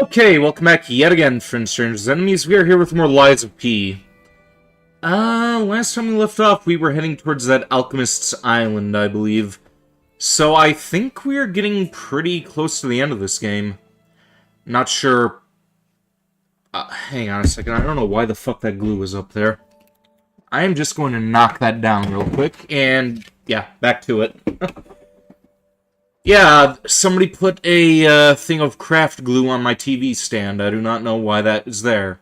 Okay, welcome back yet again, friends, strangers, enemies. We are here with more Lies of P. Last time we left off, we were heading towards that Alchemists Island, I believe. So I think we are getting pretty close to the end of this game. Not sure... hang on a second, I don't know why the fuck that glue was up there. I am just going to knock that down real quick, and yeah, back to it. Yeah, somebody put a thing of craft glue on my TV stand. I do not know why that is there.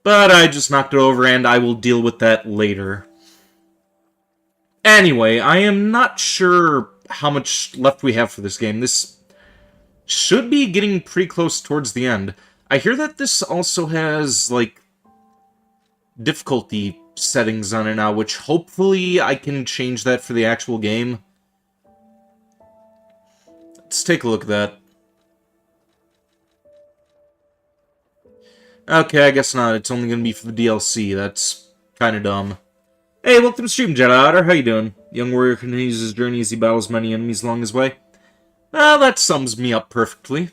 But I just knocked it over, and I will deal with that later. Anyway, I am not sure how much left we have for this game. This should be getting pretty close towards the end. I hear that this also has, like, difficulty settings on it now, which hopefully I can change that for the actual game. Let's take a look at that. Okay, I guess not. It's only gonna be for the DLC. That's kind of dumb. Hey, welcome to the stream, Jedi Otter. How you doing? Young warrior continues his journey as he battles many enemies along his way. Well, that sums me up perfectly.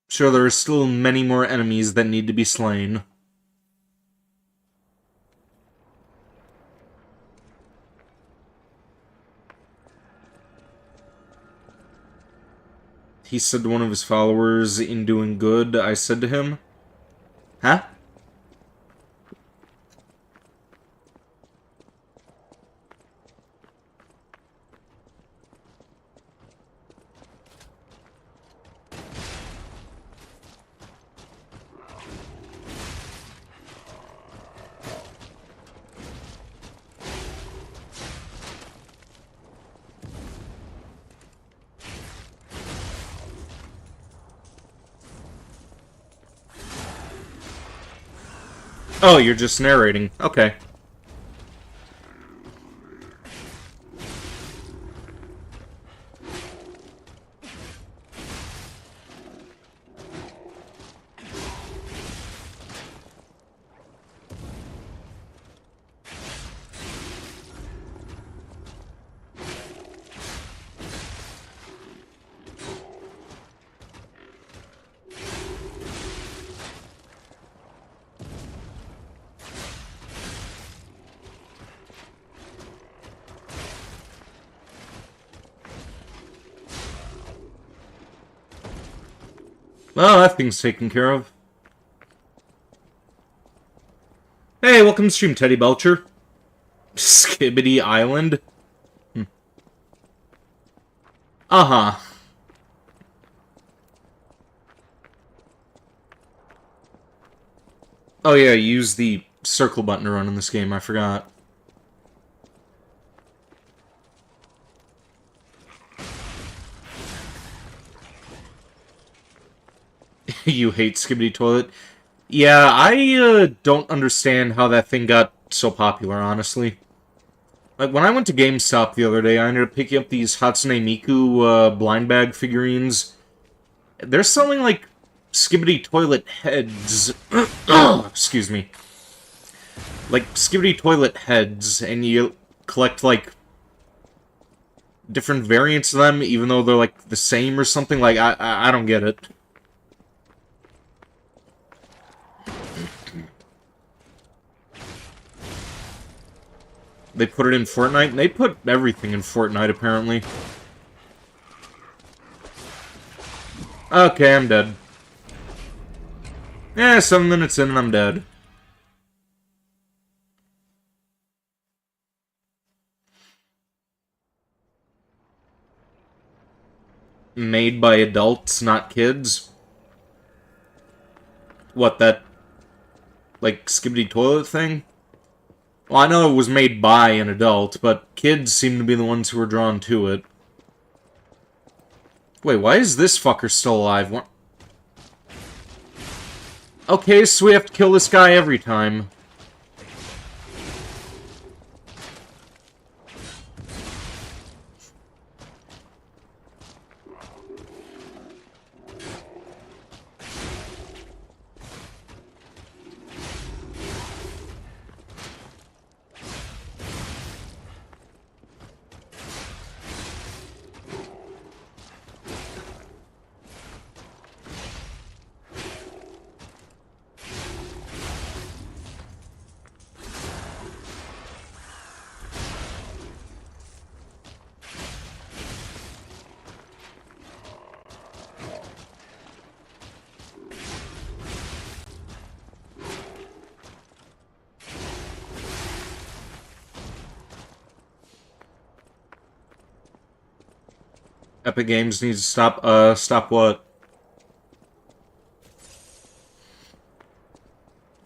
Sure, there are still many more enemies that need to be slain. He said to one of his followers, in doing good, I said to him, huh? Oh, you're just narrating. Okay. Well, that thing's taken care of. Hey, welcome to stream, Teddy Belcher. Skibbity Island? Uh-huh. Oh yeah, use the circle button to run in this game, I forgot. You hate Skibbity Toilet? Yeah, I don't understand how that thing got so popular, honestly. Like, when I went to GameStop the other day, I ended up picking up these Hatsune Miku blind bag figurines. They're selling, like, Skibbity Toilet heads. Excuse me. Like, Skibbity Toilet heads, and you collect, like, different variants of them, even though they're, like, the same or something. Like, I don't get it. They put it in Fortnite? They put everything in Fortnite, apparently. Okay, I'm dead. Yeah, 7 minutes in and I'm dead. Made by adults, not kids? What, that, like, Skibbity Toilet thing? Well, I know it was made by an adult, but kids seem to be the ones who are drawn to it. Wait, why is this fucker still alive? What? Okay, so we have to kill this guy every time. Epic Games needs to stop, stop what?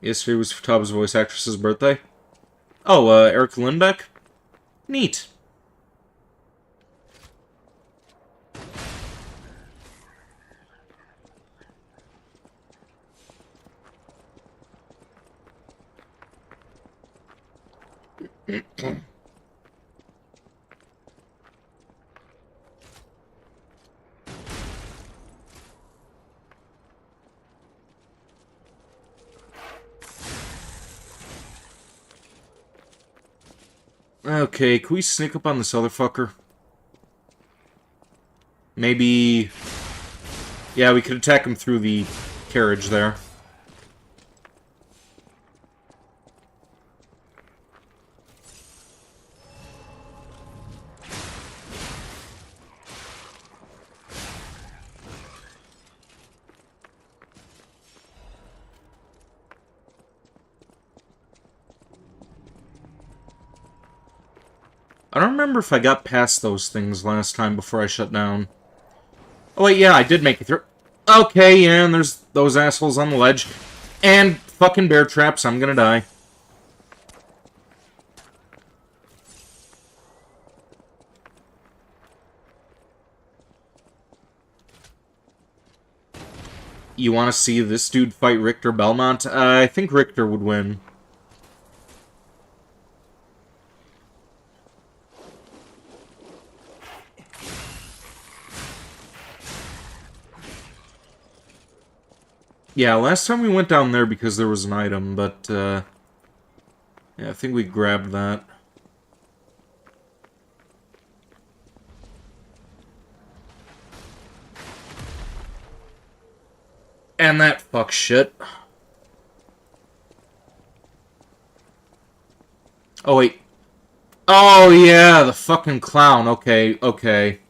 Yesterday was Futaba's voice actress's birthday. Oh, Erica Lindbeck? Neat. Okay, can we sneak up on this other fucker? Maybe... Yeah, we could attack him through the carriage there. I don't remember if I got past those things last time before I shut down. Oh wait, yeah, I did make it through. Okay, yeah, and there's those assholes on the ledge. And fucking bear traps, I'm gonna die. You want to see this dude fight Richter Belmont? I think Richter would win. Yeah, last time we went down there because there was an item, but, yeah, I think we grabbed that. And that fuck shit. Oh, wait. Oh, yeah, the fucking clown. Okay, okay.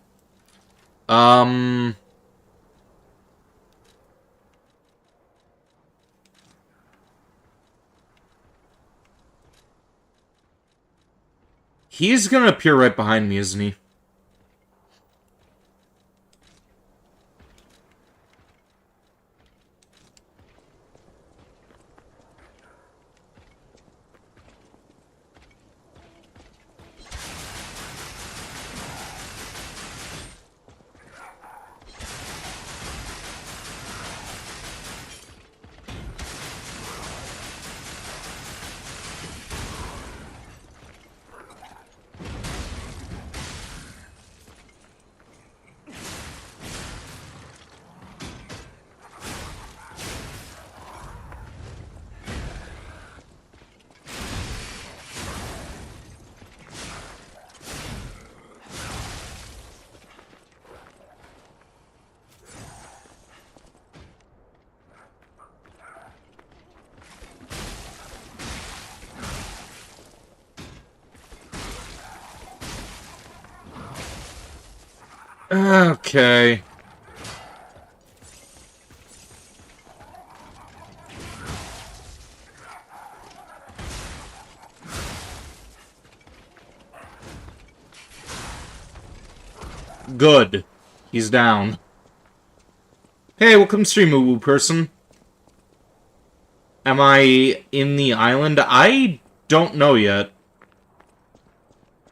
He's gonna appear right behind me, isn't he? Okay. Good. He's down. Hey, welcome to stream, woo person. Am I in the island? I don't know yet.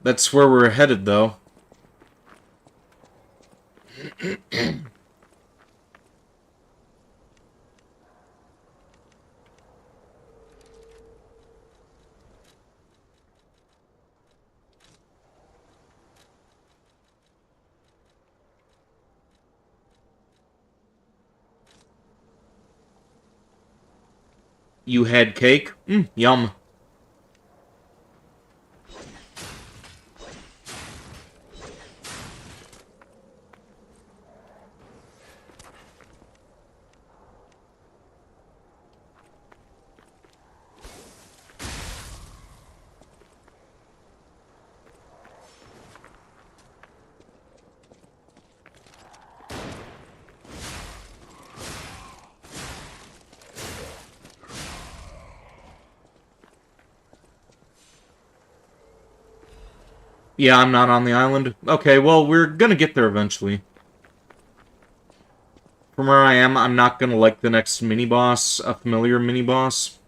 That's where we're headed, though. You had cake? Yum. Yeah, I'm not on the island. Okay, well, we're gonna get there eventually. from where I am, I'm not gonna like the next mini-boss, a familiar mini-boss.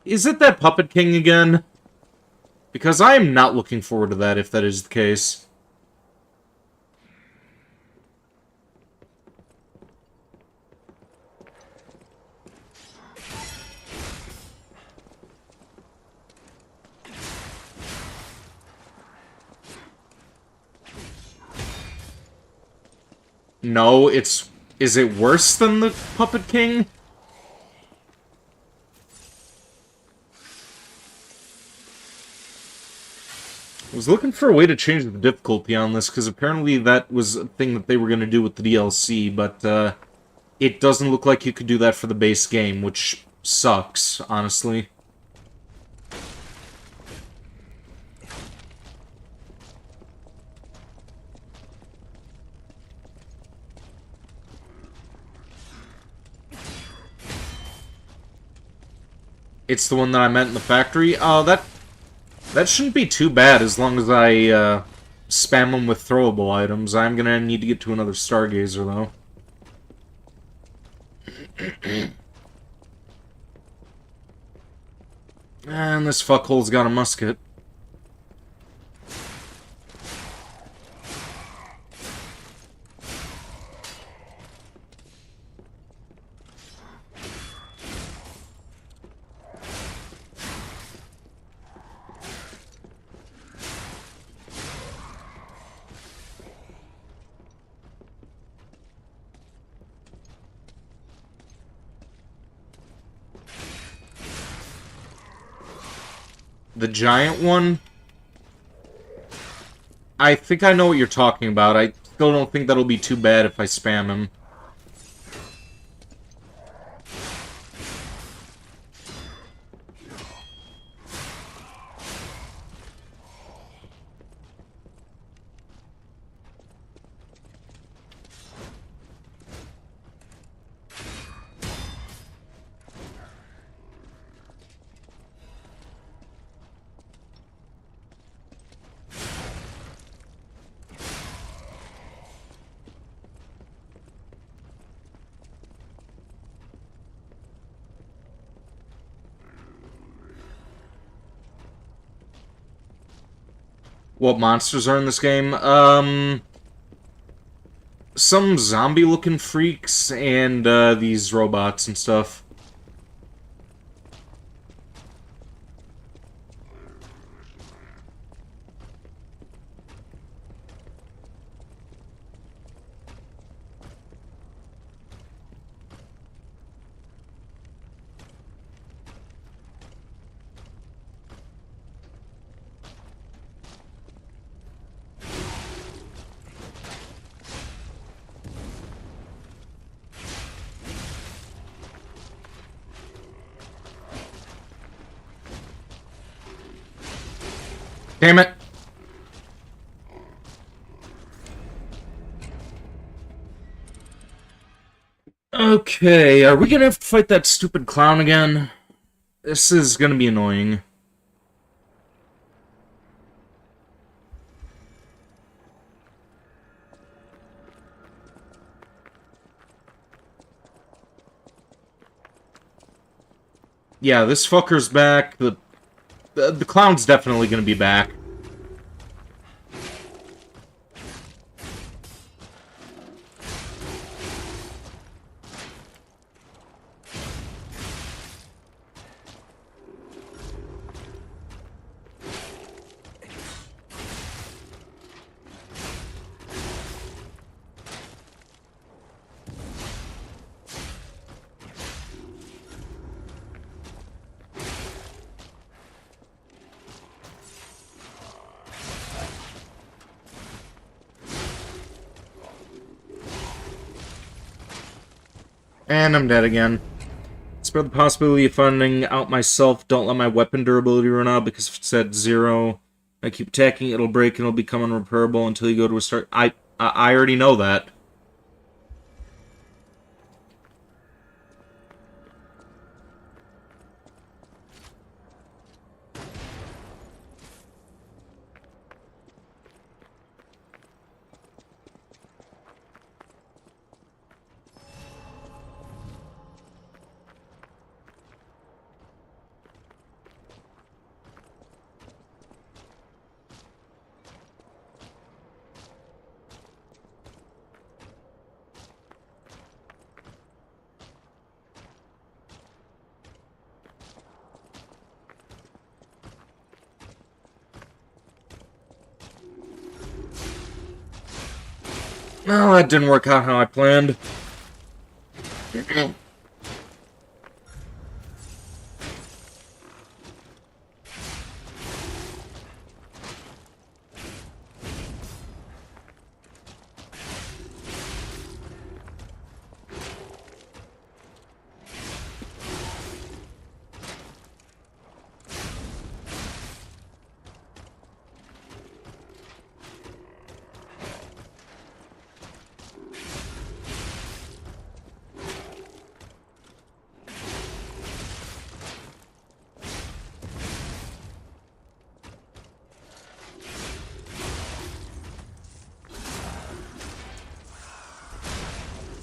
Is it that Puppet King again? Because I am not looking forward to that, if that is the case. No, it's... Is it worse than the Puppet King? I was looking for a way to change the difficulty on this, because apparently that was a thing that they were going to do with the DLC, but it doesn't look like you could do that for the base game, which sucks, honestly. It's the one that I met in the factory? Oh, that shouldn't be too bad as long as I spam them with throwable items. I'm gonna need to get to another Stargazer, though. And this fuckhole's got a musket. The giant one? I think I know what you're talking about. I still don't think that'll be too bad if I spam him. What monsters are in this game? Some zombie-looking freaks and these robots and stuff. Damn it! Okay, are we gonna have to fight that stupid clown again? This is gonna be annoying. Yeah, this fucker's back. The clown's definitely gonna be back. And I'm dead again. Spread the possibility of finding out myself. Don't let my weapon durability run out, because if it's at 0, I keep attacking, it'll break and it'll become unrepairable until you go to a start. I already know that. Oh, that didn't work out how I planned.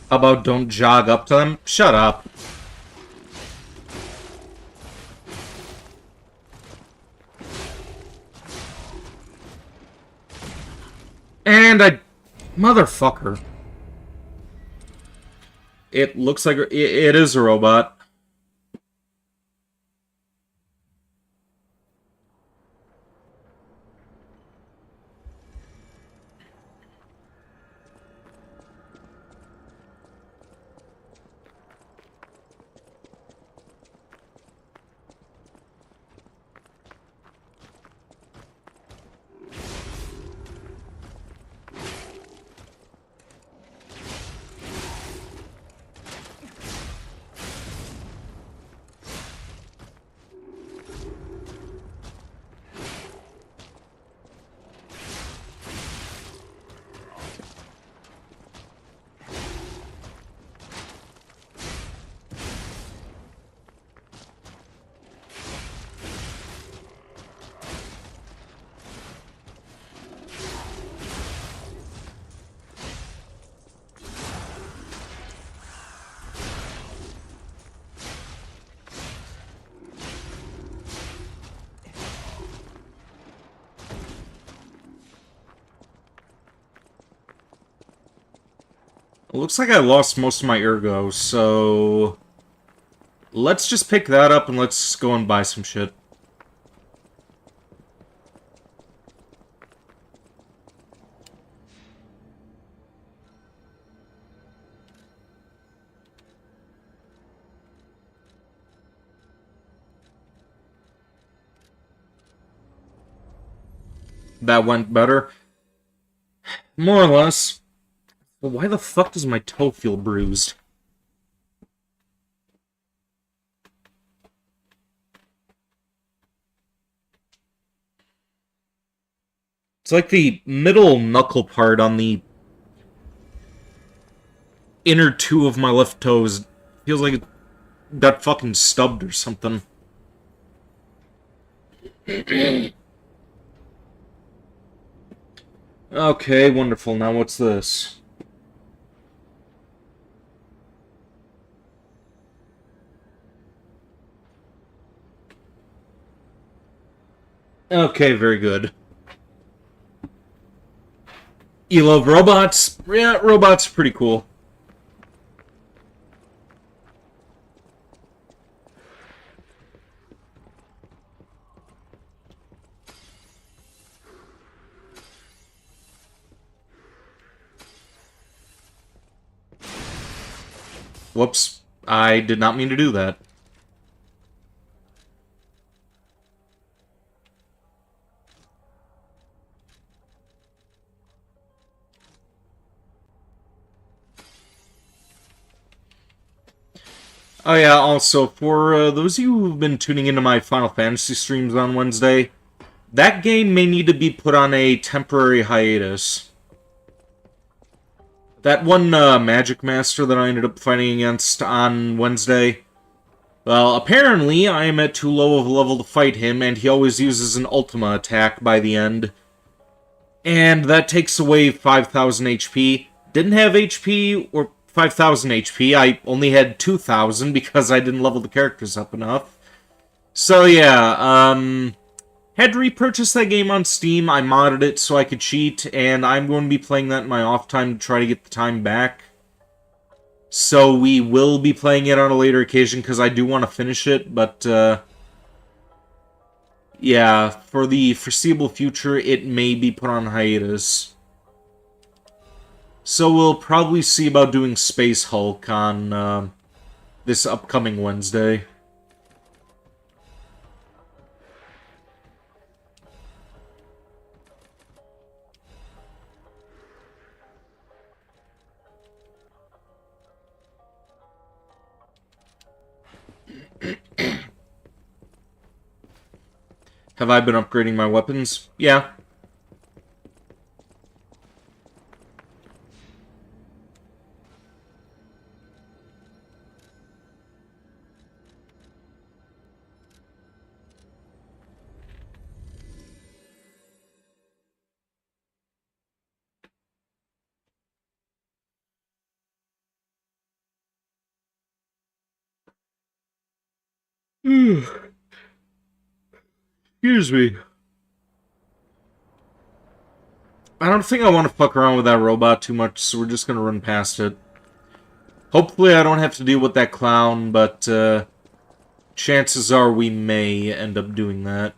How about don't jog up to them? Shut up. And I... Motherfucker. It looks like... It is a robot. It looks like I lost most of my ergo, so... Let's just pick that up and let's go and buy some shit. That went better. More or less. But why the fuck does my toe feel bruised? It's like the middle knuckle part on the inner two of my left toes. Feels like it got fucking stubbed or something. Okay, wonderful. Now what's this? Okay, very good. You love robots? Yeah, robots are pretty cool. Whoops. I did not mean to do that. Oh yeah, also, for those of you who've been tuning into my Final Fantasy streams on Wednesday, that game may need to be put on a temporary hiatus. That one Magic Master that I ended up fighting against on Wednesday, well, apparently I am at too low of a level to fight him, and he always uses an Ultima attack by the end. And that takes away 5,000 HP. Didn't have HP, or 5,000 HP, I only had 2,000 because I didn't level the characters up enough. So yeah, had to repurchase that game on Steam, I modded it so I could cheat, and I'm going to be playing that in my off time to try to get the time back. So we will be playing it on a later occasion because I do want to finish it, but yeah, for the foreseeable future, it may be put on hiatus. So we'll probably see about doing Space Hulk on this upcoming Wednesday. Have I been upgrading my weapons? Yeah. Excuse me. I don't think I want to fuck around with that robot too much, so we're just gonna run past it. Hopefully I don't have to deal with that clown, but chances are we may end up doing that.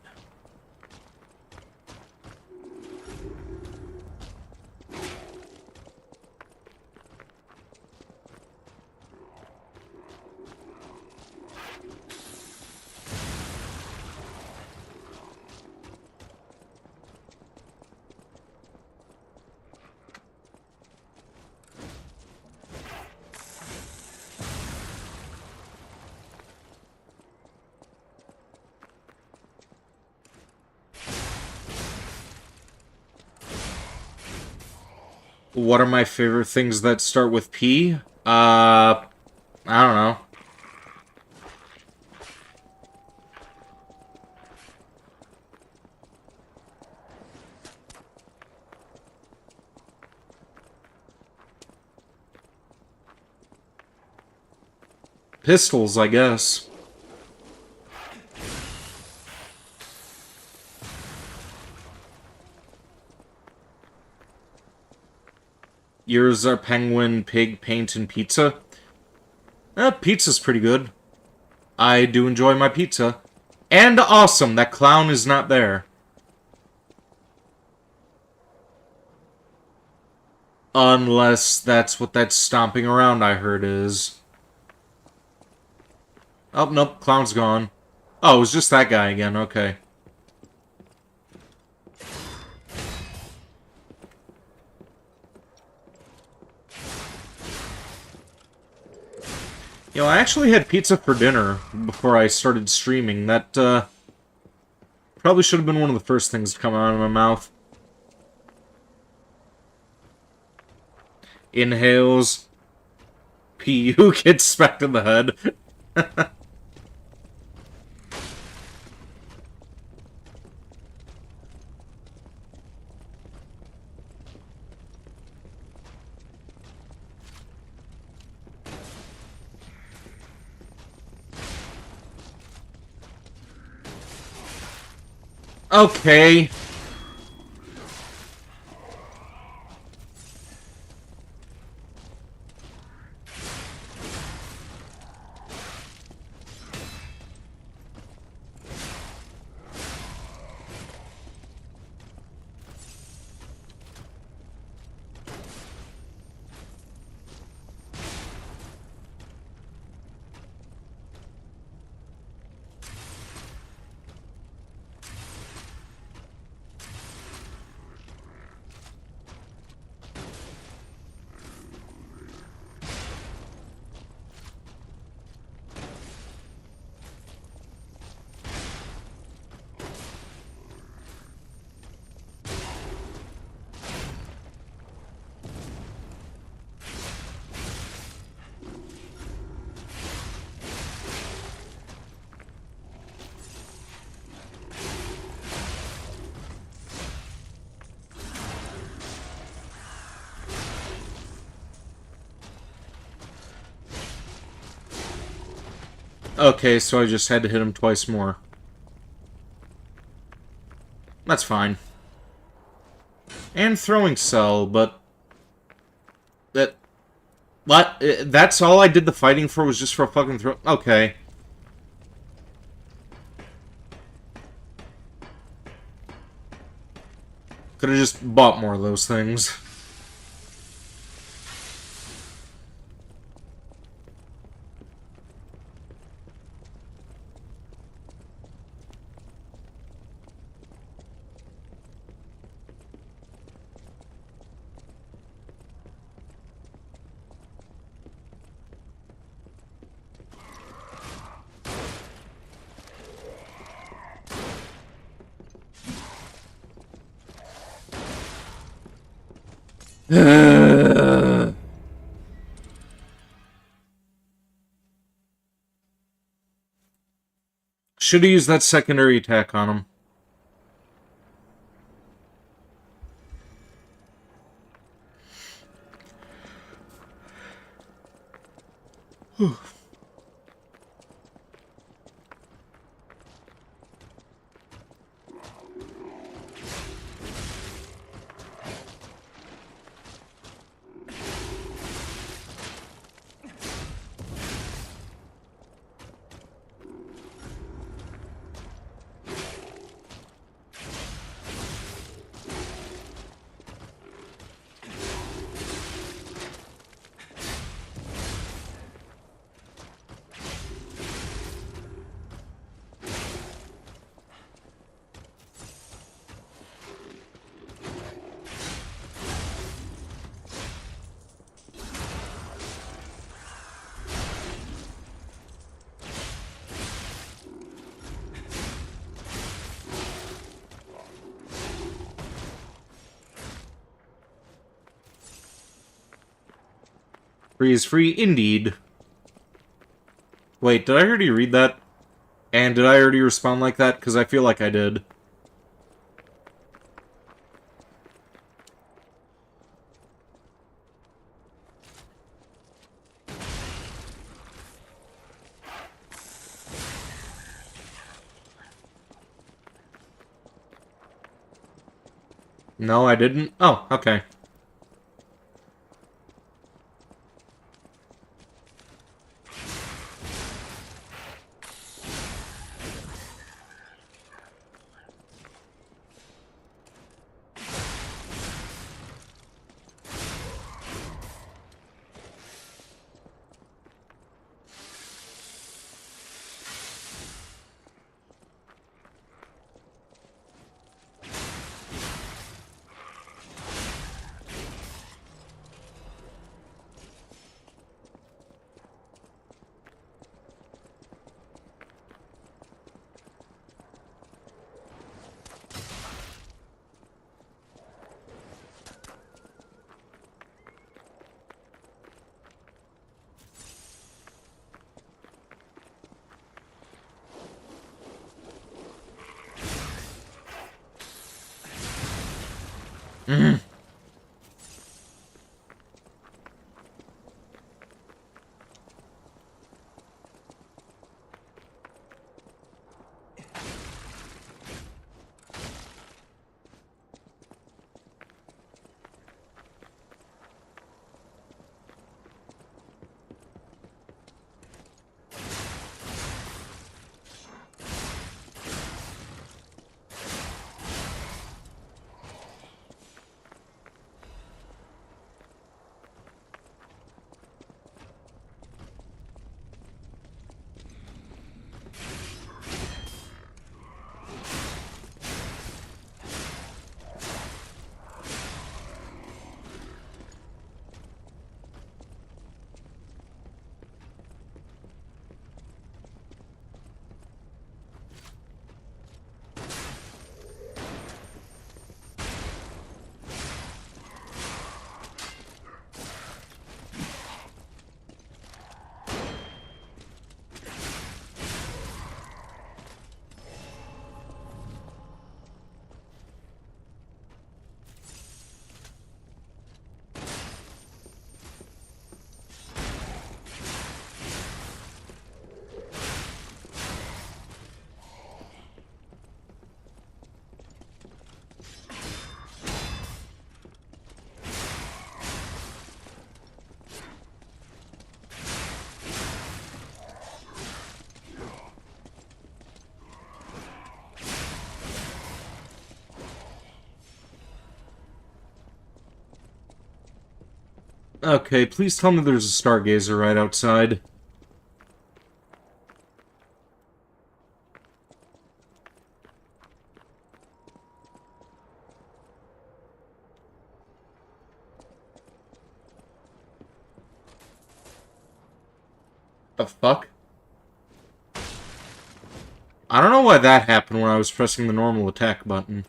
What are my favorite things that start with P? I don't know. Pistols, I guess. Yours are penguin, pig, paint, and pizza. Pizza's pretty good. I do enjoy my pizza. And awesome, that clown is not there. Unless that's what that stomping around I heard is. Oh, nope, clown's gone. Oh, it was just that guy again, okay. You know, I actually had pizza for dinner before I started streaming. That, probably should have been one of the first things to come out of my mouth. Inhales. PU gets smacked in the head. Okay. Okay, so I just had to hit him twice more. That's fine. And throwing cell, but... That... What? That's all I did the fighting for, was just for a fucking throw... Okay. Could've just bought more of those things. Should have used that secondary attack on him. Free is free, indeed. Wait, did I already read that? And did I already respond like that? Because I feel like I did. No, I didn't? Oh, okay. Mm. Okay, please tell me there's a stargazer right outside. The fuck? I don't know why that happened when I was pressing the normal attack button.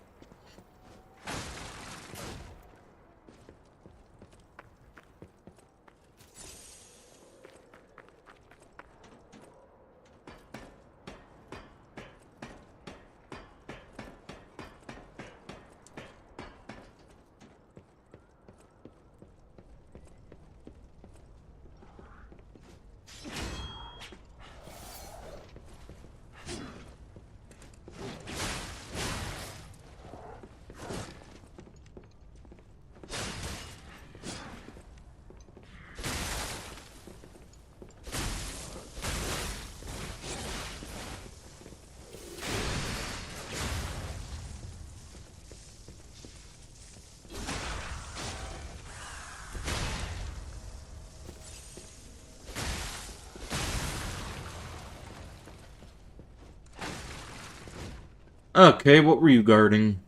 Okay, what were you guarding?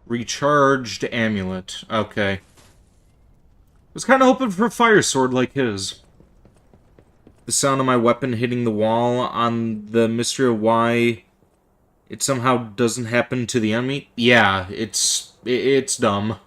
Recharged amulet. Okay. Was kind of hoping for a fire sword like his. The sound of my weapon hitting the wall on the mystery of why it somehow doesn't happen to the enemy. Yeah, it's dumb.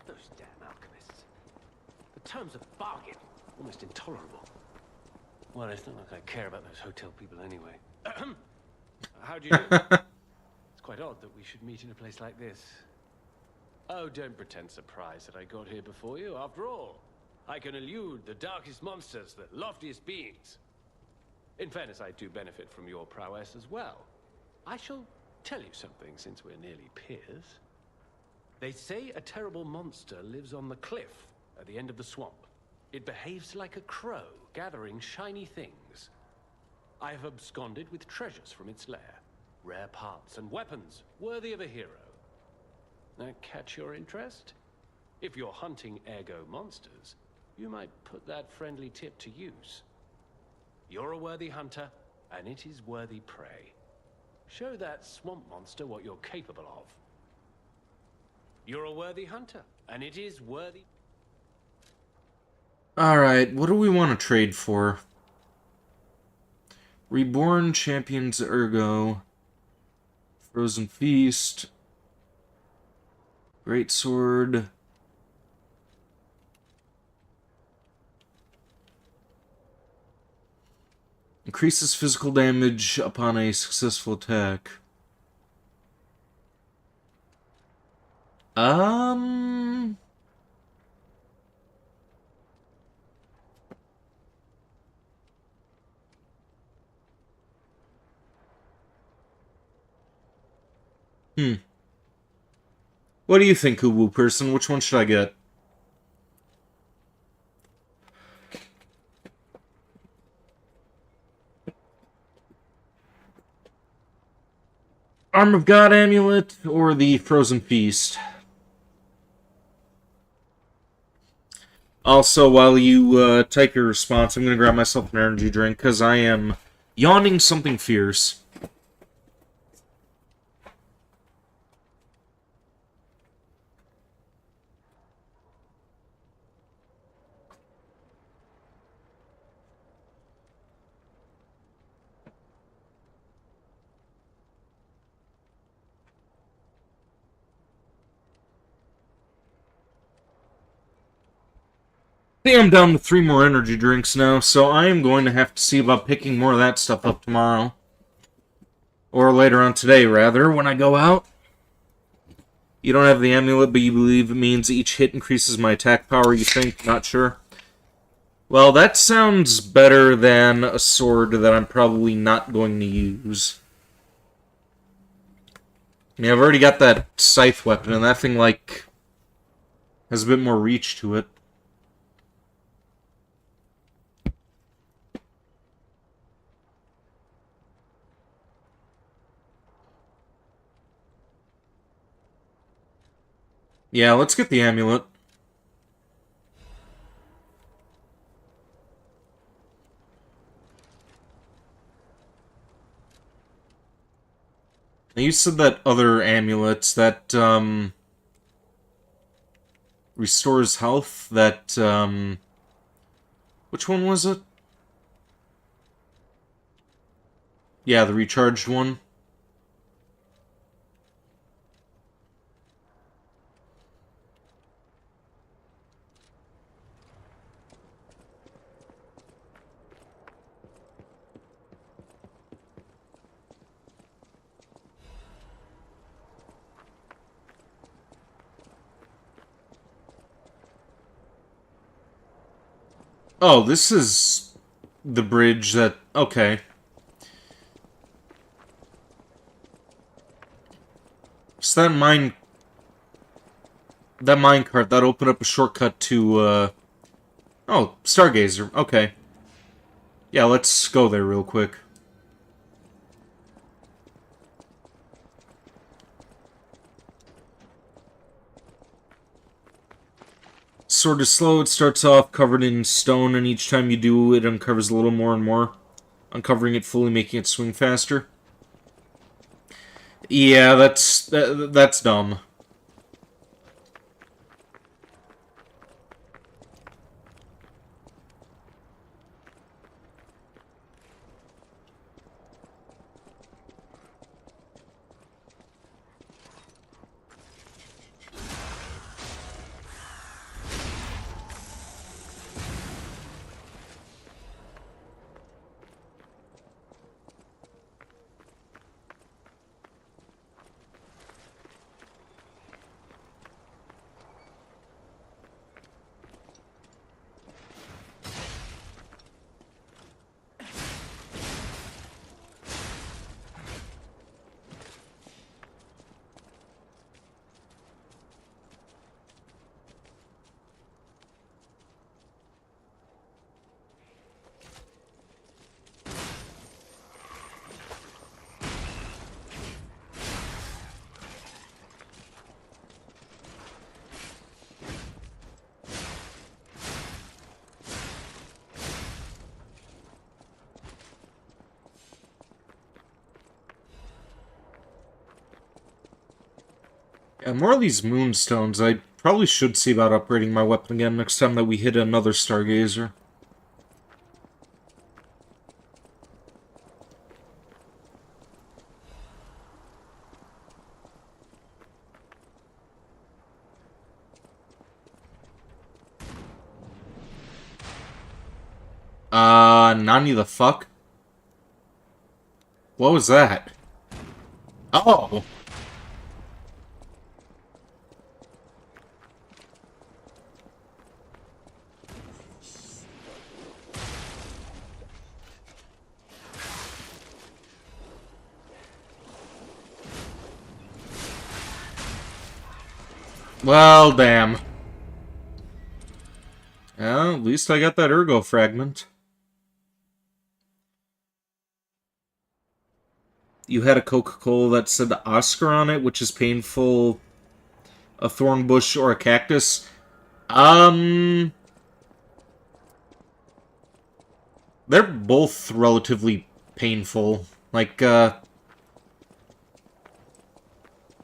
Those damn alchemists. The terms of bargain, almost intolerable. Well, it's not like I care about those hotel people anyway. How do you do? It's quite odd that we should meet in a place like this. Oh, don't pretend surprised that I got here before you. After all, I can elude the darkest monsters, the loftiest beings. In fairness, I do benefit from your prowess as well. I shall tell you something since we're nearly peers. They say a terrible monster lives on the cliff at the end of the swamp. It behaves like a crow, gathering shiny things. I have absconded with treasures from its lair. Rare parts and weapons, worthy of a hero. That catch your interest? If you're hunting ergo monsters, you might put that friendly tip to use. You're a worthy hunter, and it is worthy prey. Show that swamp monster what you're capable of. You're a worthy hunter, and it is worthy... Alright, what do we want to trade for? Reborn Champions Ergo. Frozen Feast. Great Sword. Increases physical damage upon a successful attack. What do you think, Uwu person? Which one should I get? Arm of God Amulet or the Frozen Feast? Also, while you type your response, I'm going to grab myself an energy drink because I am yawning something fierce. I think I'm down to 3 more energy drinks now, so I am going to have to see about picking more of that stuff up tomorrow. Or later on today, rather, when I go out. You don't have the amulet, but you believe it means each hit increases my attack power, you think? Not sure. Well, that sounds better than a sword that I'm probably not going to use. I mean, I've already got that scythe weapon, and that thing, like, has a bit more reach to it. Yeah, let's get the amulet. Now, you said that other amulet that, restores health, that, which one was it? Yeah, the recharged one. Oh, this is the bridge that... Okay. So that minecart, that opened up a shortcut to, Oh, Stargazer. Okay. Yeah, let's go there real quick. Sort of slow. It starts off covered in stone, and each time you do, it uncovers a little more and more. Uncovering it fully, making it swing faster. Yeah, that's dumb. Yeah, more of these moonstones. I probably should see about upgrading my weapon again next time that we hit another Stargazer. Nani the fuck? What was that? Oh! Well, damn. Well, at least I got that ergo fragment. You had a Coca-Cola that said Oscar on it, which is painful, a thorn bush, or a cactus. They're both relatively painful. Like, I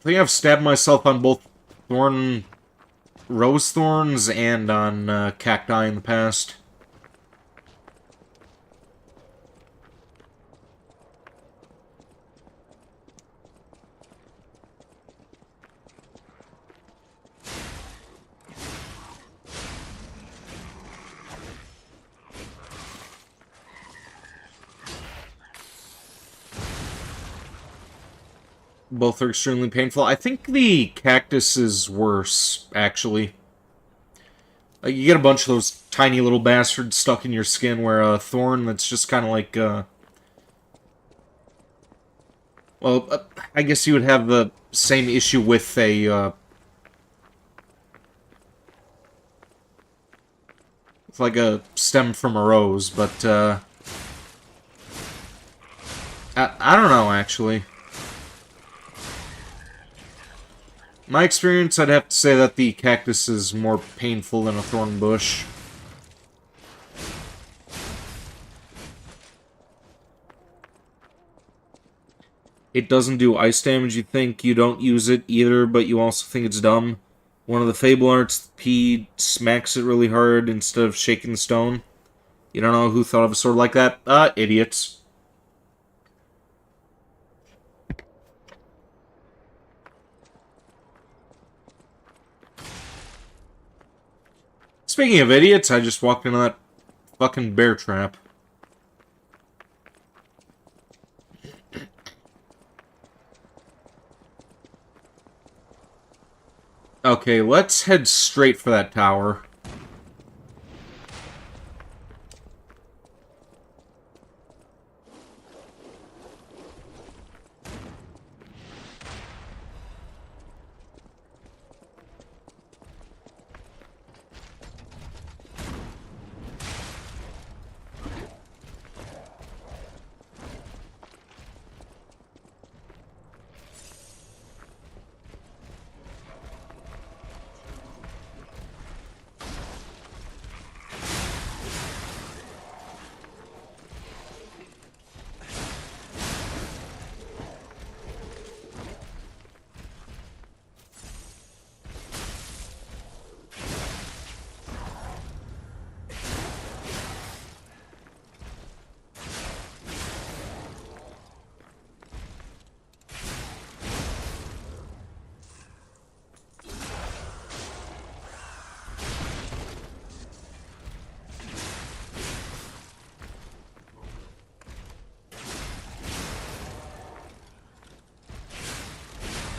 think I've stabbed myself on both rose thorns and on cacti in the past. Both are extremely painful. I think the cactus is worse, actually. Like, you get a bunch of those tiny little bastards stuck in your skin, where a thorn that's just kind of like, well, I guess you would have the same issue with a, with like a stem from a rose, but, I don't know, actually. My experience, I'd have to say that the cactus is more painful than a thorn bush. It doesn't do ice damage, you think. You don't use it either, but you also think it's dumb. One of the Fable arts, P smacks it really hard instead of shaking the stone. You don't know who thought of a sword like that? Idiots. Speaking of idiots, I just walked into that fucking bear trap. Okay, let's head straight for that tower.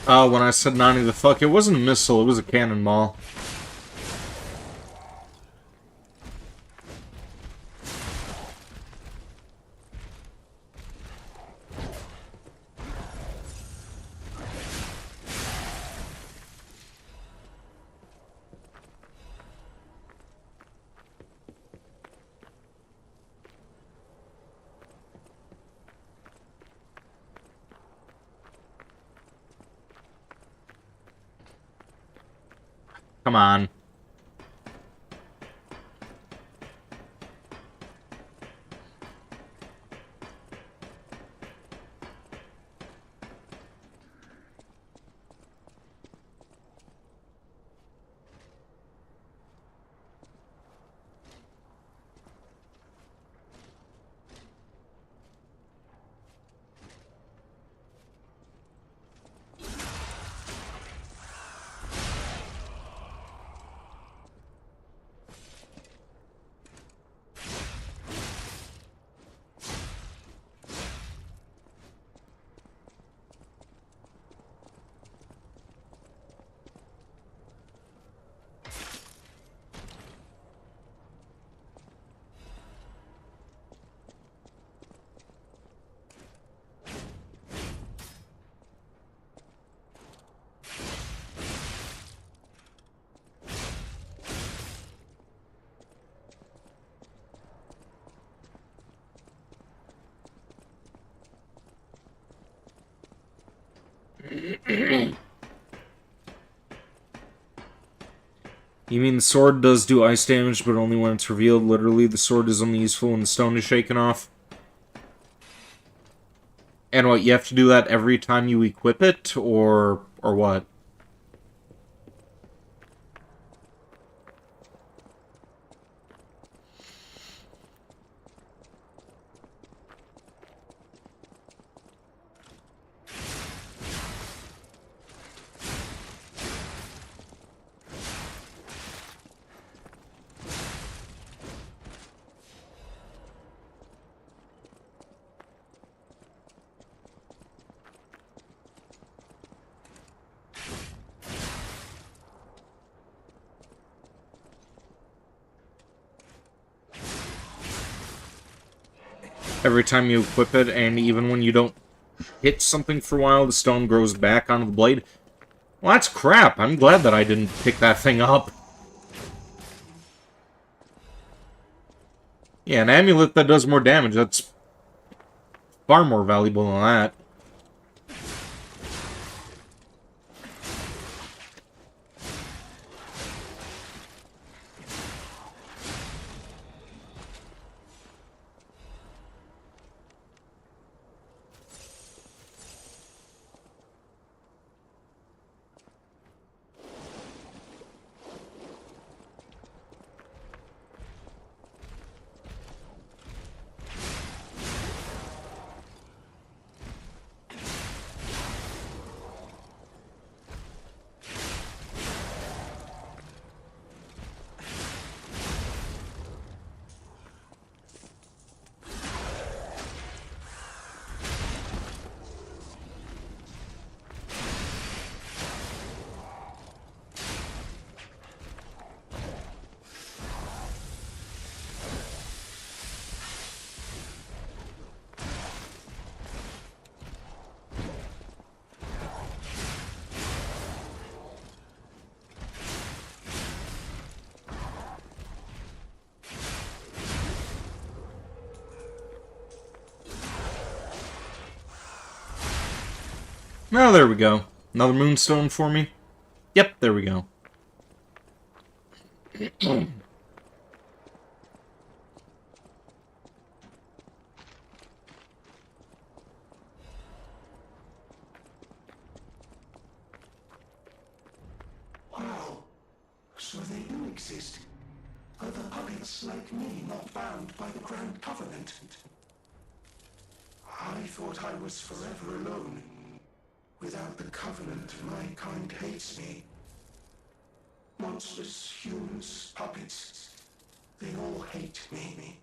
When I said 90 the fuck, it wasn't a missile, it was a cannonball. Come on. You mean the sword does do ice damage, but only when it's revealed? Literally, the sword is only useful when the stone is shaken off. And what, you have to do that every time you equip it, or what? Every time you equip it, and even when you don't hit something for a while, the stone grows back onto the blade. Well, that's crap. I'm glad that I didn't pick that thing up. Yeah, an amulet that does more damage, that's far more valuable than that. Oh, there we go. Another moonstone for me? Yep, there we go. Wow. So they do exist. Other puppets like me not bound by the Grand Covenant. I thought I was forever alone. Without the Covenant, my kind hates me. Monsters, humans, puppets, they all hate me.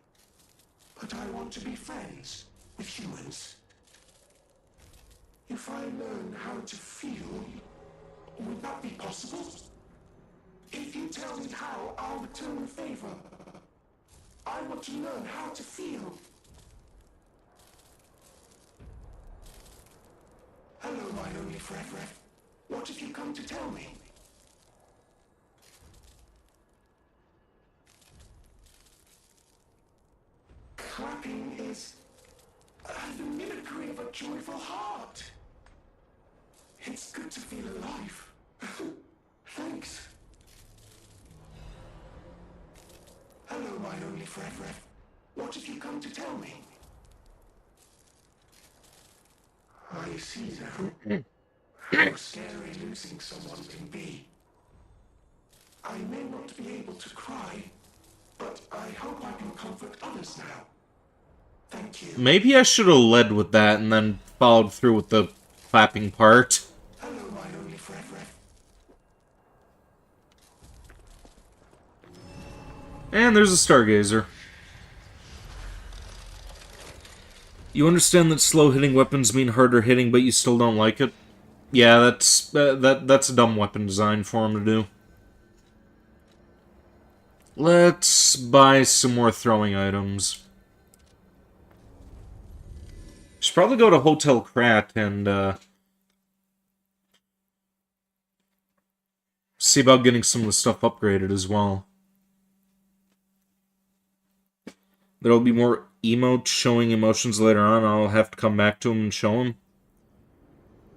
But I want to be friends with humans. If I learn how to feel, would that be possible? If you tell me how, I'll return the favor. I want to learn how to feel. Hello, my only friend. What have you come to tell me? Clapping is the mimicry of a joyful heart. It's good to feel alive. Thanks. Hello, my only friend. What have you come to tell me? I see now how scary losing someone can be. I may not be able to cry, but I hope I can comfort others now. Thank you. Maybe I should have led with that and then followed through with the clapping part. Hello, my only friend. And there's a Stargazer. You understand that slow-hitting weapons mean harder hitting, but you still don't like it? Yeah, that's a dumb weapon design for him to do. Let's buy some more throwing items. Should probably go to Hotel Krat and see about getting some of the stuff upgraded as well. There'll be more emotes showing emotions later on. I'll have to come back to them and show them.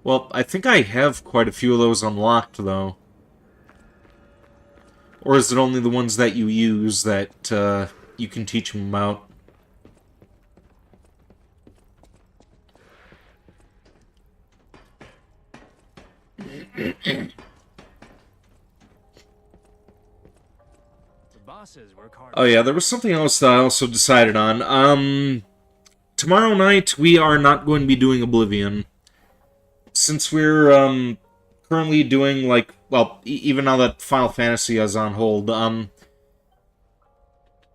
Well, I think I have quite a few of those unlocked, though. Or is it only the ones that you use that you can teach them about? Oh yeah, there was something else that I also decided on. Tomorrow night we are not going to be doing Oblivion. Since we're currently doing, like, well, even now that Final Fantasy is on hold,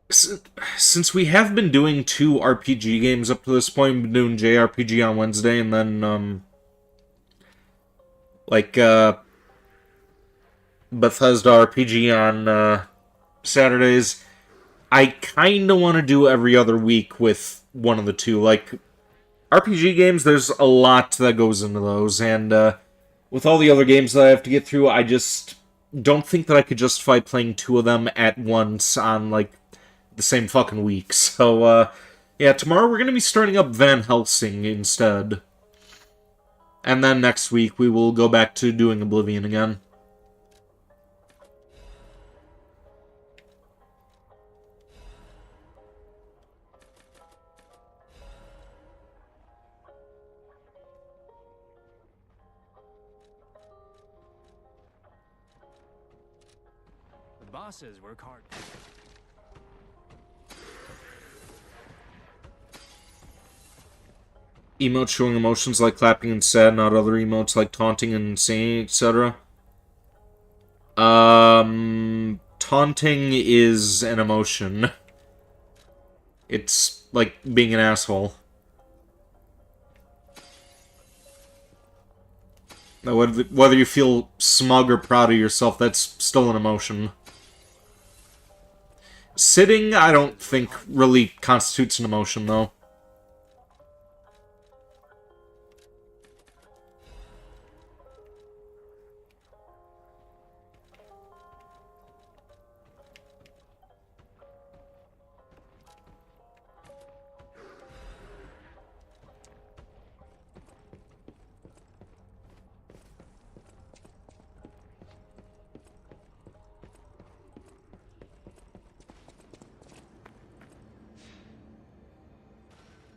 since we have been doing 2 RPG games up to this point, we've been doing JRPG on Wednesday, and then, Bethesda RPG on, Saturdays, I kinda want to do every other week with one of the two. Like, RPG games, there's a lot that goes into those, and, with all the other games that I have to get through, I just don't think that I could justify playing 2 of them at once on, like, the same fucking week. So, yeah, tomorrow we're gonna be starting up Van Helsing instead. And then next week we will go back to doing Oblivion again. Bosses work hard. Emotes showing emotions like clapping and sad, not other emotes like taunting and singing, etc. Taunting is an emotion. It's like being an asshole. Now, whether you feel smug or proud of yourself, that's still an emotion. Sitting, I don't think, really constitutes an emotion, though.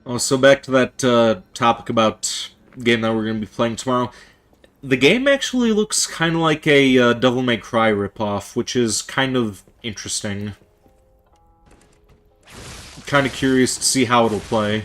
Oh, so back to that topic about game that we're going to be playing tomorrow. The game actually looks kind of like a Devil May Cry ripoff, which is kind of interesting. Kind of curious to see how it'll play.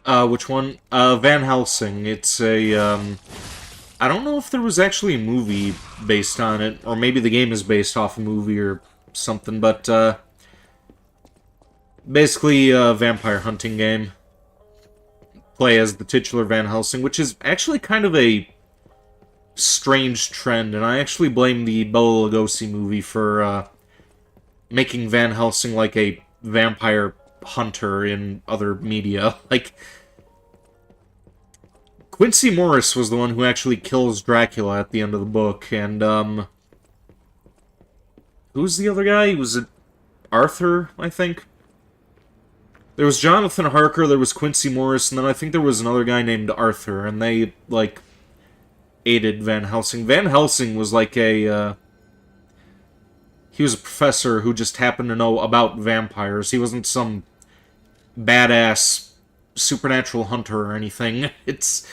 Which one? Van Helsing. It's a, I don't know if there was actually a movie based on it, or maybe the game is based off a movie or something, but, basically a vampire hunting game. Play as the titular Van Helsing, which is actually kind of a strange trend, and I actually blame the Bela Lugosi movie for, making Van Helsing like a vampire hunter in other media. Like, Quincy Morris was the one who actually kills Dracula at the end of the book, and, who's the other guy? Was it Arthur, I think? There was Jonathan Harker, there was Quincy Morris, and then I think there was another guy named Arthur, and they, like, aided Van Helsing. Van Helsing was like a, he was a professor who just happened to know about vampires. He wasn't some badass supernatural hunter or anything. It's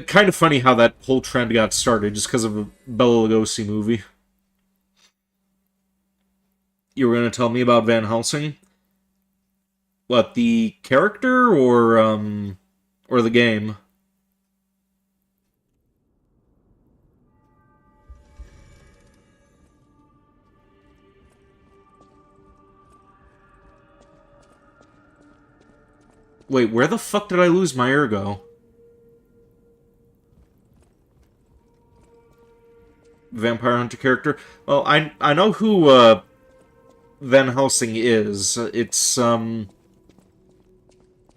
kind of funny how that whole trend got started, just because of a Bela Lugosi movie. You were going to tell me about Van Helsing? What, the character, or the game? Wait, where the fuck did I lose my ergo? Vampire Hunter character? Well, I know who, Van Helsing is. It's,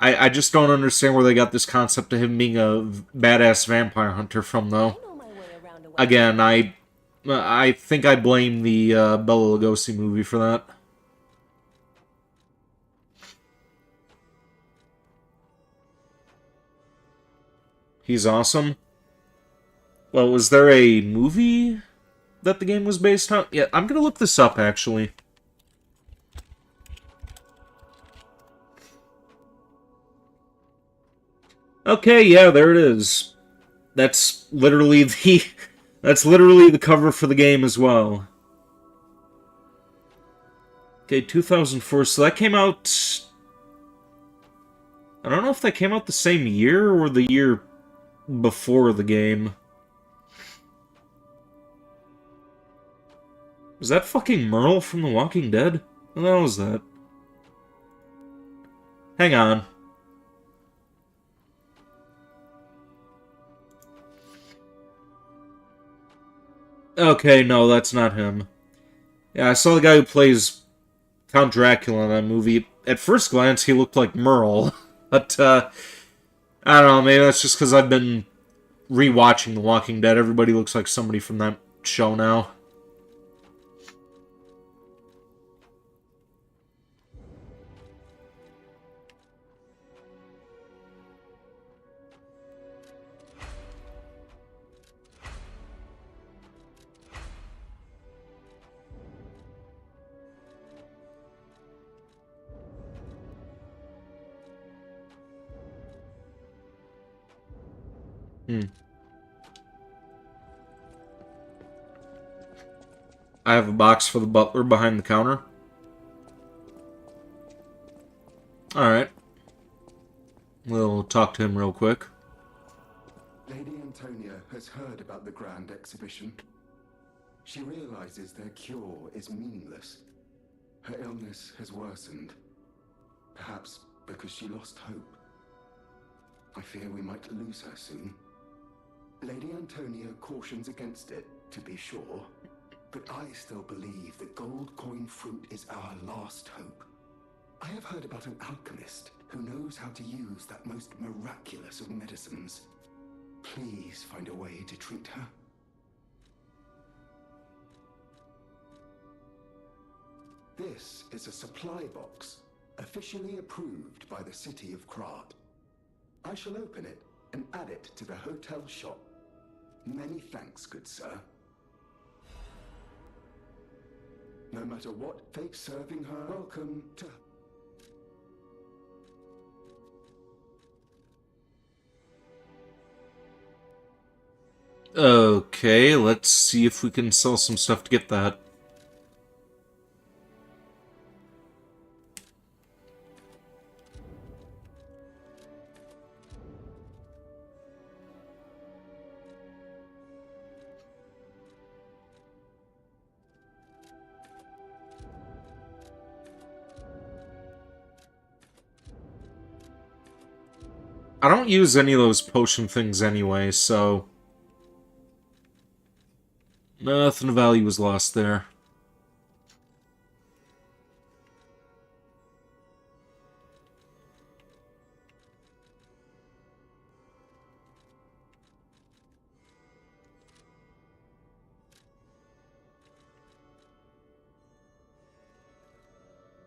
I just don't understand where they got this concept of him being a badass vampire hunter from, though. Again, I think I blame the, Bela Lugosi movie for that. He's awesome. Well, was there a movie that the game was based on? Yeah, I'm gonna look this up, actually. Okay, yeah, there it is. That's literally the... That's literally the cover for the game as well. Okay, 2004, so that came out... I don't know if that came out the same year or the year before the game. Was that fucking Merle from The Walking Dead? What the hell was that? Hang on. Okay, no, that's not him. Yeah, I saw the guy who plays Count Dracula in that movie. At first glance, he looked like Merle. But, I don't know, maybe that's just because I've been rewatching The Walking Dead. Everybody looks like somebody from that show now. I have a box for the butler behind the counter. Alright. We'll talk to him real quick. Lady Antonia has heard about the grand exhibition. She realizes their cure is meaningless. Her illness has worsened. Perhaps because she lost hope. I fear we might lose her soon. Lady Antonia cautions against it, to be sure. But I still believe the gold coin fruit is our last hope. I have heard about an alchemist who knows how to use that most miraculous of medicines. Please find a way to treat her. This is a supply box, officially approved by the city of Krat. I shall open it and add it to the hotel shop. Many thanks, good sir. No matter what fate serving her, welcome to... Okay, let's see if we can sell some stuff to get that. I don't use any of those potion things anyway, so... Nothing of value was lost there.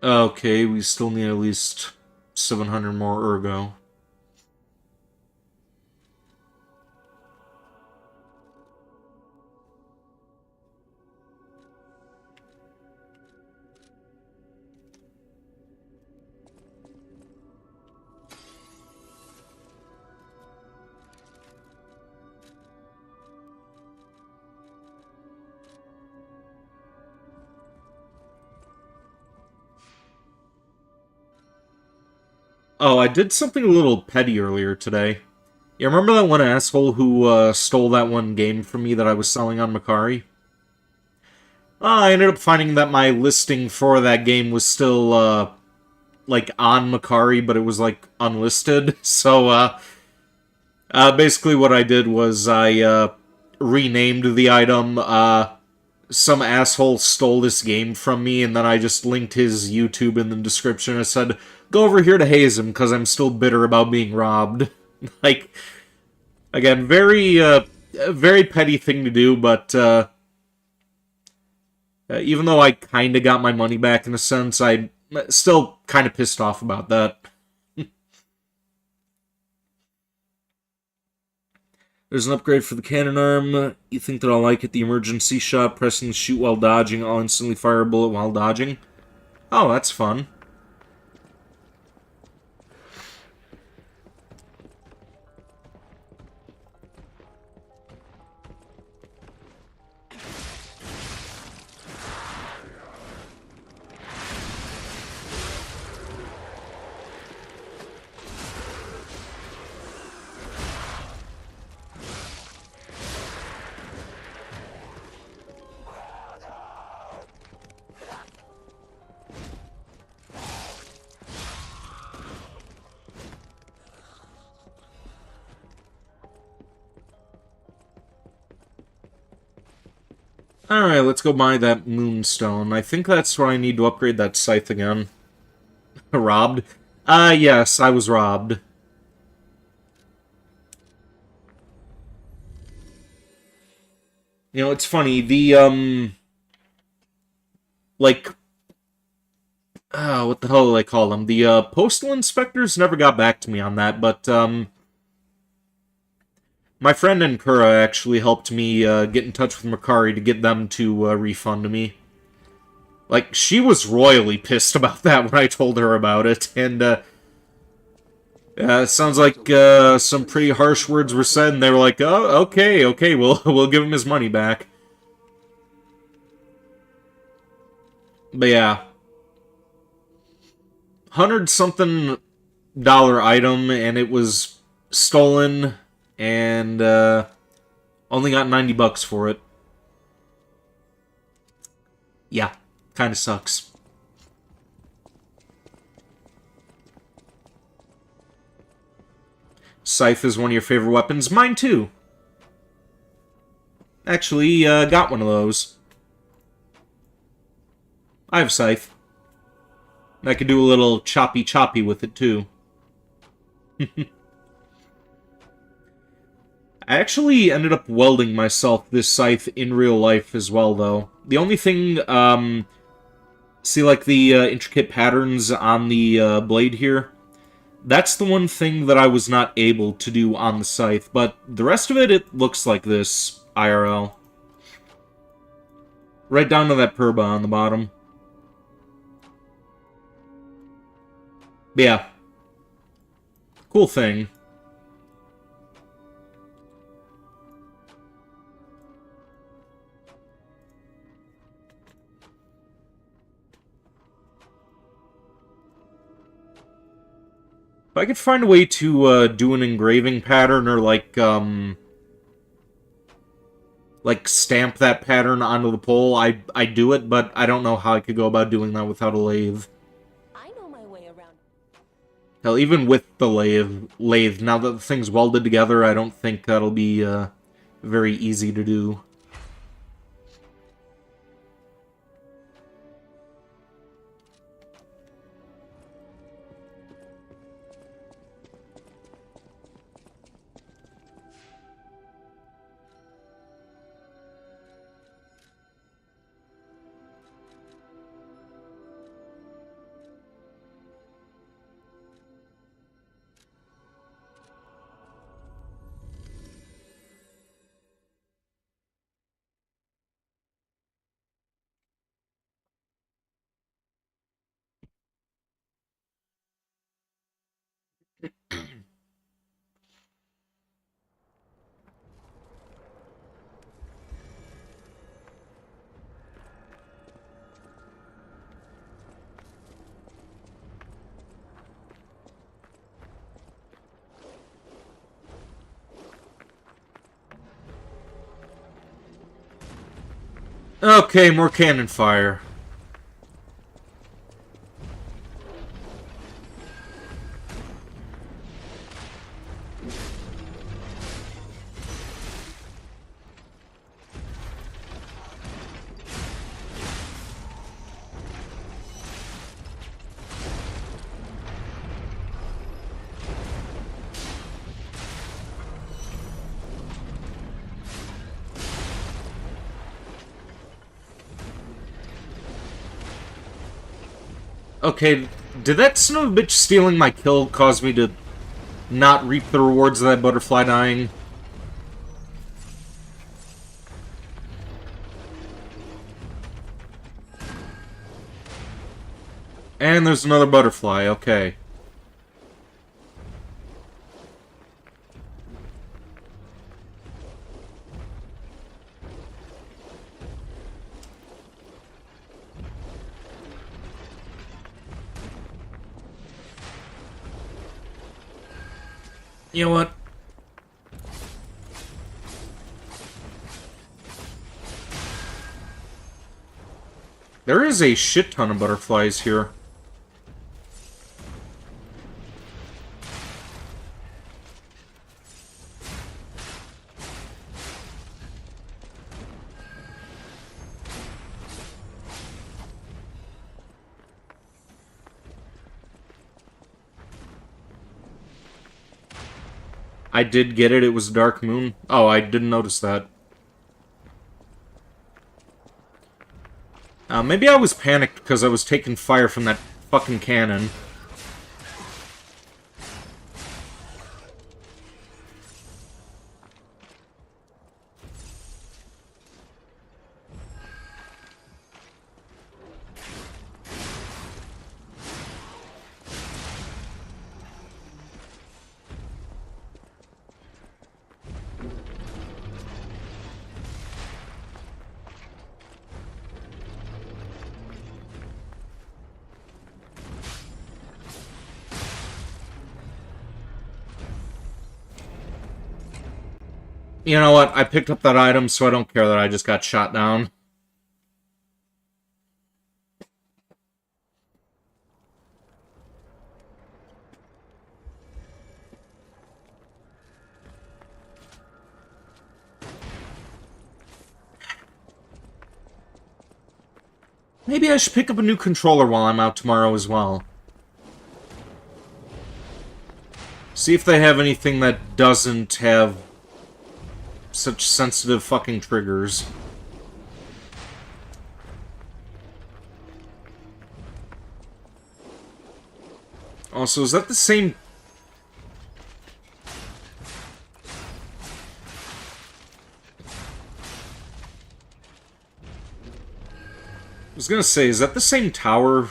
Okay, we still need at least 700 more ergo. Oh, I did something a little petty earlier today. You remember that one asshole who stole that one game from me that I was selling on Macari? I ended up finding that my listing for that game was still, like, on Macari, but it was, like, unlisted. So, basically what I did was I, renamed the item. Some asshole stole this game from me, and then I just linked his YouTube in the description and said, go over here to haze him, because I'm still bitter about being robbed. Like, again, very petty thing to do, but, even though I kind of got my money back in a sense, I'm still kind of pissed off about that. There's an upgrade for the cannon arm. You think that I'll like it? The emergency shot, pressing shoot while dodging. I'll instantly fire a bullet while dodging. Oh, that's fun. Alright, let's go buy that moonstone. I think that's where I need to upgrade that scythe again. Robbed? Yes, I was robbed. You know, it's funny, the, like, what the hell do they call them? The, postal inspectors never got back to me on that, but, my friend Ankura actually helped me get in touch with Macari to get them to refund me. Like, she was royally pissed about that when I told her about it, and it sounds like some pretty harsh words were said, and they were like, "Oh, okay, we'll give him his money back." But yeah, $100-something item, and it was stolen. And, only got $90 for it. Yeah, kinda sucks. Scythe is one of your favorite weapons. Mine too. Actually, got one of those. I have Scythe. I could do a little choppy with it too. I actually ended up welding myself this scythe in real life as well, though. The only thing, see, like, the intricate patterns on the blade here? That's the one thing that I was not able to do on the scythe, but the rest of it, it looks like this, IRL. Right down to that perba on the bottom. But yeah. Cool thing. If I could find a way to do an engraving pattern or like stamp that pattern onto the pole, I'd do it, but I don't know how I could go about doing that without a lathe. I know my way around. Hell, even with the lathe, now that the thing's welded together, I don't think that'll be very easy to do. Okay, more cannon fire. Okay, did that son of a bitch stealing my kill cause me to not reap the rewards of that butterfly dying? And there's another butterfly, okay. You know what? There is a shit ton of butterflies here. I did get it, it was Dark Moon. Oh, I didn't notice that. Maybe I was panicked because I was taking fire from that fucking cannon. You know what? I picked up that item, so I don't care that I just got shot down. Maybe I should pick up a new controller while I'm out tomorrow as well. See if they have anything that doesn't have such sensitive fucking triggers. Also, is that the same... I was gonna say, is that the same tower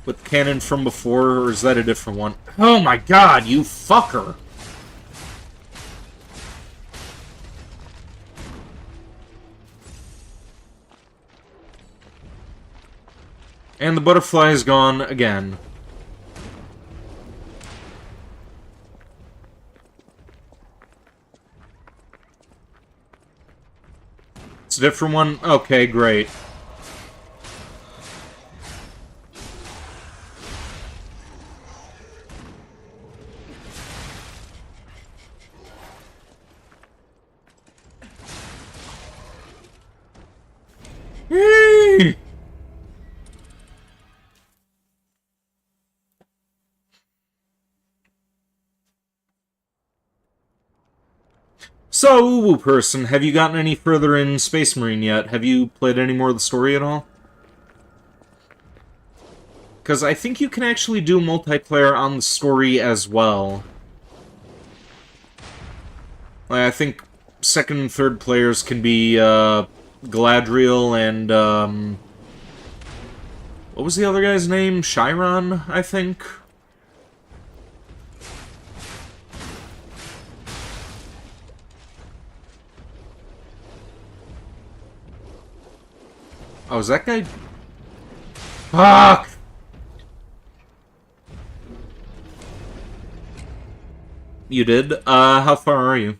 with cannon from before, or is that a different one? Oh my god, you fucker! And the butterfly is gone again. It's a different one? Okay, great. So, Uwu person, have you gotten any further in Space Marine yet? Have you played any more of the story at all? Because I think you can actually do multiplayer on the story as well. Like, I think second and third players can be Galadriel and what was the other guy's name? Chiron, I think. Oh, is that guy? Fuck! You did? How far are you?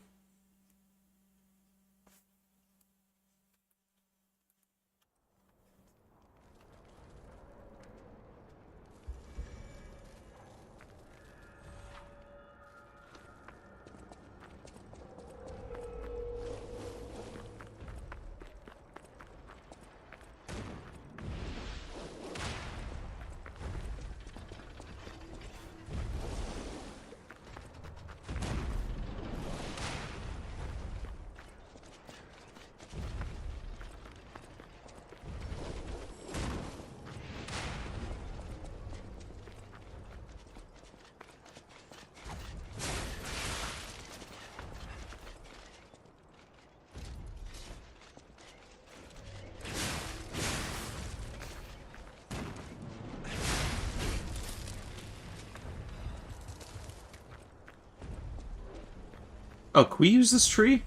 Oh, can we use this tree?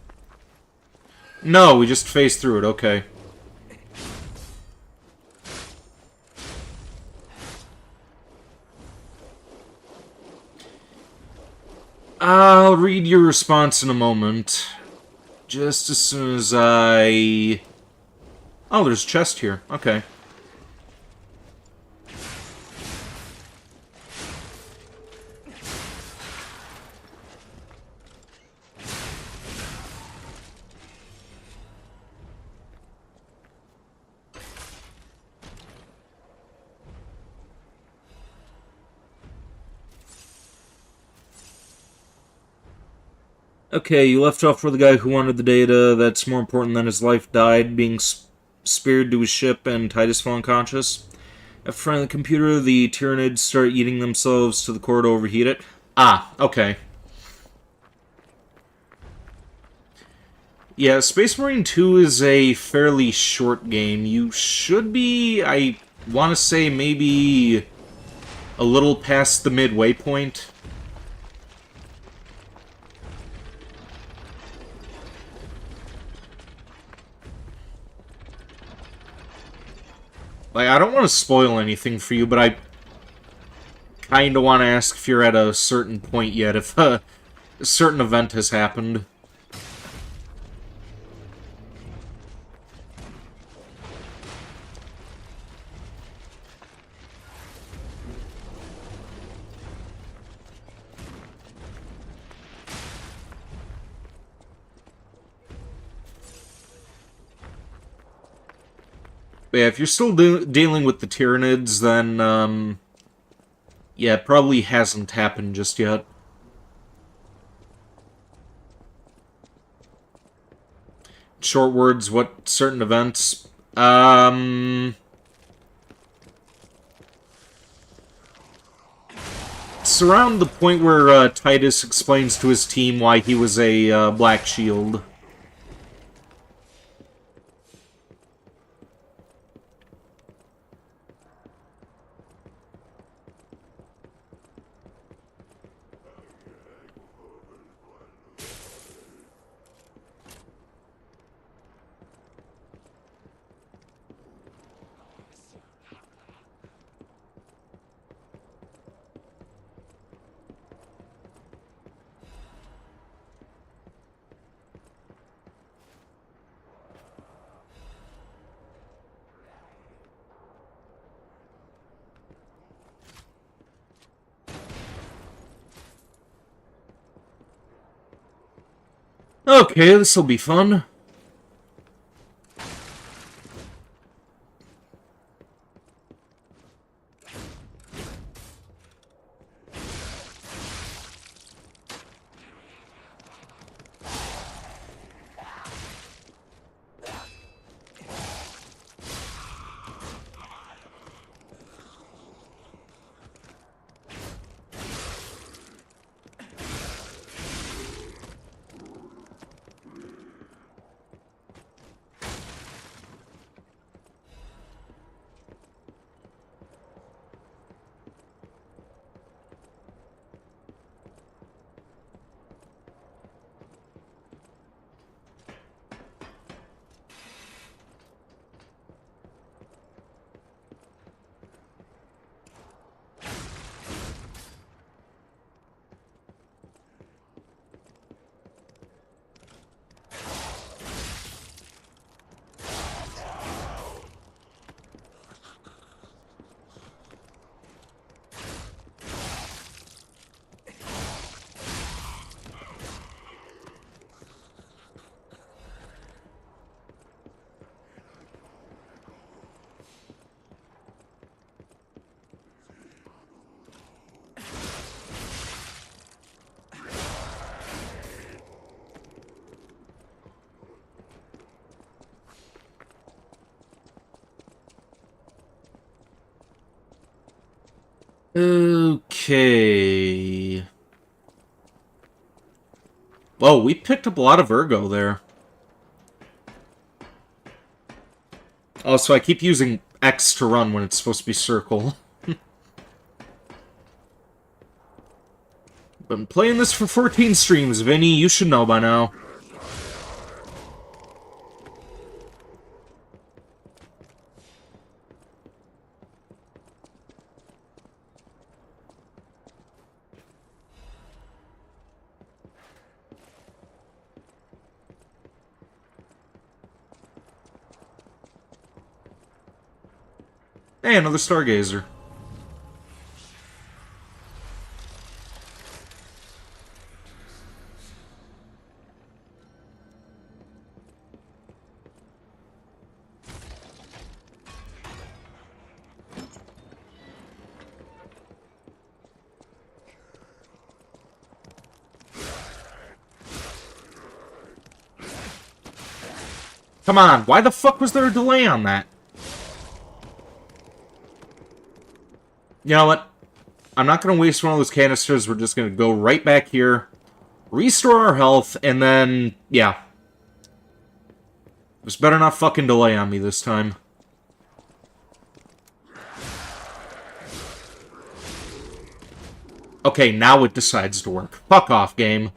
No, we just phased through it, okay. I'll read your response in a moment. Just as soon as I... Oh, there's a chest here. Okay. Okay, you left off where the guy who wanted the data that's more important than his life died, being speared to his ship, and Titus fell unconscious. After finding the computer, the Tyranids start eating themselves to the core to overheat it. Ah, okay. Yeah, Space Marine 2 is a fairly short game. You should be, I want to say, maybe a little past the midway point. Like, I don't want to spoil anything for you, but I kind of want to ask if you're at a certain point yet, if a certain event has happened. But yeah, if you're still dealing with the Tyranids, then, yeah, it probably hasn't happened just yet. Short words, what certain events? It's around the point where Titus explains to his team why he was a Black Shield. Okay, this'll be fun. Okay. Whoa, we picked up a lot of Ergo there. Oh, so I keep using X to run when it's supposed to be circle. Been playing this for 14 streams, Vinny. You should know by now. Hey, another Stargazer. Come on, why the fuck was there a delay on that? You know what? I'm not going to waste one of those canisters. We're just going to go right back here, restore our health, and then, yeah. This better not fucking delay on me this time. Okay, now it decides to work. Fuck off, game.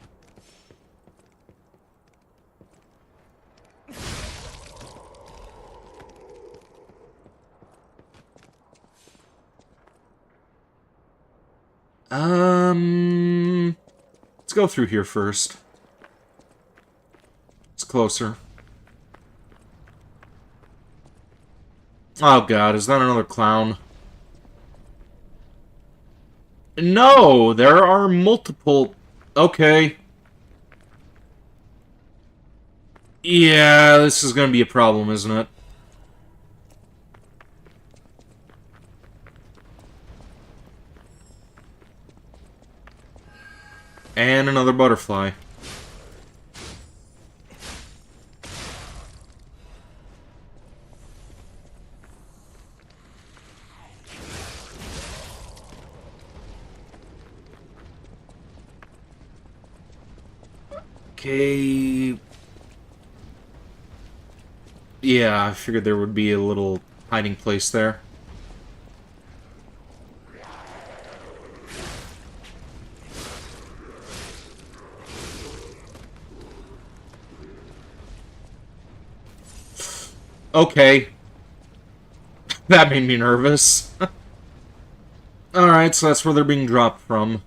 Let's go through here first. It's closer. Oh god, is that another clown? No, there are multiple... Okay. Yeah, this is gonna be a problem, isn't it? And another butterfly. Okay. Yeah, I figured there would be a little hiding place there. Okay. That made me nervous. Alright, so that's where they're being dropped from.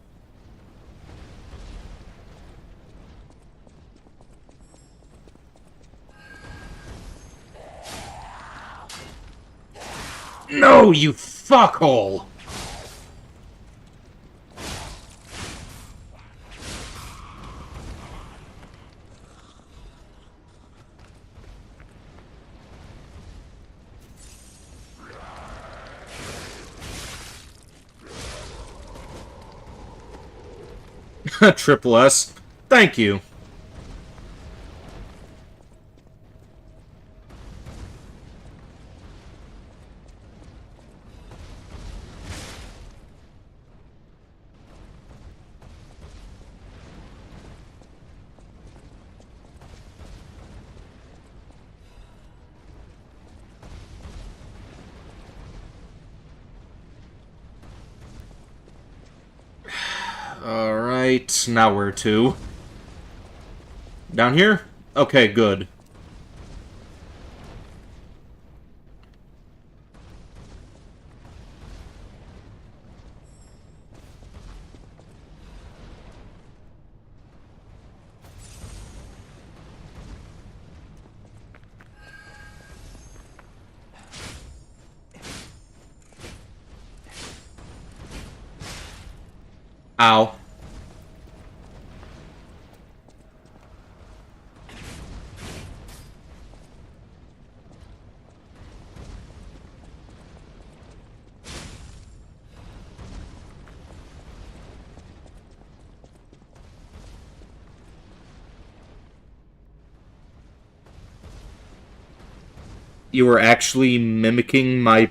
No, you fuckhole! Triple S. Thank you. Alright, now where to? Down here? Okay, good. Ow. You were actually mimicking my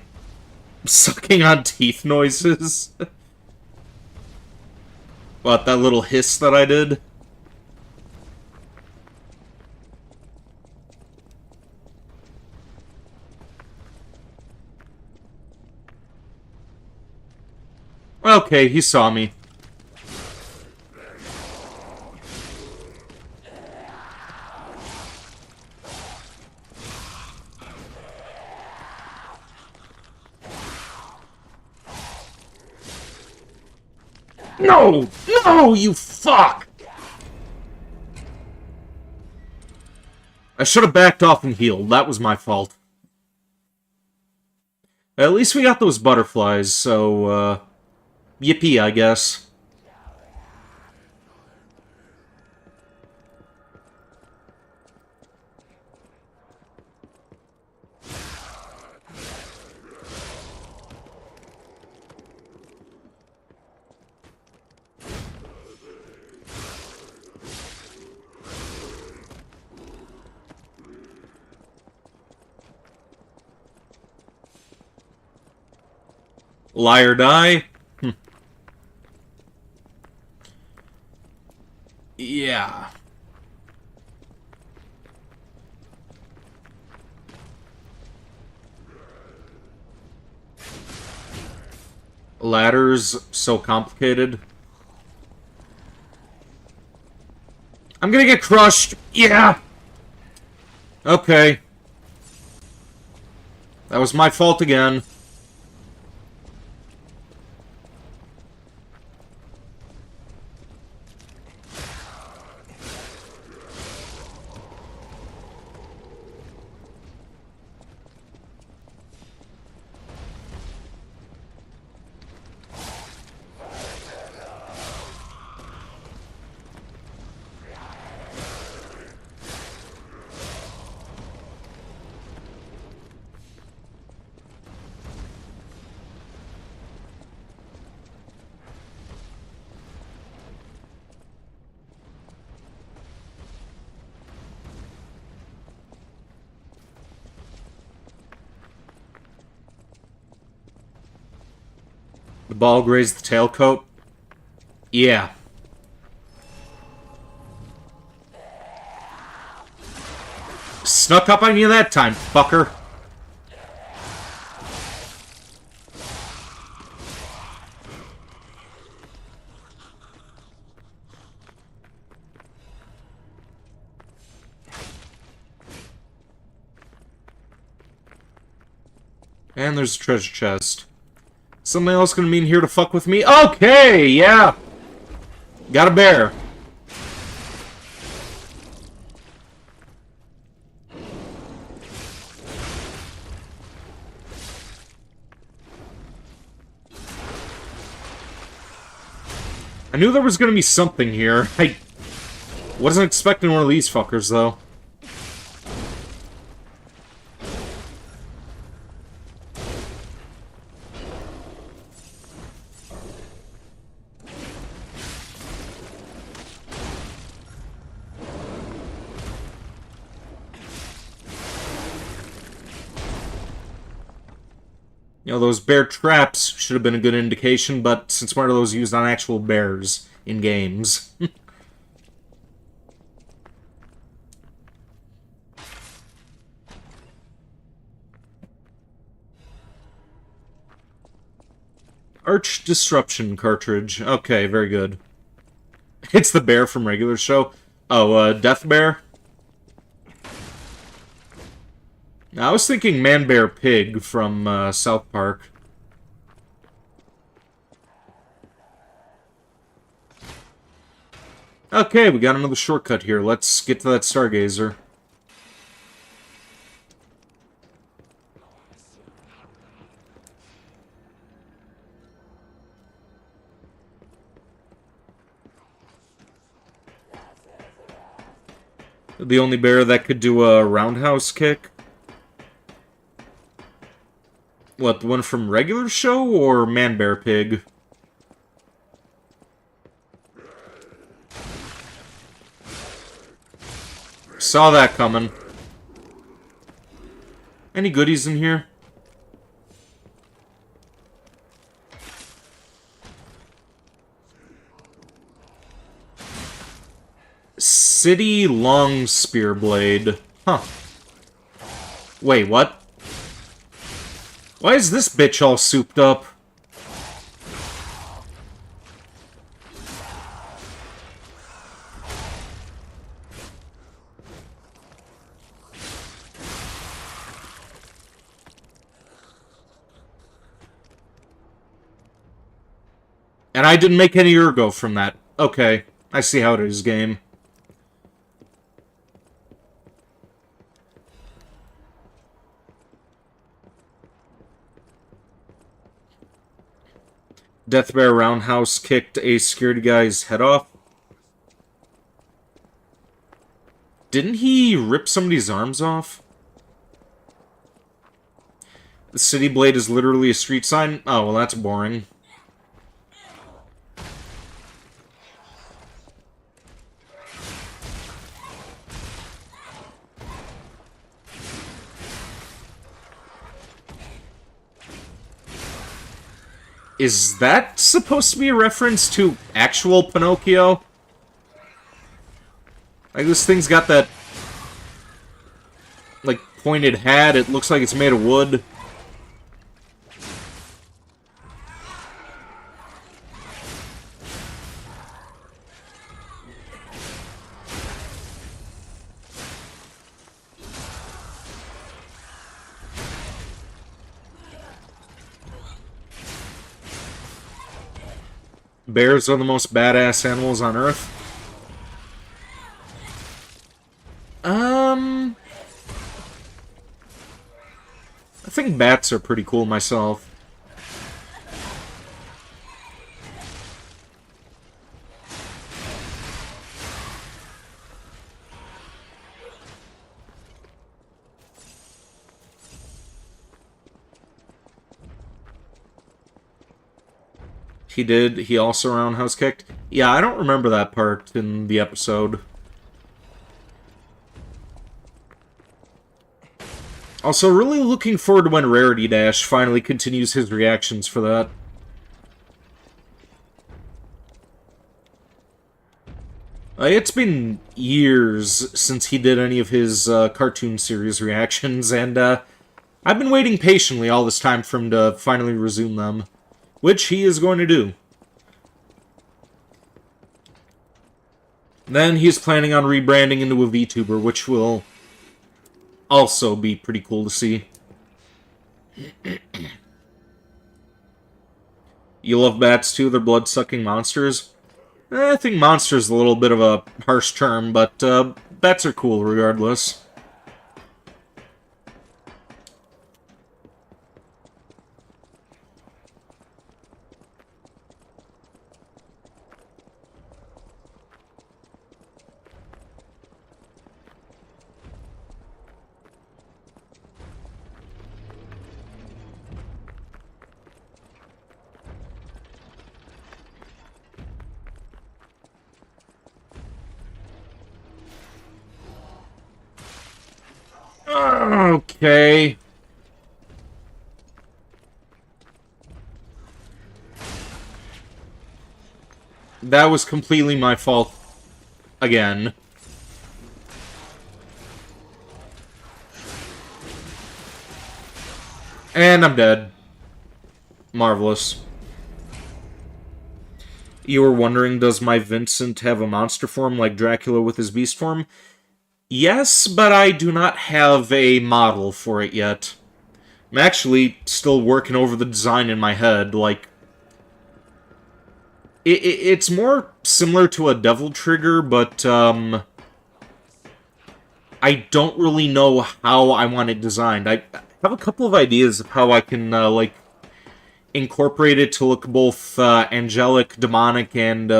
sucking on teeth noises? What, that little hiss that I did? Okay, he saw me. No! No, you fuck! I should have backed off and healed. That was my fault. At least we got those butterflies, so, yippee, I guess. Liar die? Yeah. Ladders, so complicated. I'm gonna get crushed. Yeah! Okay. That was my fault again. The ball grazed the tailcoat. Yeah. Snuck up on you that time, fucker. And there's a treasure chest. Something else gonna mean here to fuck with me? Okay, yeah! Got a bear. I knew there was gonna be something here. I wasn't expecting one of these fuckers, though. You know, those bear traps should have been a good indication, but since when are those used on actual bears in games? Arch Disruption cartridge. Okay, very good. It's the bear from regular show. Oh, Death Bear? I was thinking Man Bear Pig from South Park. Okay, we got another shortcut here. Let's get to that Stargazer. The only bear that could do a roundhouse kick? What, the one from regular show or Man Bear Pig? Saw that coming. Any goodies in here? City Long Spear Blade. Huh. Wait, what? Why is this bitch all souped up? And I didn't make any ergo from that. Okay, I see how it is, game. Death Bear roundhouse kicked a security guy's head off. Didn't he rip somebody's arms off? The City Blade is literally a street sign? Oh, well, that's boring. Is that supposed to be a reference to actual Pinocchio? Like, this thing's got that, like, pointed hat. It looks like it's made of wood. Bears are the most badass animals on Earth. I think bats are pretty cool myself. He did. He also roundhouse kicked. Yeah, I don't remember that part in the episode. Also, really looking forward to when Rarity Dash finally continues his reactions for that. It's been years since he did any of his cartoon series reactions, and I've been waiting patiently all this time for him to finally resume them. Which he is going to do. Then he's planning on rebranding into a VTuber, which will also be pretty cool to see. You love bats too? They're blood-sucking monsters? I think monster's a little bit of a harsh term, but bats are cool regardless. Okay. That was completely my fault. Again. And I'm dead. Marvelous. You were wondering, does my Vincent have a monster form like Dracula with his beast form? Yes, but I do not have a model for it yet. I'm actually still working over the design in my head, like... It's more similar to a Devil Trigger, but, I don't really know how I want it designed. I have a couple of ideas of how I can, like, incorporate it to look both, angelic, demonic, and,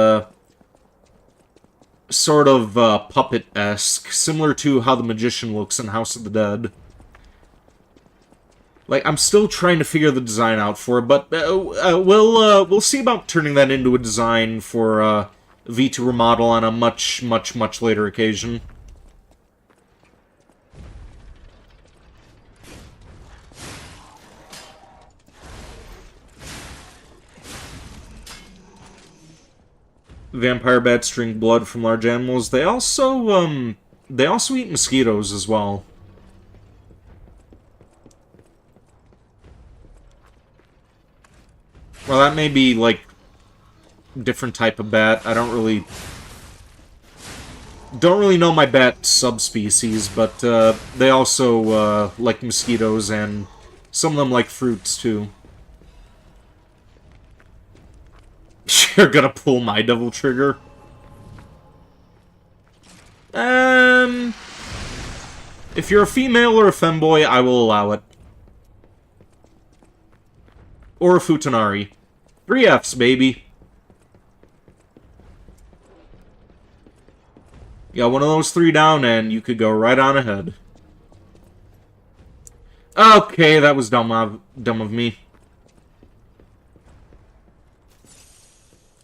sort of puppet-esque, similar to how the Magician looks in House of the Dead. Like, I'm still trying to figure the design out for it, but we'll see about turning that into a design for a VTuber model on a much, much, much later occasion. vampire bats drink blood from large animals. They also eat mosquitoes as well. Well, that may be, like, different type of bat. I don't really know my bat subspecies, but they also like mosquitoes, and some of them like fruits too. You're gonna pull my devil trigger? If you're a female or a femboy, I will allow it. Or a futanari. 3 Fs, baby. You got one of those 3 down, and you could go right on ahead. Okay, that was dumb of me.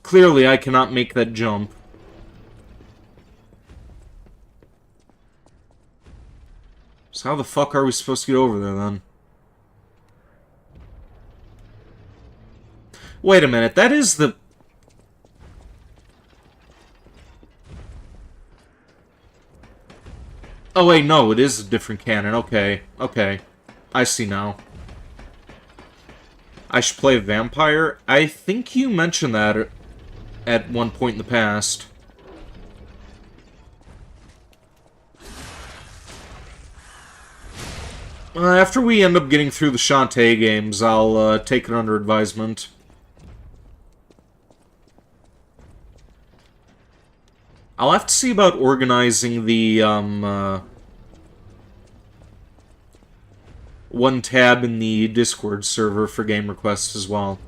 Clearly, I cannot make that jump. So how the fuck are we supposed to get over there, then? Wait a minute, that is the... Oh wait, no, it is a different cannon. Okay, okay. I see now. I should play a vampire? I think you mentioned that at one point in the past. After we end up getting through the Shantae games, I'll take it under advisement. I'll have to see about organizing the, one tab in the Discord server for game requests as well.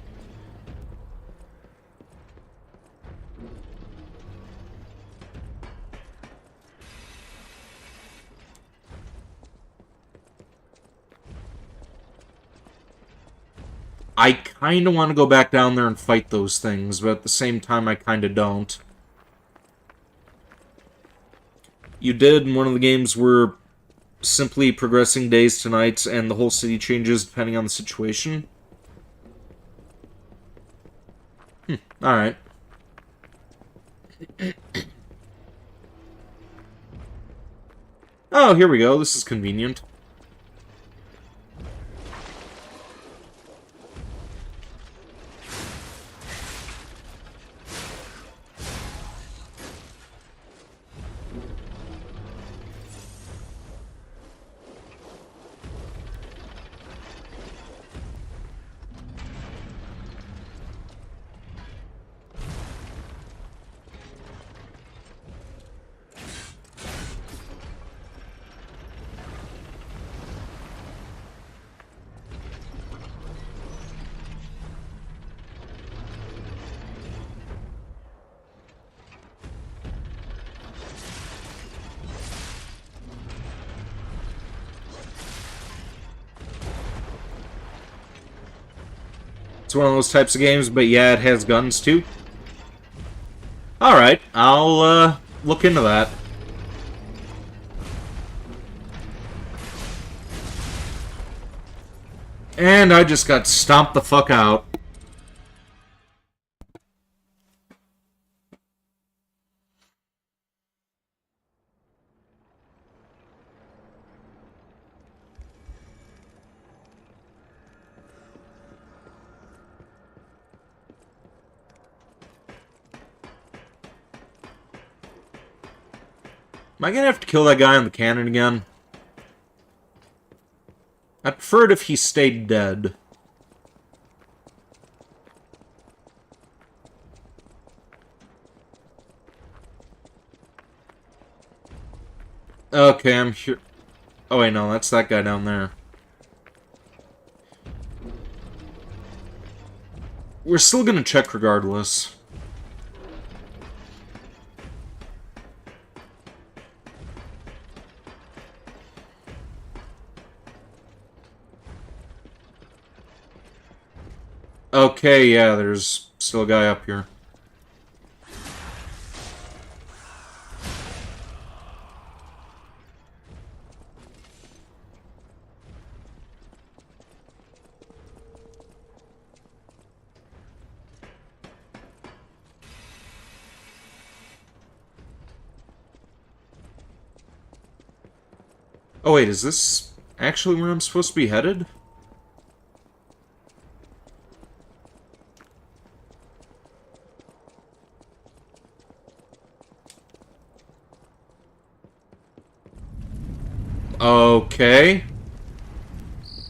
I kinda want to go back down there and fight those things, but at the same time I kinda don't. You did in one of the games where simply progressing days to nights and the whole city changes depending on the situation. Alright. Oh, here we go. This is convenient. It's one of those types of games, but yeah, it has guns too. Alright, I'll look into that. And I just got stomped the fuck out. Am I gonna have to kill that guy on the cannon again? I'd prefer it if he stayed dead. Okay, I'm here. Oh wait, no, that's that guy down there. We're still gonna check regardless. Okay, yeah, there's still a guy up here. Oh wait, is this actually where I'm supposed to be headed? Okay.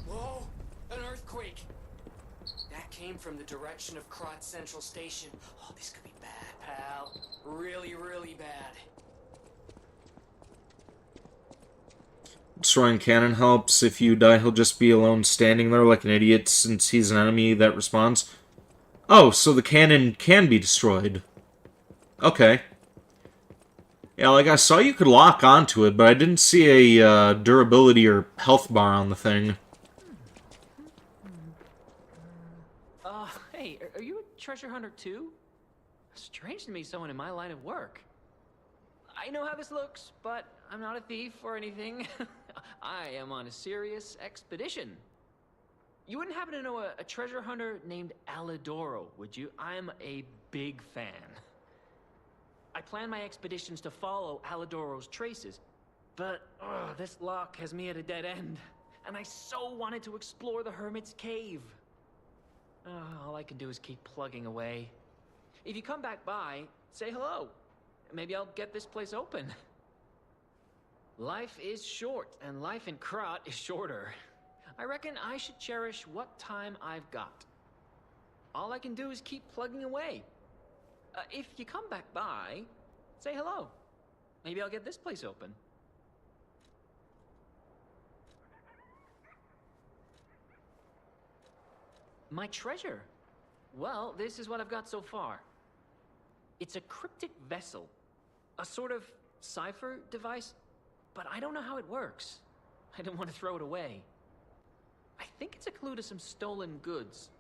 Whoa! An earthquake! That came from the direction of Krot Central Station. Oh, this could be bad, pal. Really, really bad. Destroying cannon helps. If you die, he'll just be alone standing there like an idiot since he's an enemy that responds. Oh, so the cannon can be destroyed. Okay. Yeah, like I saw you could lock onto it, but I didn't see a durability or health bar on the thing. Hey, are you a treasure hunter too? Strange to me, someone in my line of work. I know how this looks, but I'm not a thief or anything. I am on a serious expedition. You wouldn't happen to know a treasure hunter named Alidoro, would you? I'm a big fan. I plan my expeditions to follow Alidoro's traces, but this lock has me at a dead end, and I so wanted to explore the Hermit's Cave. All I can do is keep plugging away. If you come back by, say hello. Maybe I'll get this place open. Life is short, and life in Krot is shorter. I reckon I should cherish what time I've got. All I can do is keep plugging away. If you come back by, say hello. Maybe I'll get this place open. My treasure? Well, this is what I've got so far. It's a cryptic vessel. A sort of cipher device, but I don't know how it works. I don't want to throw it away. I think it's a clue to some stolen goods.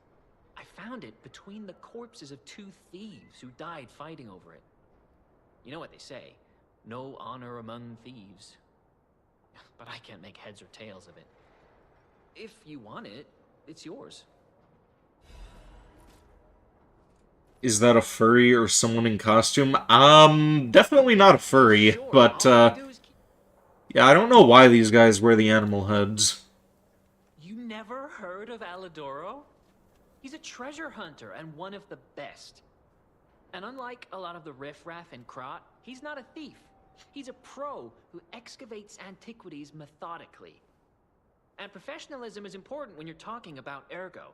I found it between the corpses of 2 thieves who died fighting over it. You know what they say, no honor among thieves. But I can't make heads or tails of it. If you want it, it's yours. Is that a furry or someone in costume? Definitely not a furry, Sure, but, all I can do is yeah, I don't know why these guys wear the animal heads. You never heard of Alidoro? He's a treasure hunter and one of the best. And unlike a lot of the riffraff in Krot, he's not a thief. He's a pro who excavates antiquities methodically. And professionalism is important when you're talking about Ergo.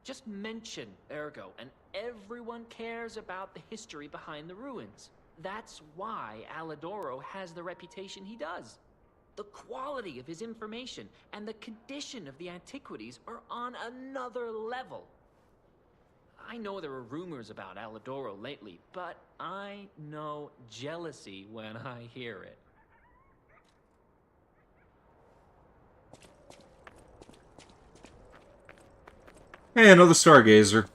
Just mention Ergo, and everyone cares about the history behind the ruins. That's why Alidoro has the reputation he does. The quality of his information and the condition of the antiquities are on another level. I know there are rumors about Alidoro lately, but I know jealousy when I hear it. Hey, another stargazer.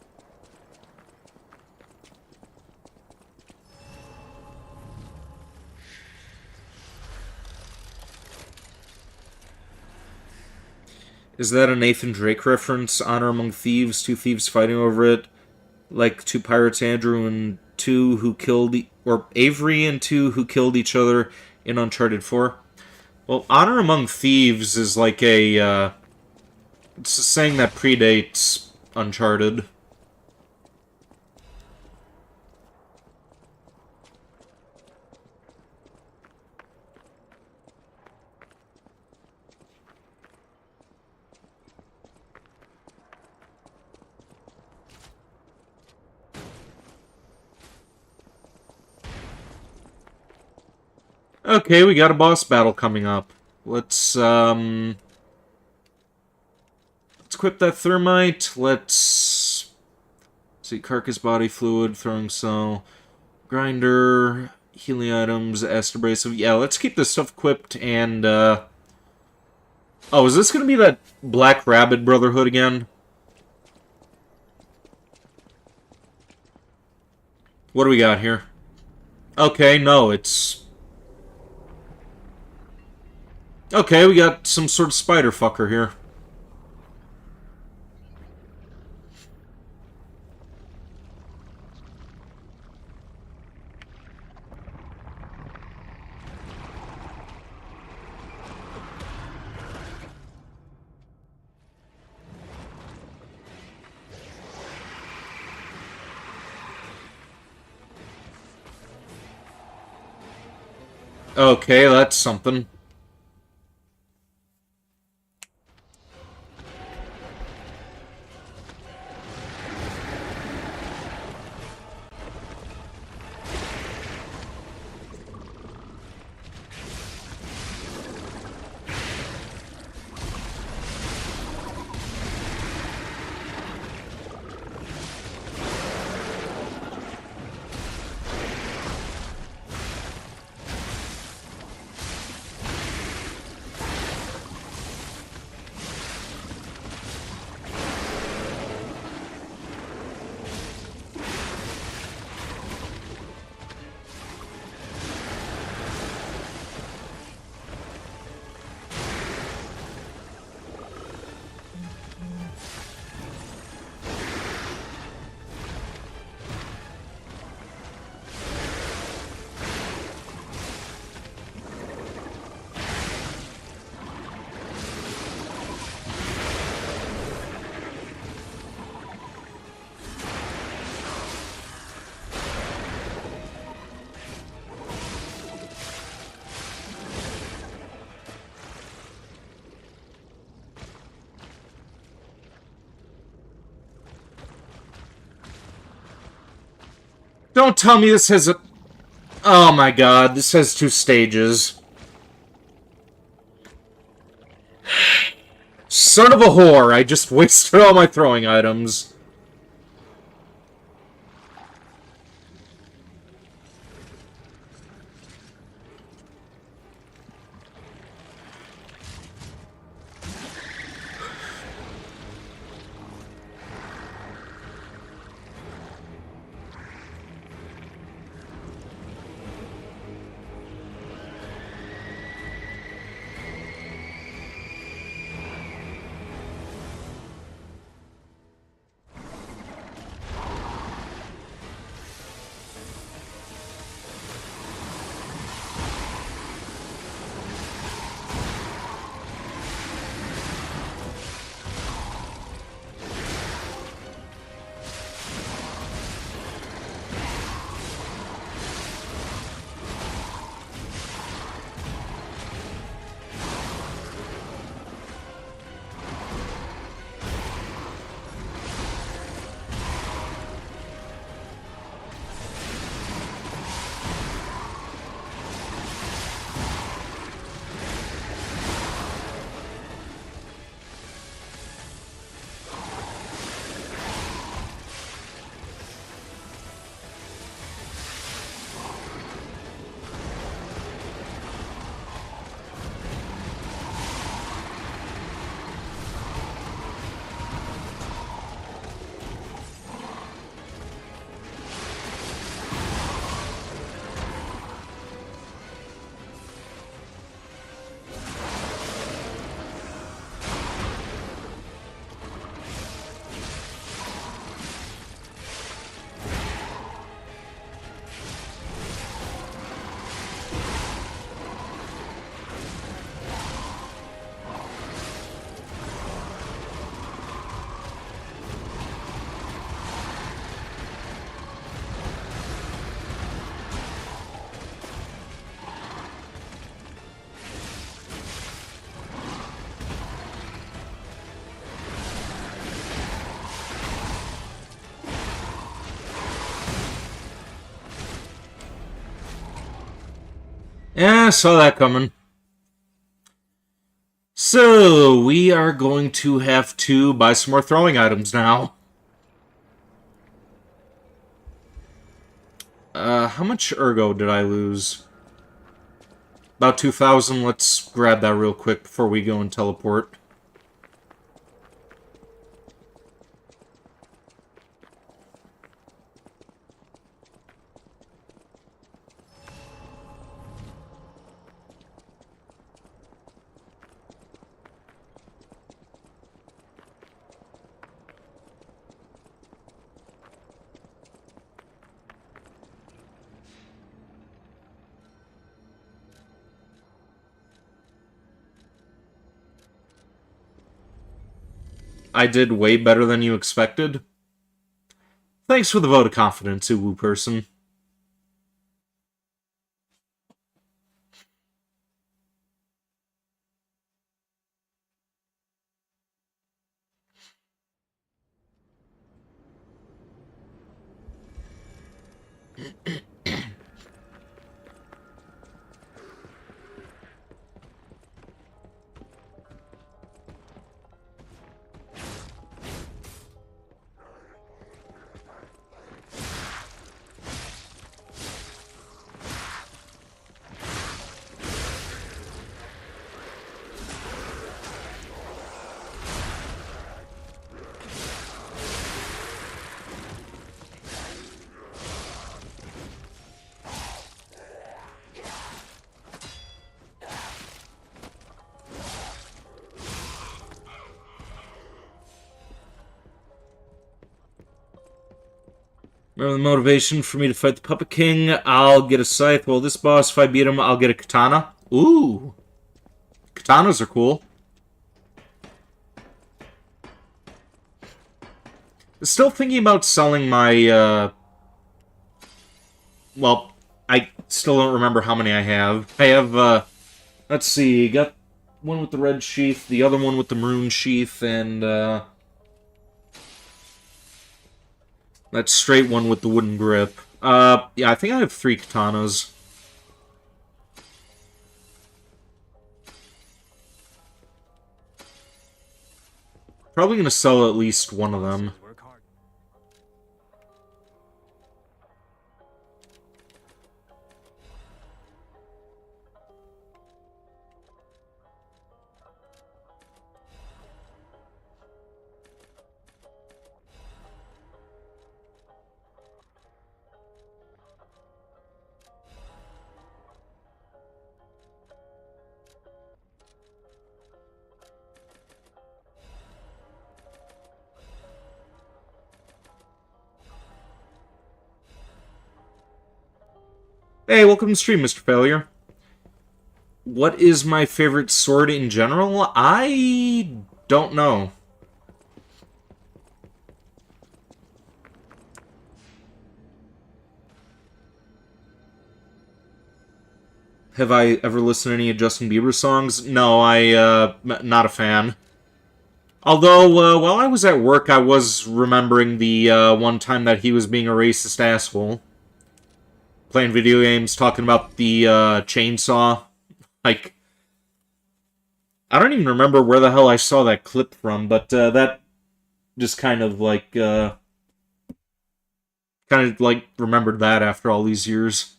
Is that a Nathan Drake reference? Honor among thieves, 2 thieves fighting over it. Like 2 pirates, Andrew and 2 who killed... or Avery and 2 who killed each other in Uncharted 4. Well, honor among thieves is like a, it's a saying that predates Uncharted. Okay, we got a boss battle coming up. Let's equip that thermite. Let's see, carcass body fluid, throwing cell, grinder, healing items, acid abrasive. Yeah, let's keep this stuff equipped and, oh, is this gonna be that Black Rabbit Brotherhood again? What do we got here? Okay, no, it's... Okay, we got some sort of spider fucker here. Okay, that's something. Don't tell me this has a... Oh my god, this has 2 stages. Son of a whore, I just wasted all my throwing items. Yeah, I saw that coming. So, we are going to have to buy some more throwing items now. How much ergo did I lose? About 2,000. Let's grab that real quick before we go and teleport. I did way better than you expected. Thanks for the vote of confidence, Uwu person. Remember the motivation for me to fight the Puppet King? I'll get a scythe. Well, this boss, if I beat him, I'll get a katana. Ooh. Katanas are cool. Still thinking about selling my, well, I still don't remember how many I have. I have, let's see, got one with the red sheath, the other one with the maroon sheath, and, that straight one with the wooden grip. Yeah, I think I have 3 katanas. Probably gonna sell at least one of them. Hey, welcome to the stream, Mr. Failure. What is my favorite sword in general? I don't know. Have I ever listened to any of Justin Bieber's songs? No, not a fan. Although, while I was at work, I was remembering the one time that he was being a racist asshole. Playing video games, talking about the chainsaw. Like, I don't even remember where the hell I saw that clip from, but that just kind of remembered that after all these years.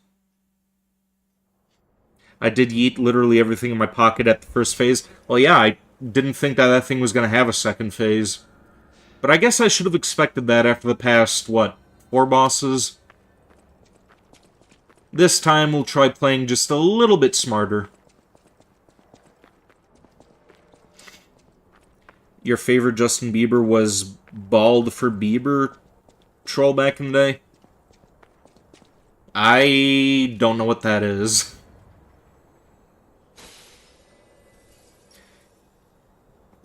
I did yeet literally everything in my pocket at the first phase. Well, yeah, I didn't think that thing was going to have a second phase. But I guess I should have expected that after the past, 4 bosses? This time we'll try playing just a little bit smarter. Your favorite Justin Bieber was Bald for Bieber troll back in the day? I don't know what that is.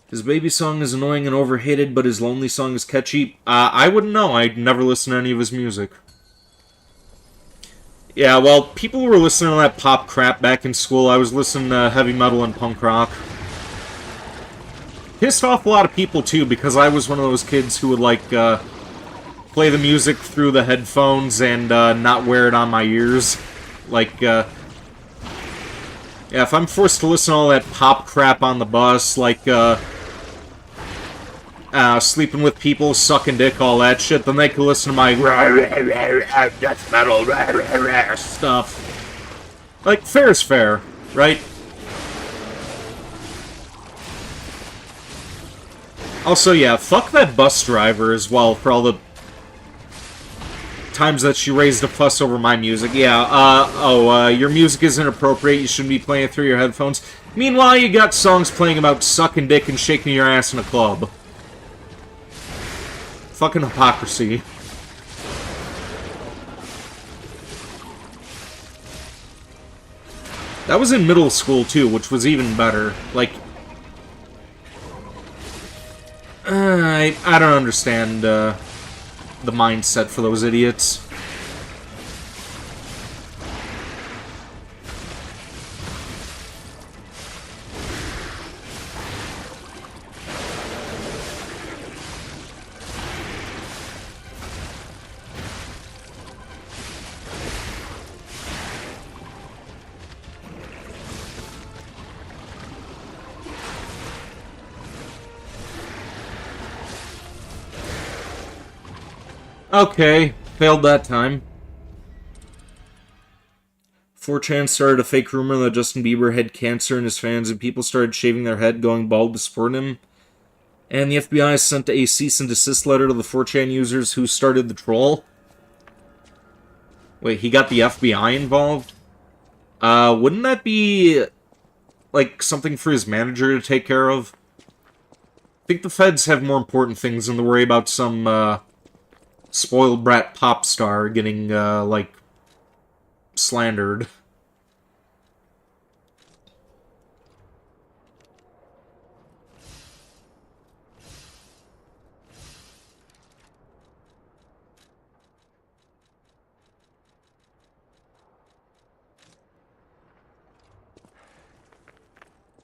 His baby song is annoying and overhated, but his lonely song is catchy. I wouldn't know. I'd never listened to any of his music. Yeah, well, people were listening to that pop crap back in school. I was listening to heavy metal and punk rock. Pissed off a lot of people, too, because I was one of those kids who would, play the music through the headphones and not wear it on my ears. Yeah, if I'm forced to listen to all that pop crap on the bus, sleeping with people, sucking dick, all that shit, then they can listen to my death metal stuff. Like, fair is fair, right? Also, yeah, fuck that bus driver as well for all the times that she raised a fuss over my music. Yeah, your music is inappropriate, you shouldn't be playing it through your headphones. Meanwhile, you got songs playing about sucking dick and shaking your ass in a club. Fucking hypocrisy. That was in middle school, too, which was even better. I don't understand, the mindset for those idiots. Okay, failed that time. 4chan started a fake rumor that Justin Bieber had cancer in his fans, and people started shaving their head, going bald to support him. And the FBI sent a cease and desist letter to the 4chan users who started the troll. Wait, he got the FBI involved? Wouldn't that be, like, something for his manager to take care of? I think the feds have more important things than to worry about some, spoiled brat pop star getting, like, slandered.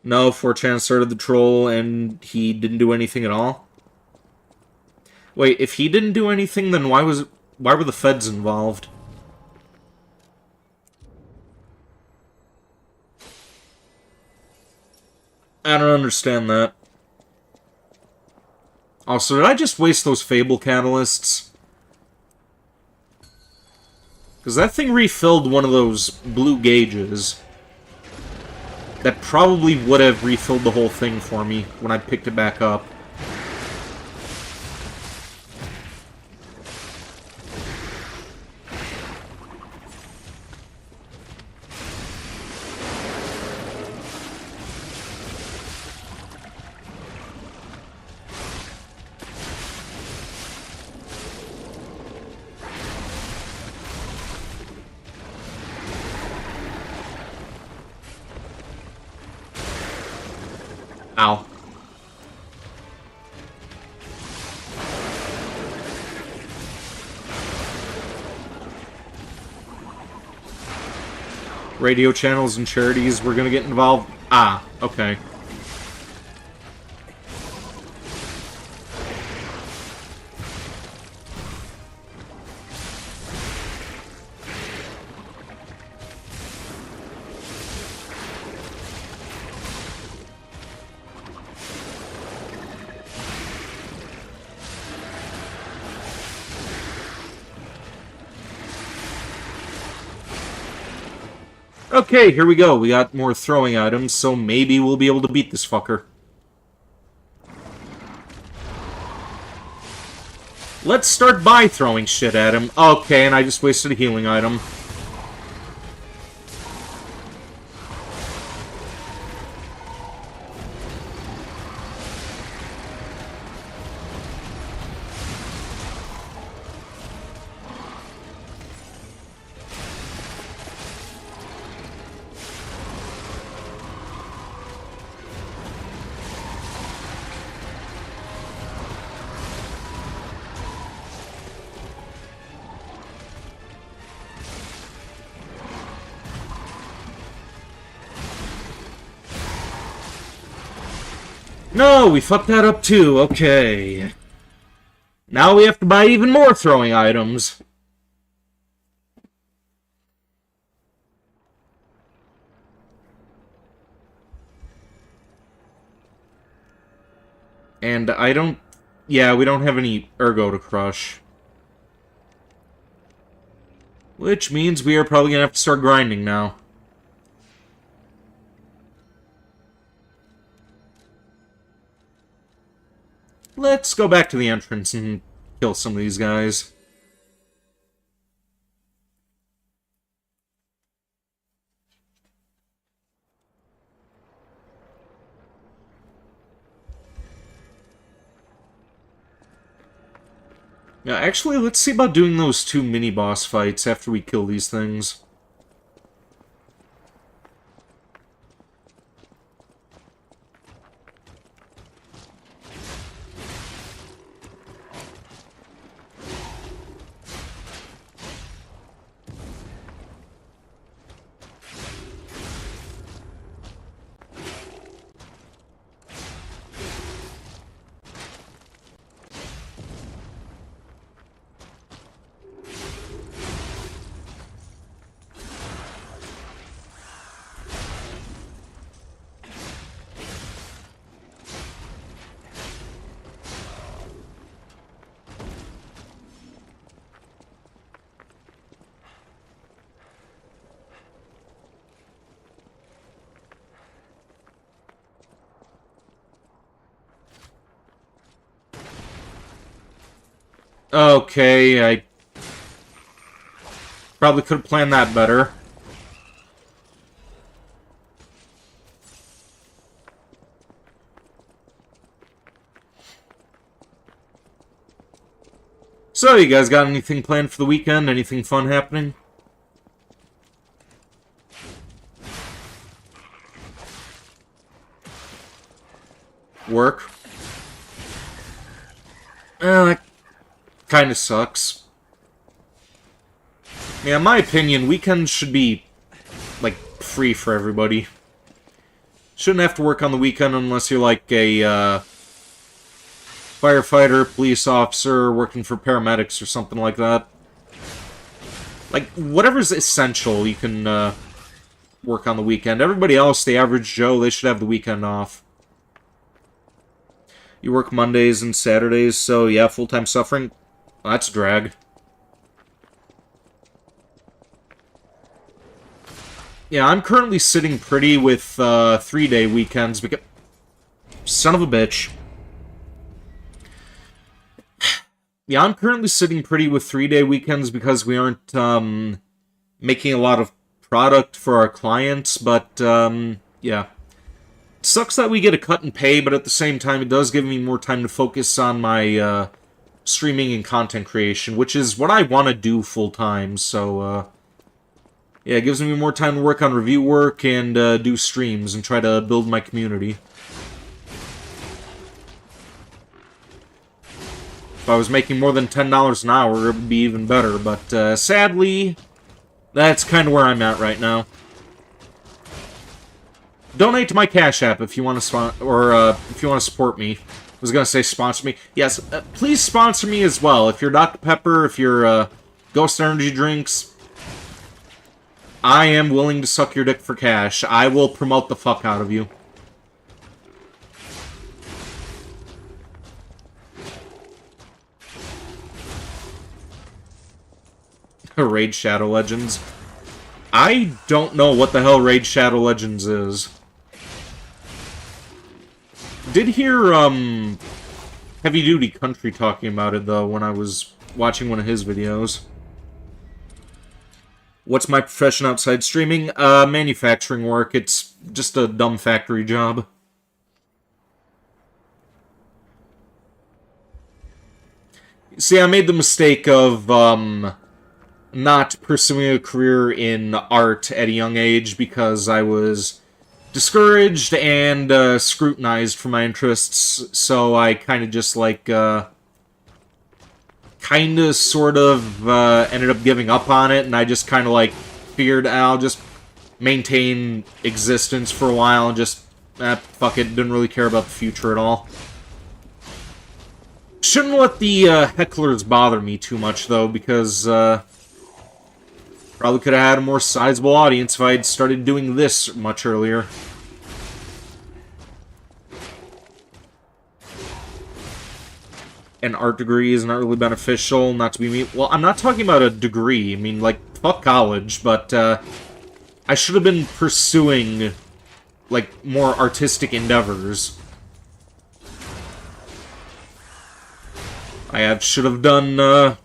No, 4chan started the troll and he didn't do anything at all? Wait, if he didn't do anything, then why were the feds involved? I don't understand that. Also, did I just waste those Fable catalysts? Because that thing refilled one of those blue gauges. That probably would have refilled the whole thing for me when I picked it back up. Ow. Radio channels and charities were gonna get involved? Ah, okay. Okay, here we go. We got more throwing items, so maybe we'll be able to beat this fucker. Let's start by throwing shit at him. Okay, and I just wasted a healing item. No, we fucked that up too. Okay. Now we have to buy even more throwing items. And I don't... Yeah, we don't have any ergo to crush. Which means we are probably gonna have to start grinding now. Let's go back to the entrance and kill some of these guys. Yeah, actually, let's see about doing those 2 mini-boss fights after we kill these things. Okay, I probably could have planned that better. So, you guys got anything planned for the weekend? Anything fun happening? Work? That kind of sucks. Yeah, in my opinion, weekends should be, like, free for everybody. Shouldn't have to work on the weekend unless you're like a, firefighter, police officer, working for paramedics or something like that. Like, whatever's essential, you can, work on the weekend. Everybody else, the average Joe, they should have the weekend off. You work Mondays and Saturdays, so yeah, full-time suffering. Well, that's a drag. Yeah, I'm currently sitting pretty with 3-day weekends because... Son of a bitch. Yeah, I'm currently sitting pretty with 3-day weekends because we aren't making a lot of product for our clients, but yeah. Sucks that we get a cut in pay, but at the same time, it does give me more time to focus on my streaming and content creation, which is what I want to do full-time, so yeah, it gives me more time to work on review work and do streams and try to build my community. If I was making more than $10 an hour, it would be even better, but sadly, that's kind of where I'm at right now. Donate to my Cash App if you want to if you want to support me. I was gonna say sponsor me. Yes, please sponsor me as well. If you're Dr. Pepper, if you're Ghost Energy Drinks, I am willing to suck your dick for cash. I will promote the fuck out of you. Raid Shadow Legends. I don't know what the hell Raid Shadow Legends is. Did hear, Heavy Duty Country talking about it, though, when I was watching one of his videos. What's my profession outside streaming? Manufacturing work. It's just a dumb factory job. See, I made the mistake of, not pursuing a career in art at a young age because I was discouraged and scrutinized for my interests, so I kind of just like sort of ended up giving up on it, and I just kind of like figured I'll just maintain existence for a while and just fuck it, didn't really care about the future at all. Shouldn't let the hecklers bother me too much though, because probably could have had a more sizable audience if I had started doing this much earlier. An art degree is not really beneficial, not to be me. Well, I'm not talking about a degree. I mean, like, fuck college, but I should have been pursuing, like, more artistic endeavors. Should have done,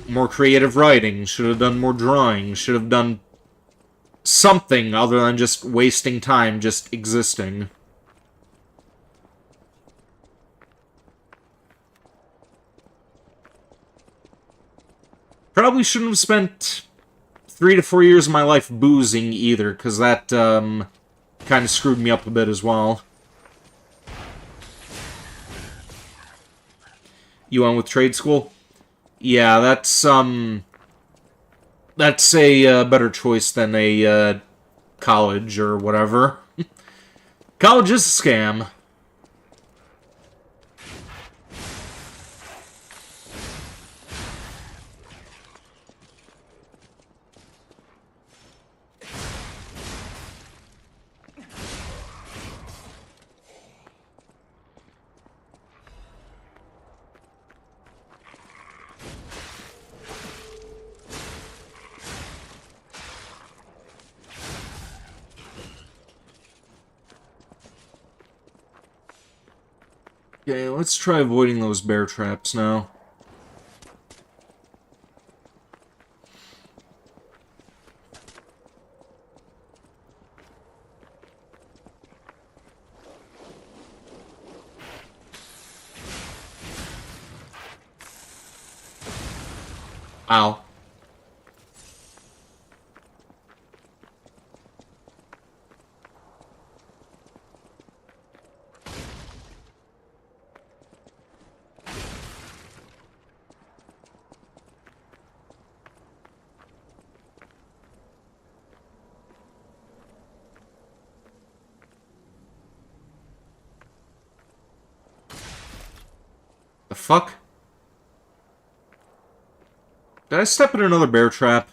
more creative writing, should have done more drawing, should have done something other than just wasting time just existing. Probably shouldn't have spent 3 to 4 years of my life boozing either, because that kind of screwed me up a bit as well. You on with trade school? Yeah, that's a better choice than a college or whatever. College is a scam. Okay, let's try avoiding those bear traps now. Ow. The fuck? Did I step in another bear trap?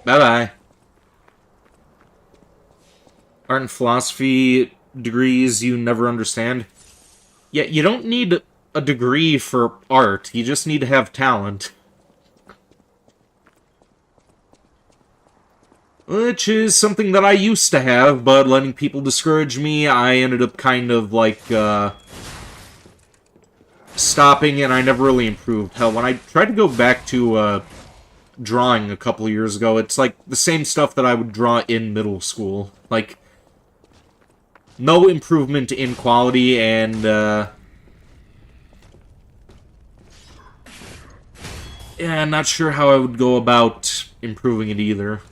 Bye-bye. Art and philosophy degrees you never understand. Yeah, you don't need a degree for art. You just need to have talent. Which is something that I used to have, but letting people discourage me, I ended up kind of, like, stopping, and I never really improved. Hell, when I tried to go back to, drawing a couple of years ago, it's, like, the same stuff that I would draw in middle school. Like, no improvement in quality, and, yeah, I'm not sure how I would go about improving it either.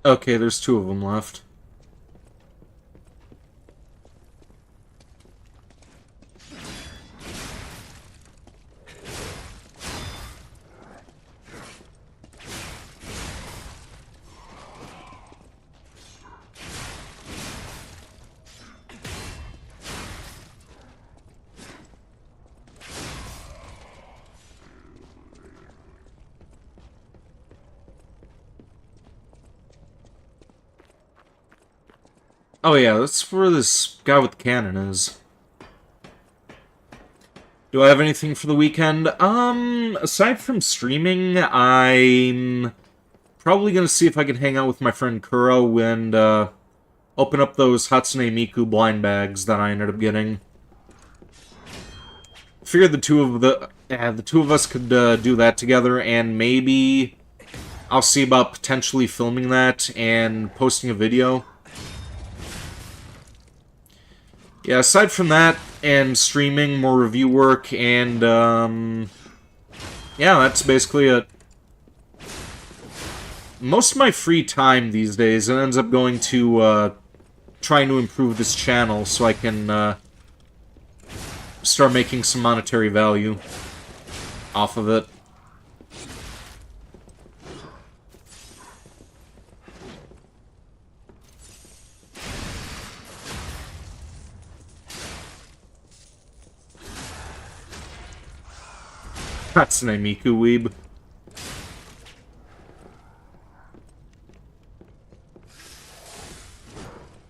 Okay, there's 2 of them left. Oh yeah, that's where this guy with the cannon is. Do I have anything for the weekend? Aside from streaming, I'm probably gonna see if I can hang out with my friend Kuro and, open up those Hatsune Miku blind bags that I ended up getting. Figured the two of us could, do that together, and maybe I'll see about potentially filming that and posting a video. Yeah, aside from that, and streaming, more review work, and, yeah, that's basically it. Most of my free time these days, it ends up going to, trying to improve this channel so I can, start making some monetary value off of it. Hatsune Miku weeb.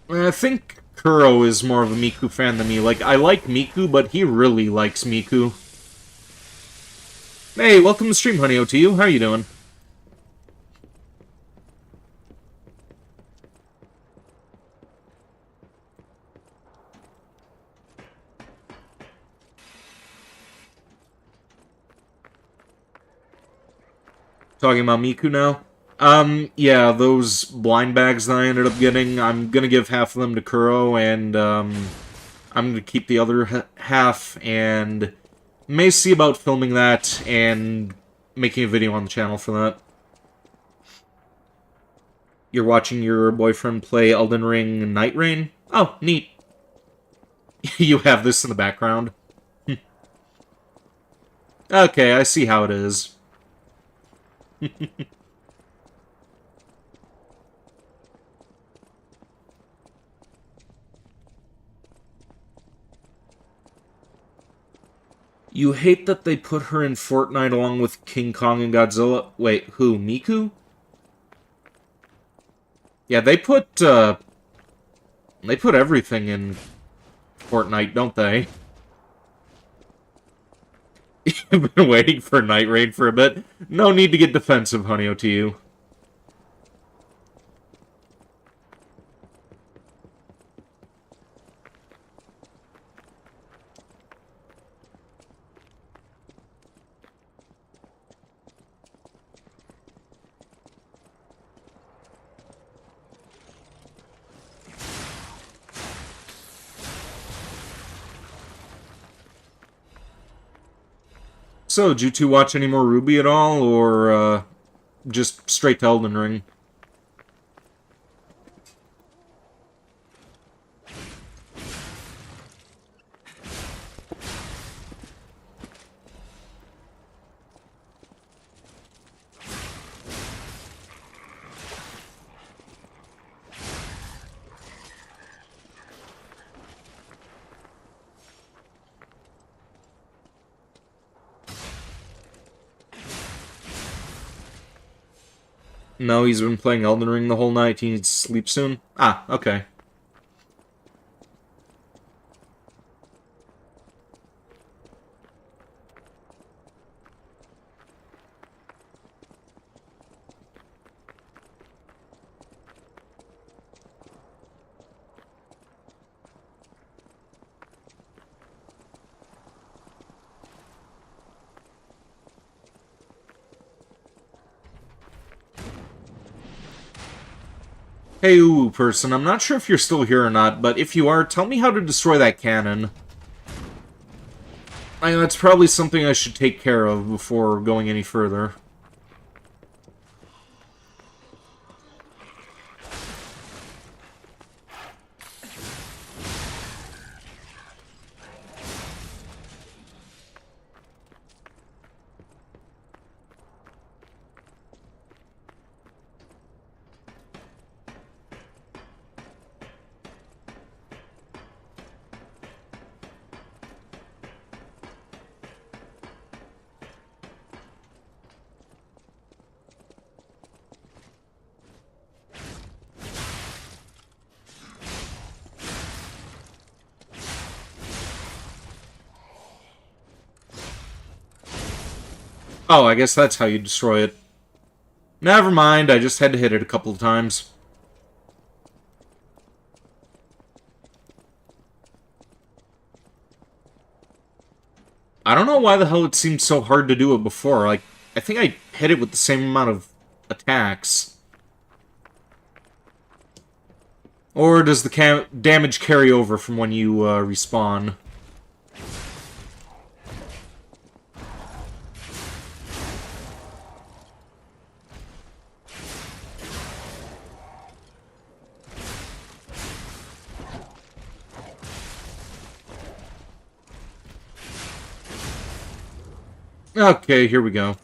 I think Kuro is more of a Miku fan than me. Like, I like Miku, but he really likes Miku. Hey, welcome to stream, Honey to you. How are you doing? Talking about Miku now? Yeah, those blind bags that I ended up getting, I'm gonna give half of them to Kuro, and, I'm gonna keep the other half, and may see about filming that, and making a video on the channel for that. You're watching your boyfriend play Elden Ring Night Rain? Oh, neat. You have this in the background. Okay, I see how it is. You hate that they put her in Fortnite along with King Kong and Godzilla? Wait, who? Miku? Yeah, they put everything in Fortnite, don't they? You've been waiting for Night Raid for a bit. No need to get defensive, Honey to you. So, did you two watch any more Ruby at all, or just straight to Elden Ring? No, he's been playing Elden Ring the whole night. He needs to sleep soon? Ah, okay. Hey, ooh, person, I'm not sure if you're still here or not, but if you are, tell me how to destroy that cannon. That's probably something I should take care of before going any further. Oh, I guess that's how you destroy it. Never mind, I just had to hit it a couple of times. I don't know why the hell it seemed so hard to do it before. Like, I think I hit it with the same amount of attacks. Or does the damage carry over from when you respawn? Okay, here we go.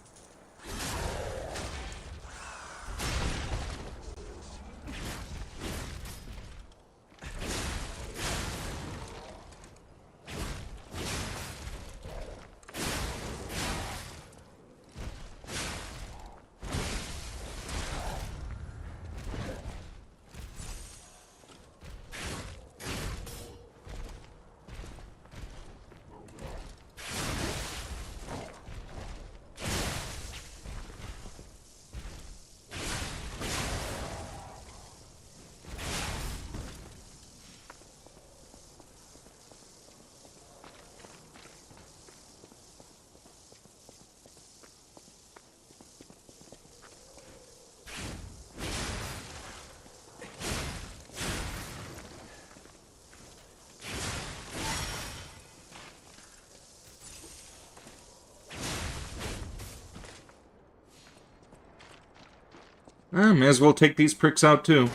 May as well take these pricks out, too.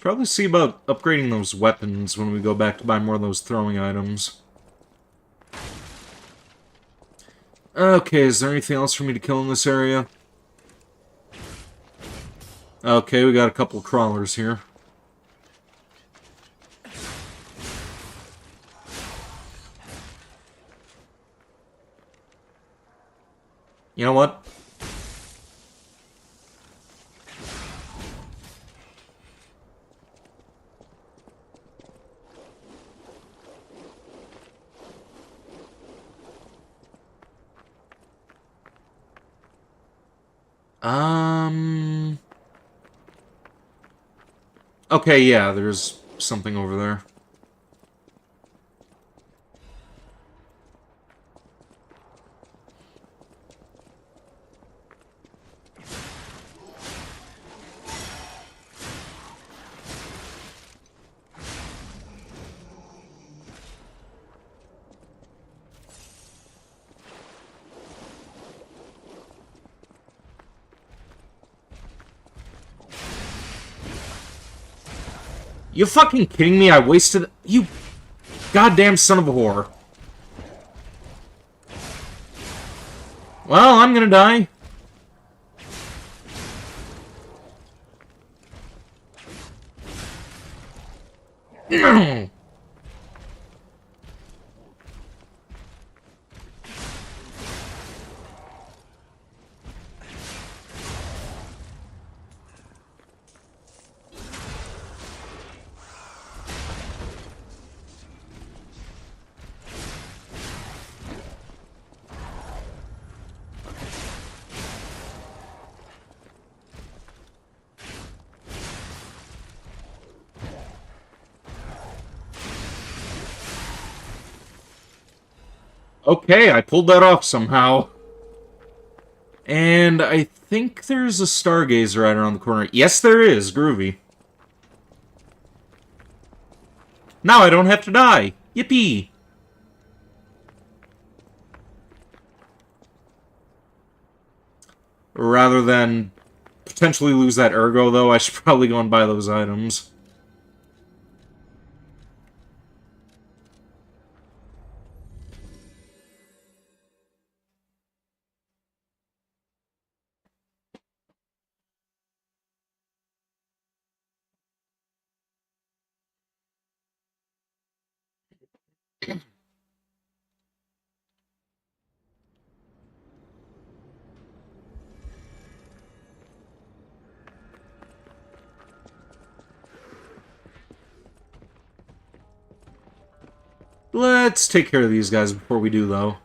Probably see about upgrading those weapons when we go back to buy more of those throwing items. Okay, is there anything else for me to kill in this area? Okay, we got a couple of crawlers here. You know what? Okay, yeah, there's something over there. You fucking kidding me? I wasted... You goddamn son of a whore. Well, I'm gonna die. Okay, I pulled that off somehow. And I think there's a stargazer right around the corner. Yes, there is. Groovy. Now I don't have to die. Yippee! Rather than potentially lose that ergo, though, I should probably go and buy those items. Let's take care of these guys before we do, though.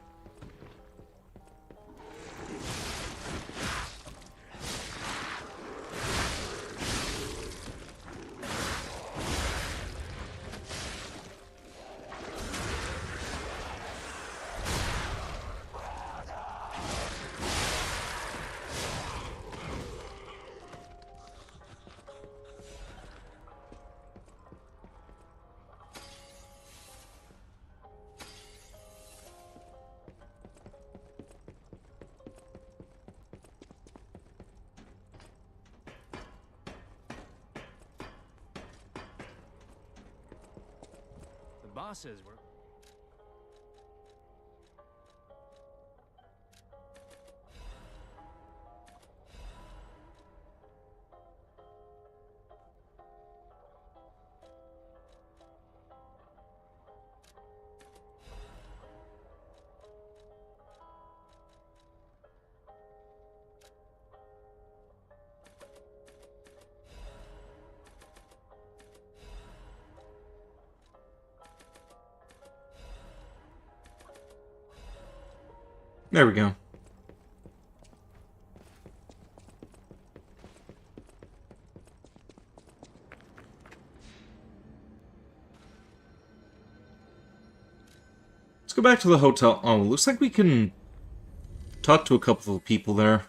The boss says we're... There we go. Let's go back to the hotel. Oh, looks like we can talk to a couple of people there.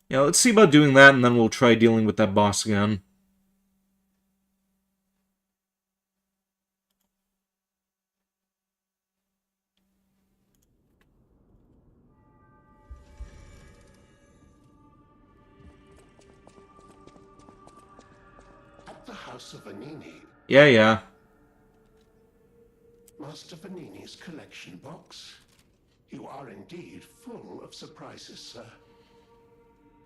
Yeah, let's see about doing that, and then we'll try dealing with that boss again. At the House of Vanini, Yeah, yeah. Master Vanini's collection box. You are indeed full of surprises, sir.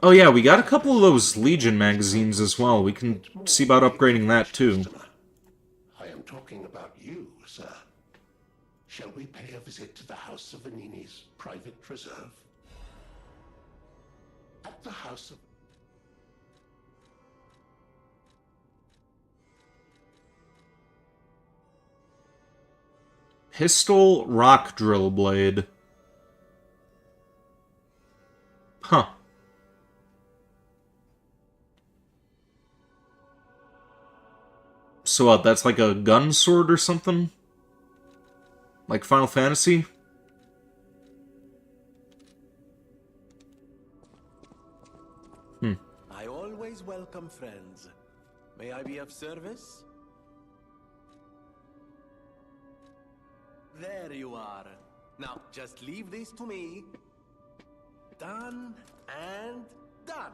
Oh yeah, we got a couple of those Legion magazines as well. We can see about upgrading that too. I am talking about you, sir. Shall we pay a visit to the House of Vanini's private preserve? At the House of... Pistol rock drill blade. Huh. So what, that's like a gun sword or something? Like Final Fantasy? I always welcome friends. May I be of service? There you are. Now, just leave this to me. Done and done.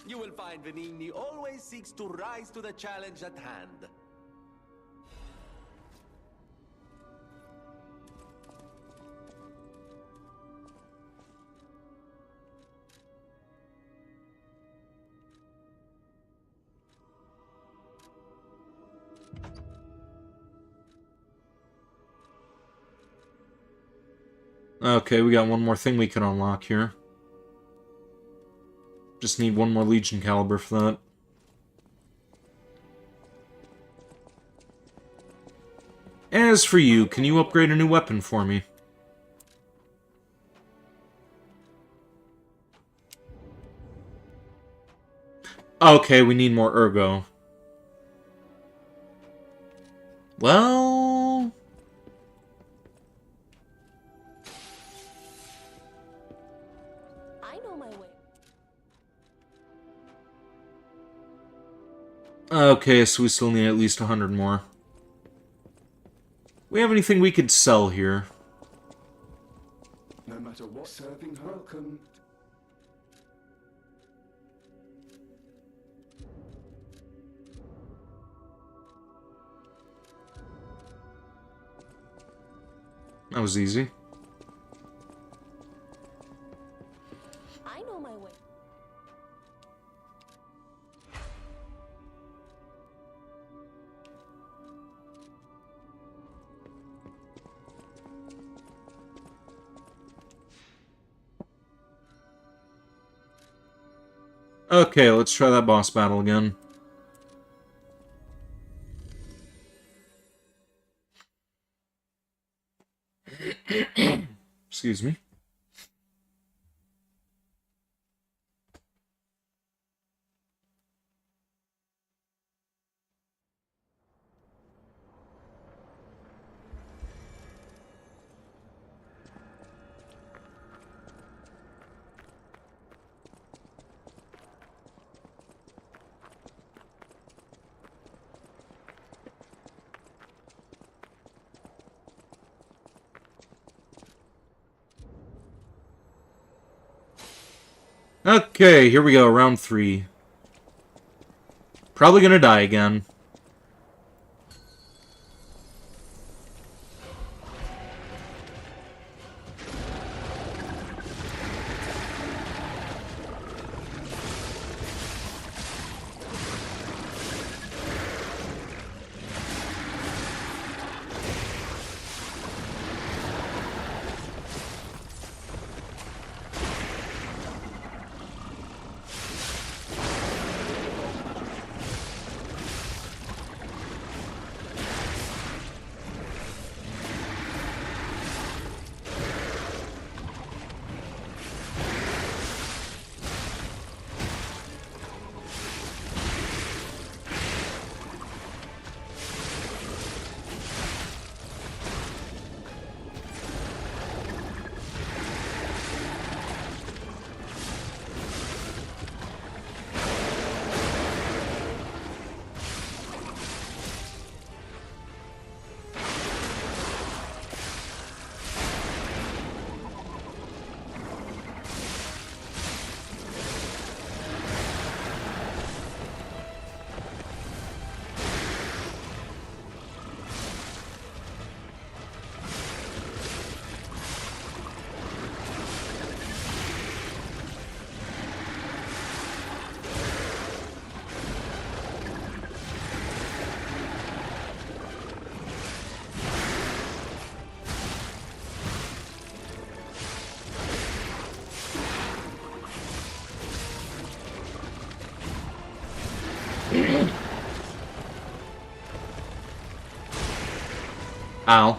You will find Vanini always seeks to rise to the challenge at hand. Okay, we got one more thing we can unlock here. Just need one more Legion caliber for that. As for you, can you upgrade a new weapon for me? Okay, we need more Ergo. Well... I know my way. Okay, so we still need at least 100 more. We have anything we could sell here? No matter what, serving welcome. That was easy. I know my way. Okay, let's try that boss battle again. Excuse me. Okay, here we go, round 3. Probably gonna die again. Ow.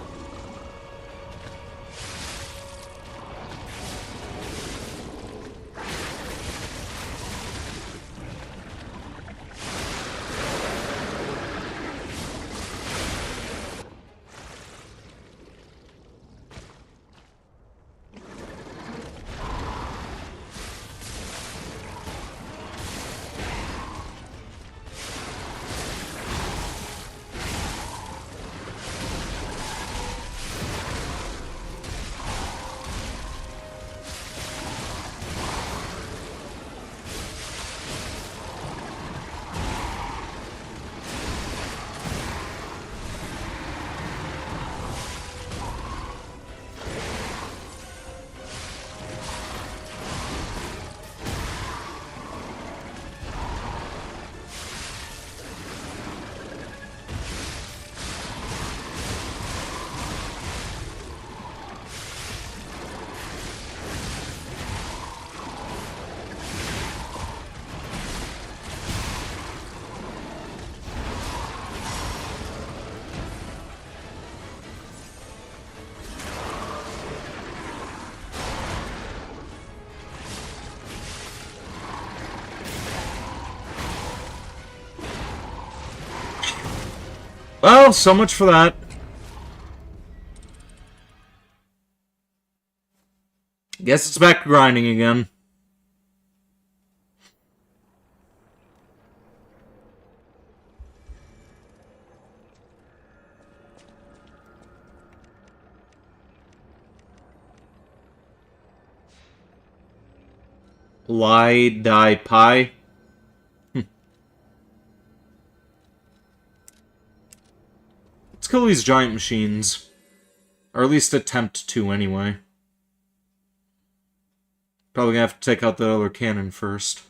Well, so much for that. Guess it's back to grinding again. Lie, die, pie. Let's kill these giant machines. Or at least attempt to, anyway. Probably gonna have to take out the other cannon first.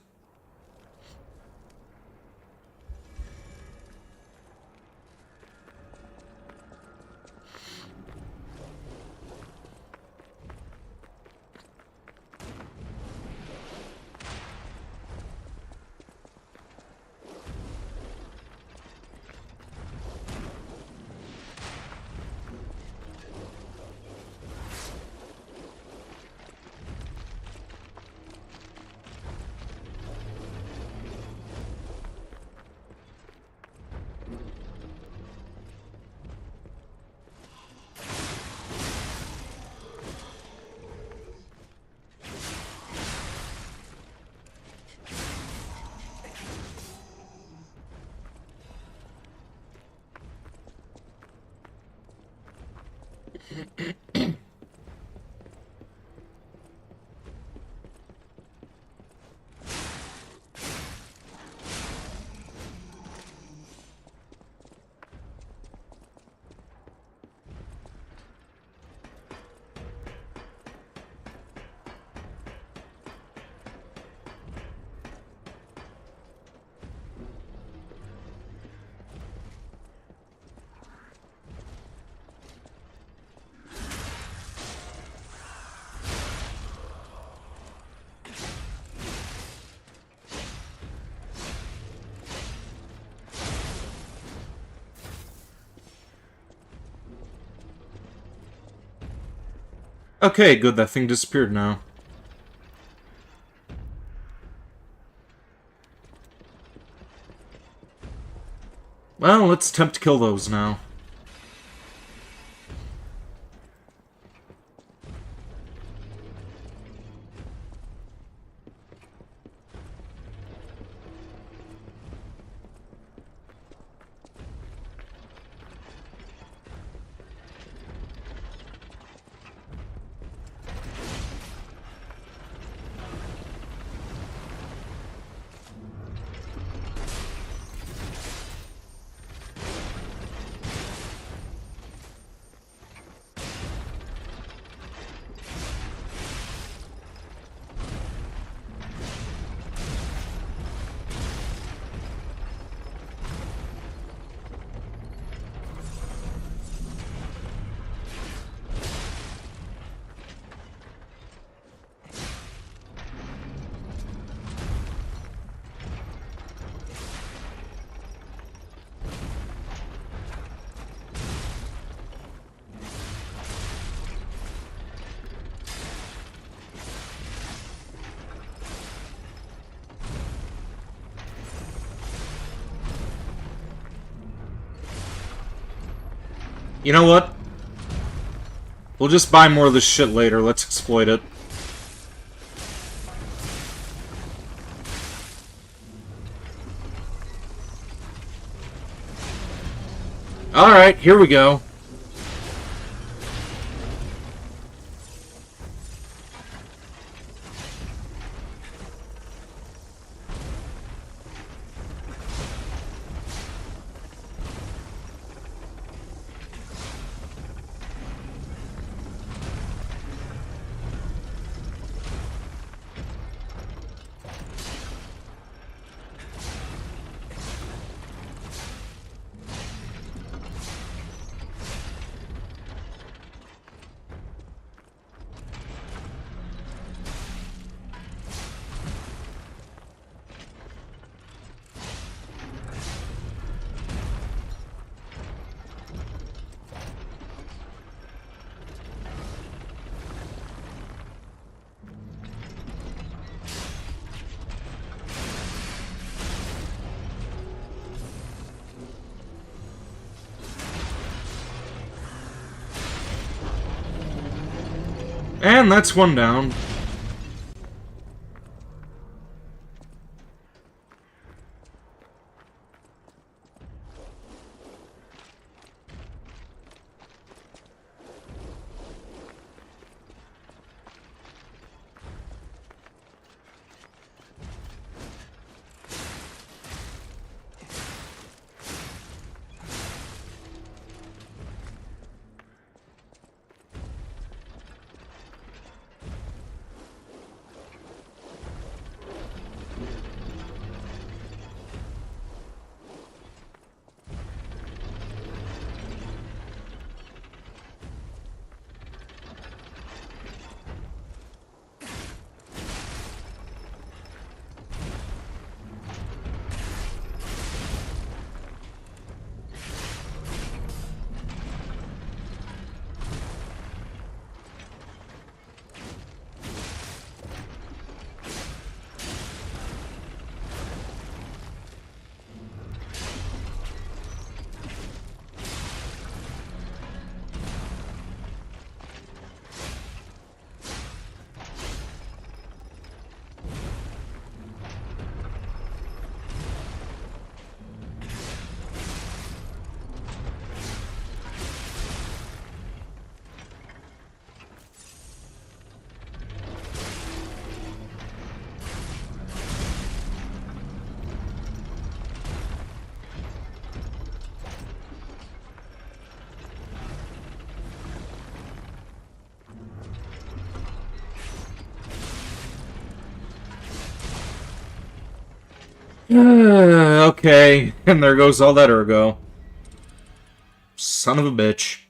Okay, good, that thing disappeared now. Well, let's attempt to kill those now. You know what? We'll just buy more of this shit later. Let's exploit it. Alright, here we go. And that's one down. Okay, and there goes all that ergo. Son of a bitch.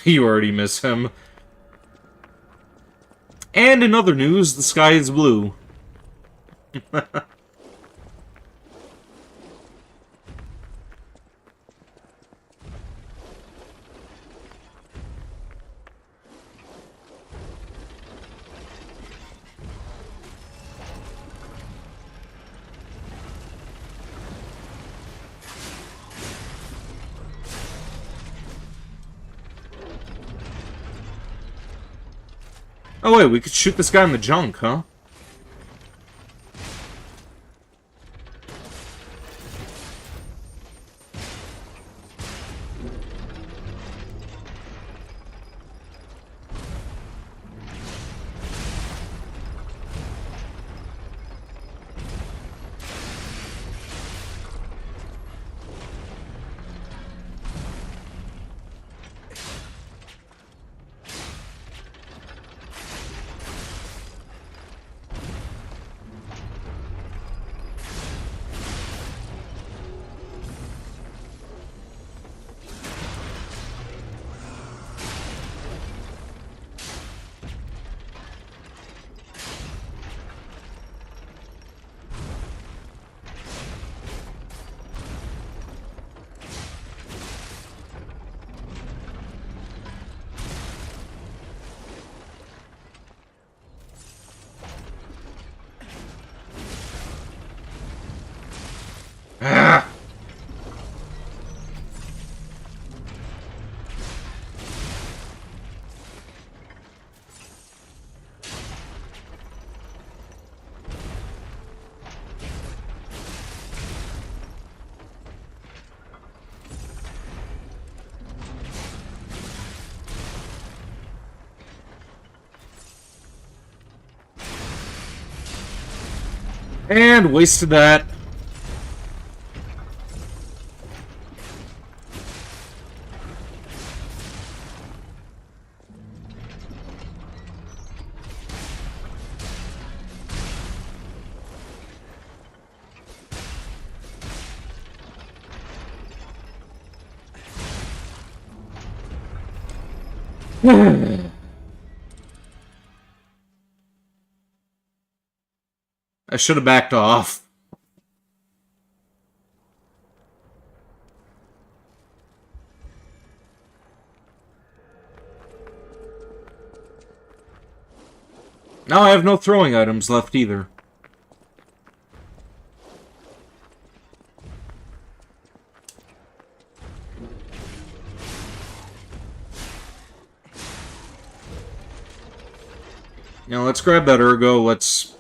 You already miss him. And in other news, the sky is blue. Oh wait, we could shoot this guy in the junk, huh? And wasted that. I should have backed off. Now I have no throwing items left either. Now let's grab that ergo, let's...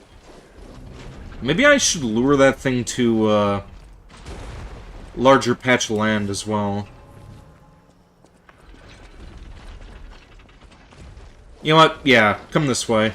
Maybe I should lure that thing to a larger patch of land as well. You know what? Yeah, come this way.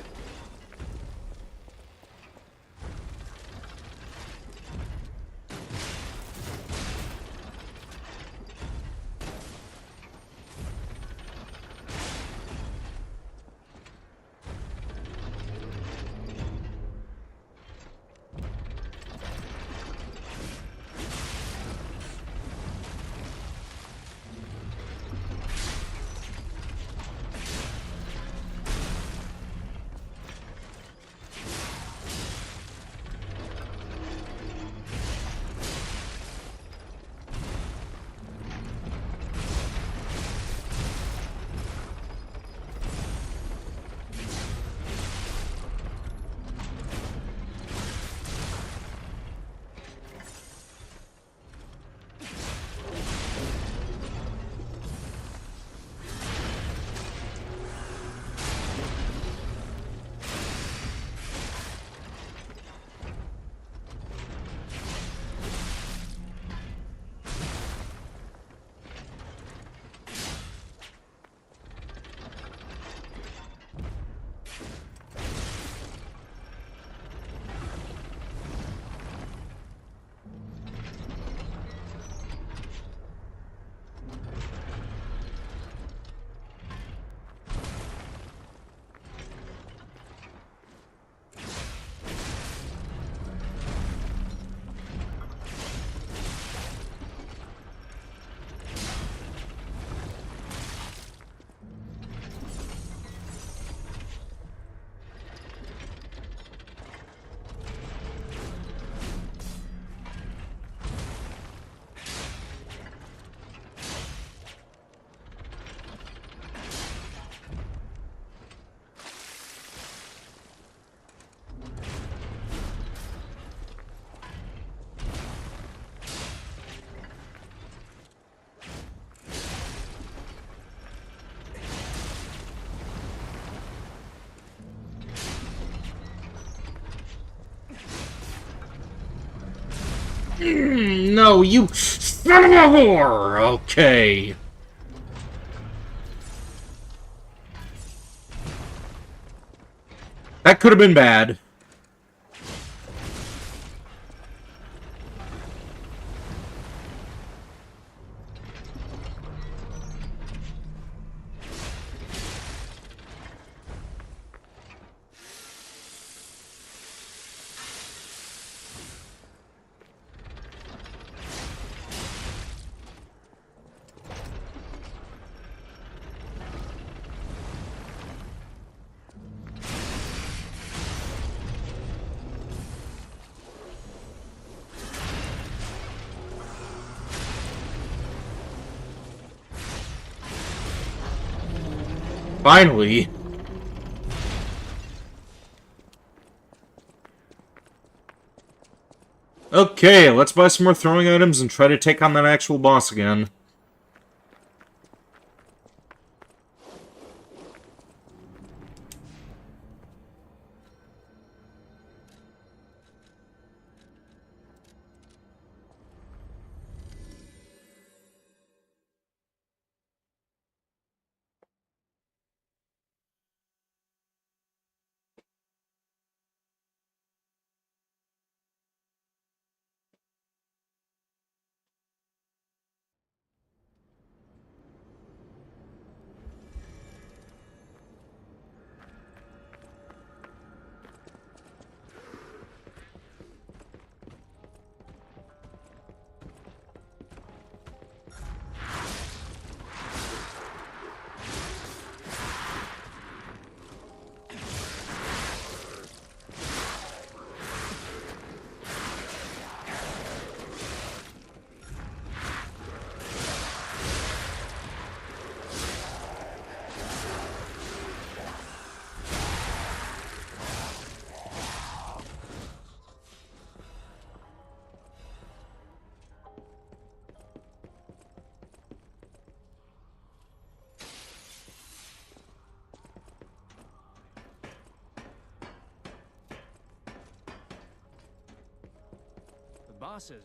No, you son of a whore! Okay. That could have been bad. Finally. Okay, let's buy some more throwing items and try to take on that actual boss again. boss says.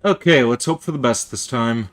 Okay, let's hope for the best this time.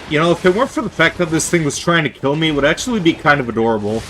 You know, if it weren't for the fact that this thing was trying to kill me, it would actually be kind of adorable.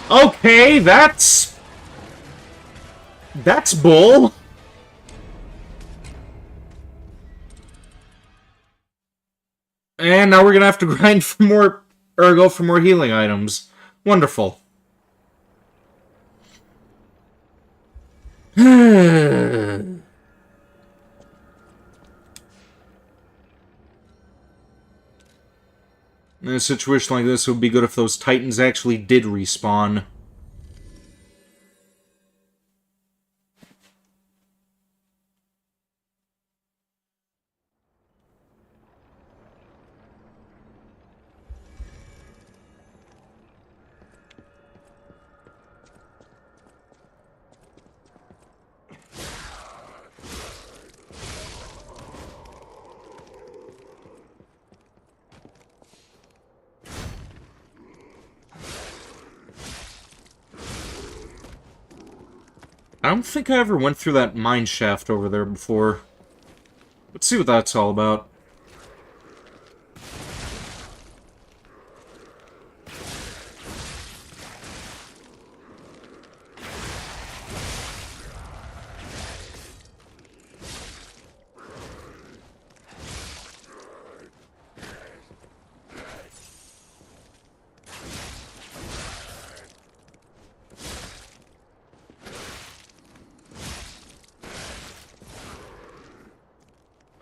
Okay, that's bull. And now we're gonna have to grind for more, or go for more healing items. Wonderful. In a situation like this, it would be good if those titans actually did respawn. I don't think I ever went through that mine shaft over there before. Let's see what that's all about.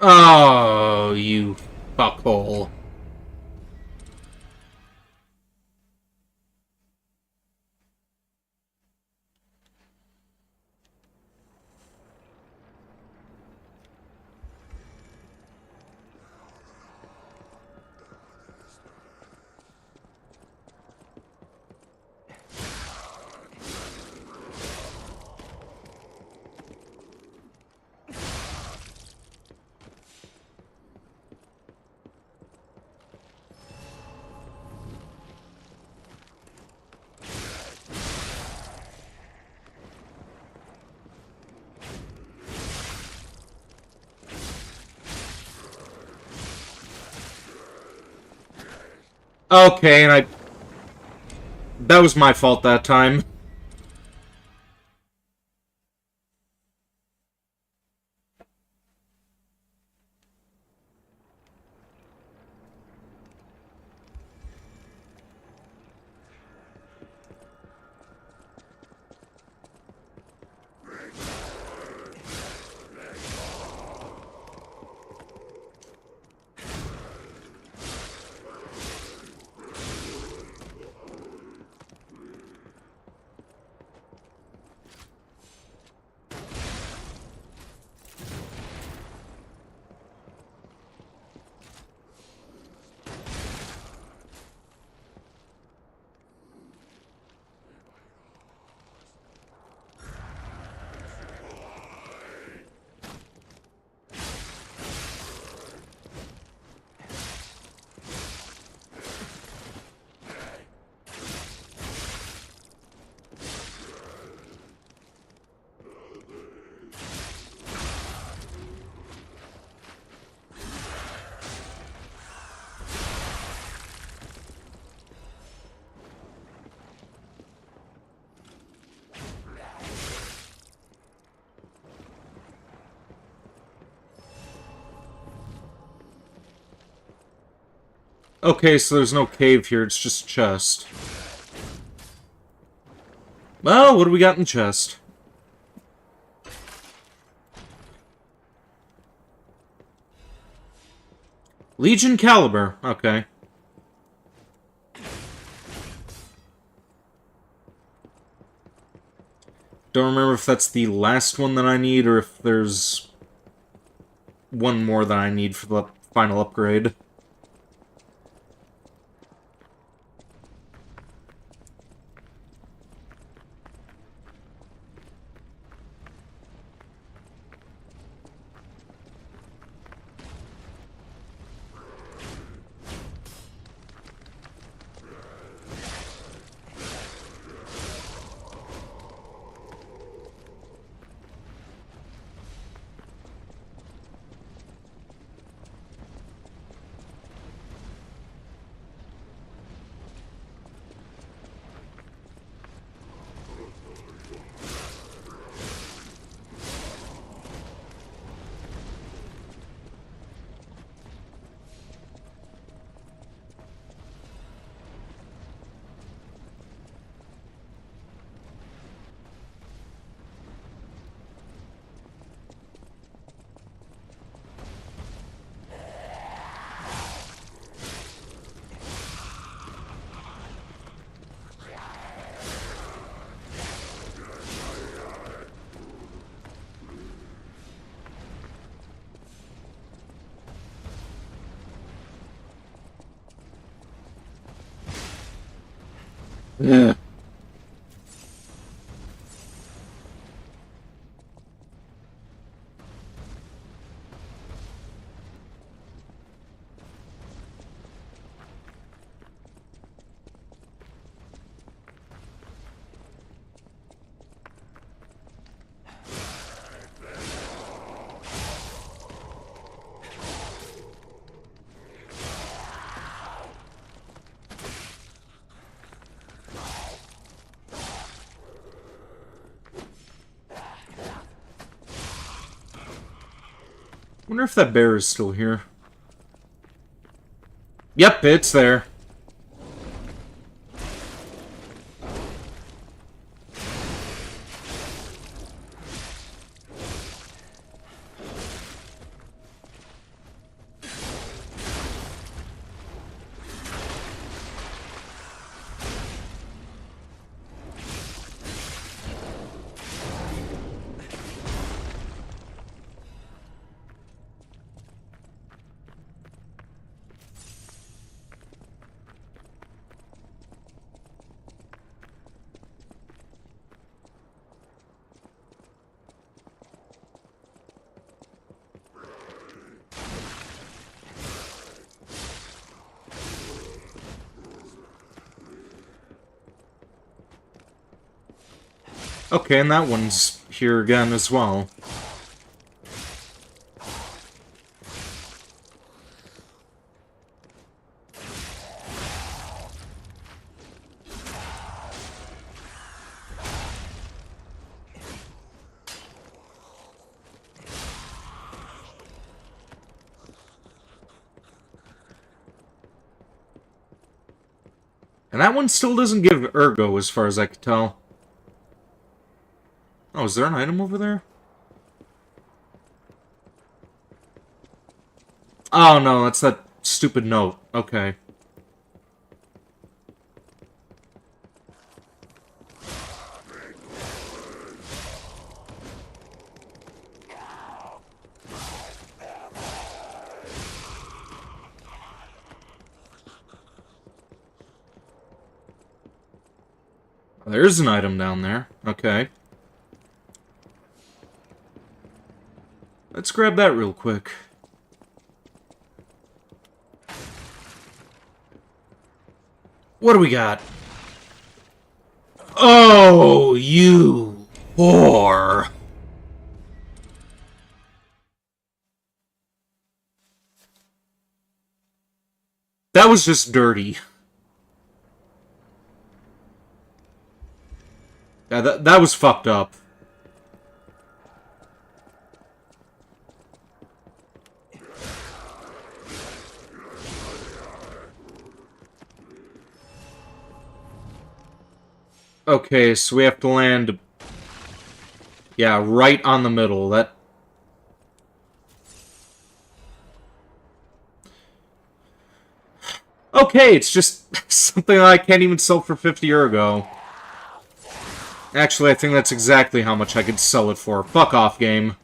Oh, you fuckhole. Okay, and that was my fault that time. Okay, so there's no cave here, it's just a chest. Well, what do we got in the chest? Legion Caliber, okay. Don't remember if that's the last one that I need, or if there's one more that I need for the final upgrade. Yeah. Wonder if that bear is still here. Yep, it's there. Okay, and that one's here again as well. And that one still doesn't give Ergo, as far as I could tell. Oh, is there an item over there? Oh, no, that's that stupid note. Okay. There's an item down there. Okay. Let's grab that real quick. What do we got? Oh, you whore. That was just dirty. Yeah, that was fucked up. Okay, so we have to land... Yeah, right on the middle. That... Okay, it's just something I can't even sell for 50 Ergo. Actually, I think that's exactly how much I could sell it for. Fuck off, game.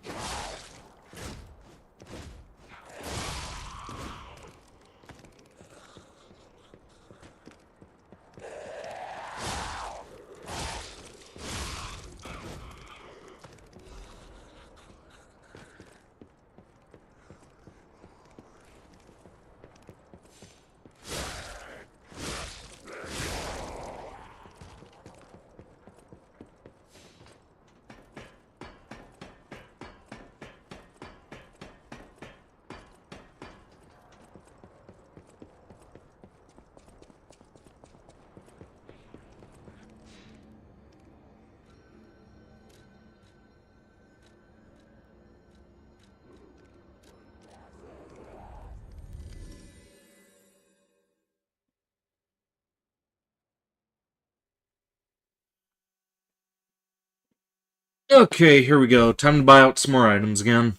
Okay, here we go. Time to buy out some more items again.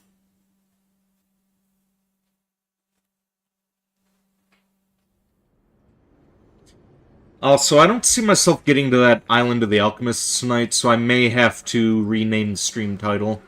Also, I don't see myself getting to that island of the Alchemists tonight, so I may have to rename the stream title.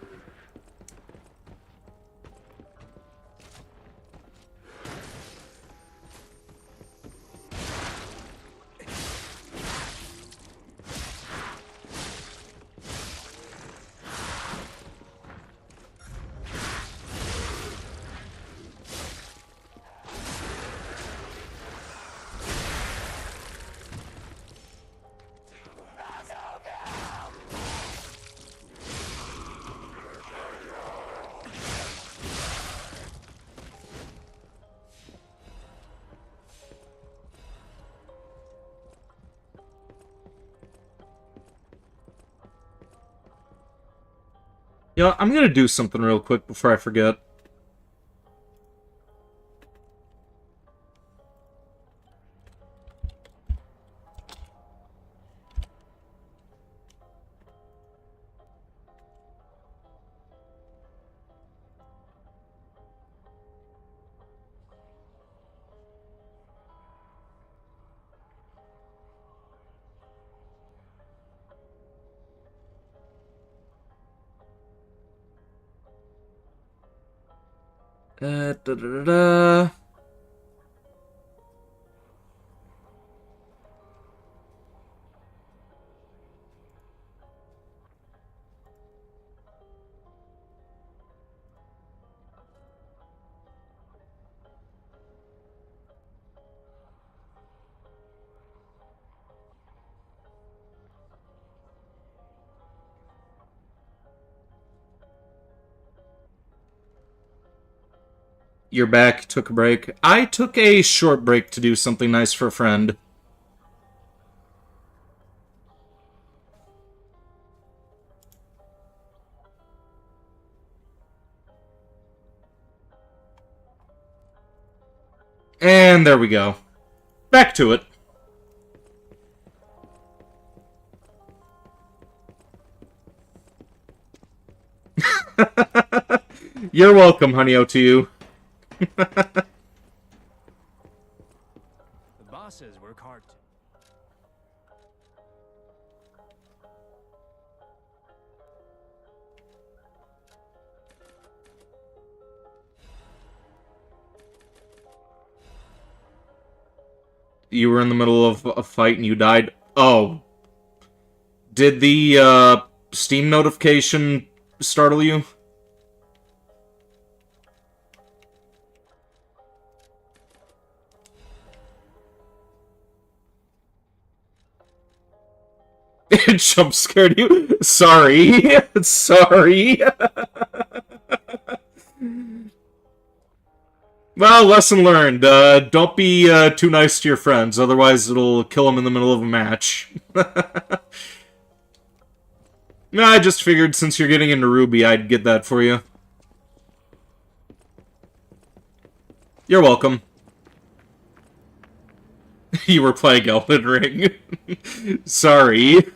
You know, I'm gonna do something real quick before I forget. Da-da-da-da. You're back, took a break. I took a short break to do something nice for a friend. And there we go. Back to it. You're welcome, honey, to you. The bosses work hard. You were in the middle of a fight and you died. Oh. Did the, Steam notification startle you? It jump scared you? Sorry. Sorry. Well, lesson learned. Don't be too nice to your friends, otherwise it'll kill them in the middle of a match. No, I just figured since you're getting into Ruby, I'd get that for you. You're welcome. You were playing Elden Ring. Sorry.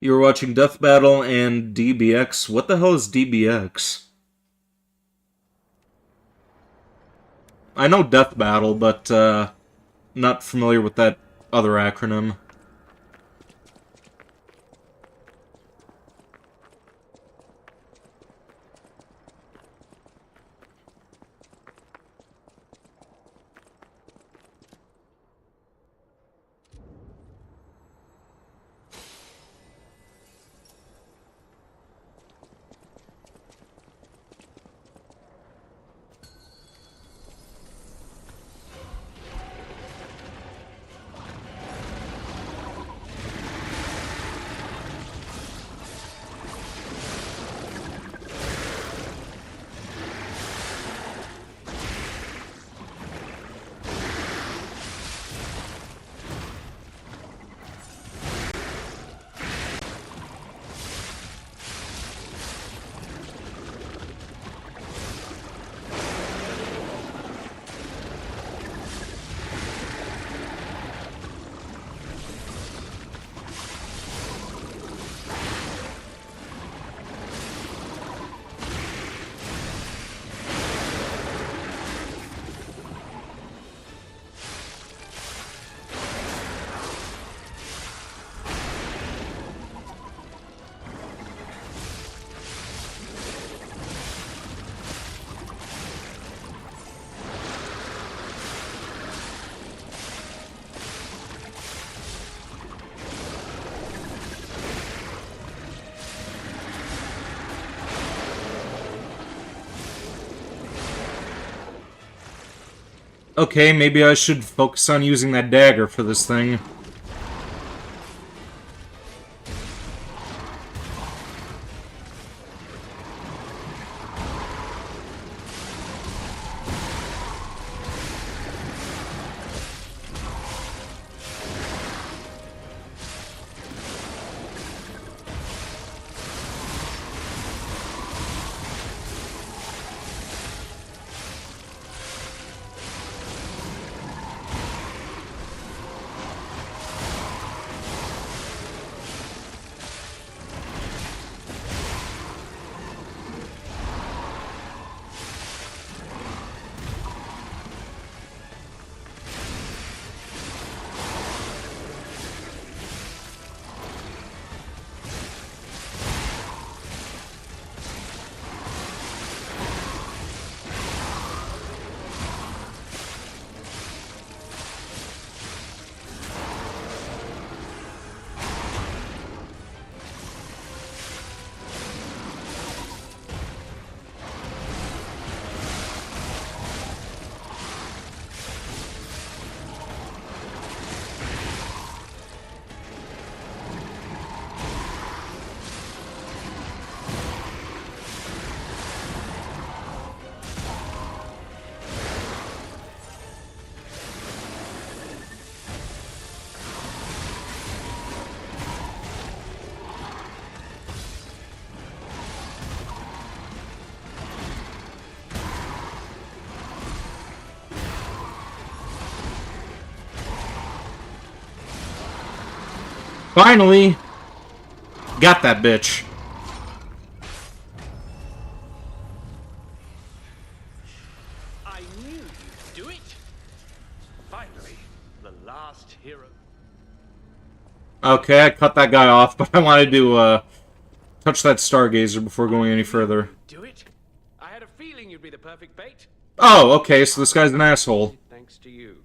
You were watching Death Battle and DBX. What the hell is DBX? I know Death Battle, but not familiar with that other acronym. Okay, maybe I should focus on using that dagger for this thing. Finally! Got that bitch. I knew you'd do it. Finally, the last hero. Okay, I cut that guy off, but I wanted to, touch that Stargazer before going any further. Do it. I had a feeling you'd be the perfect bait. Oh, okay, so this guy's an asshole. Thanks to you.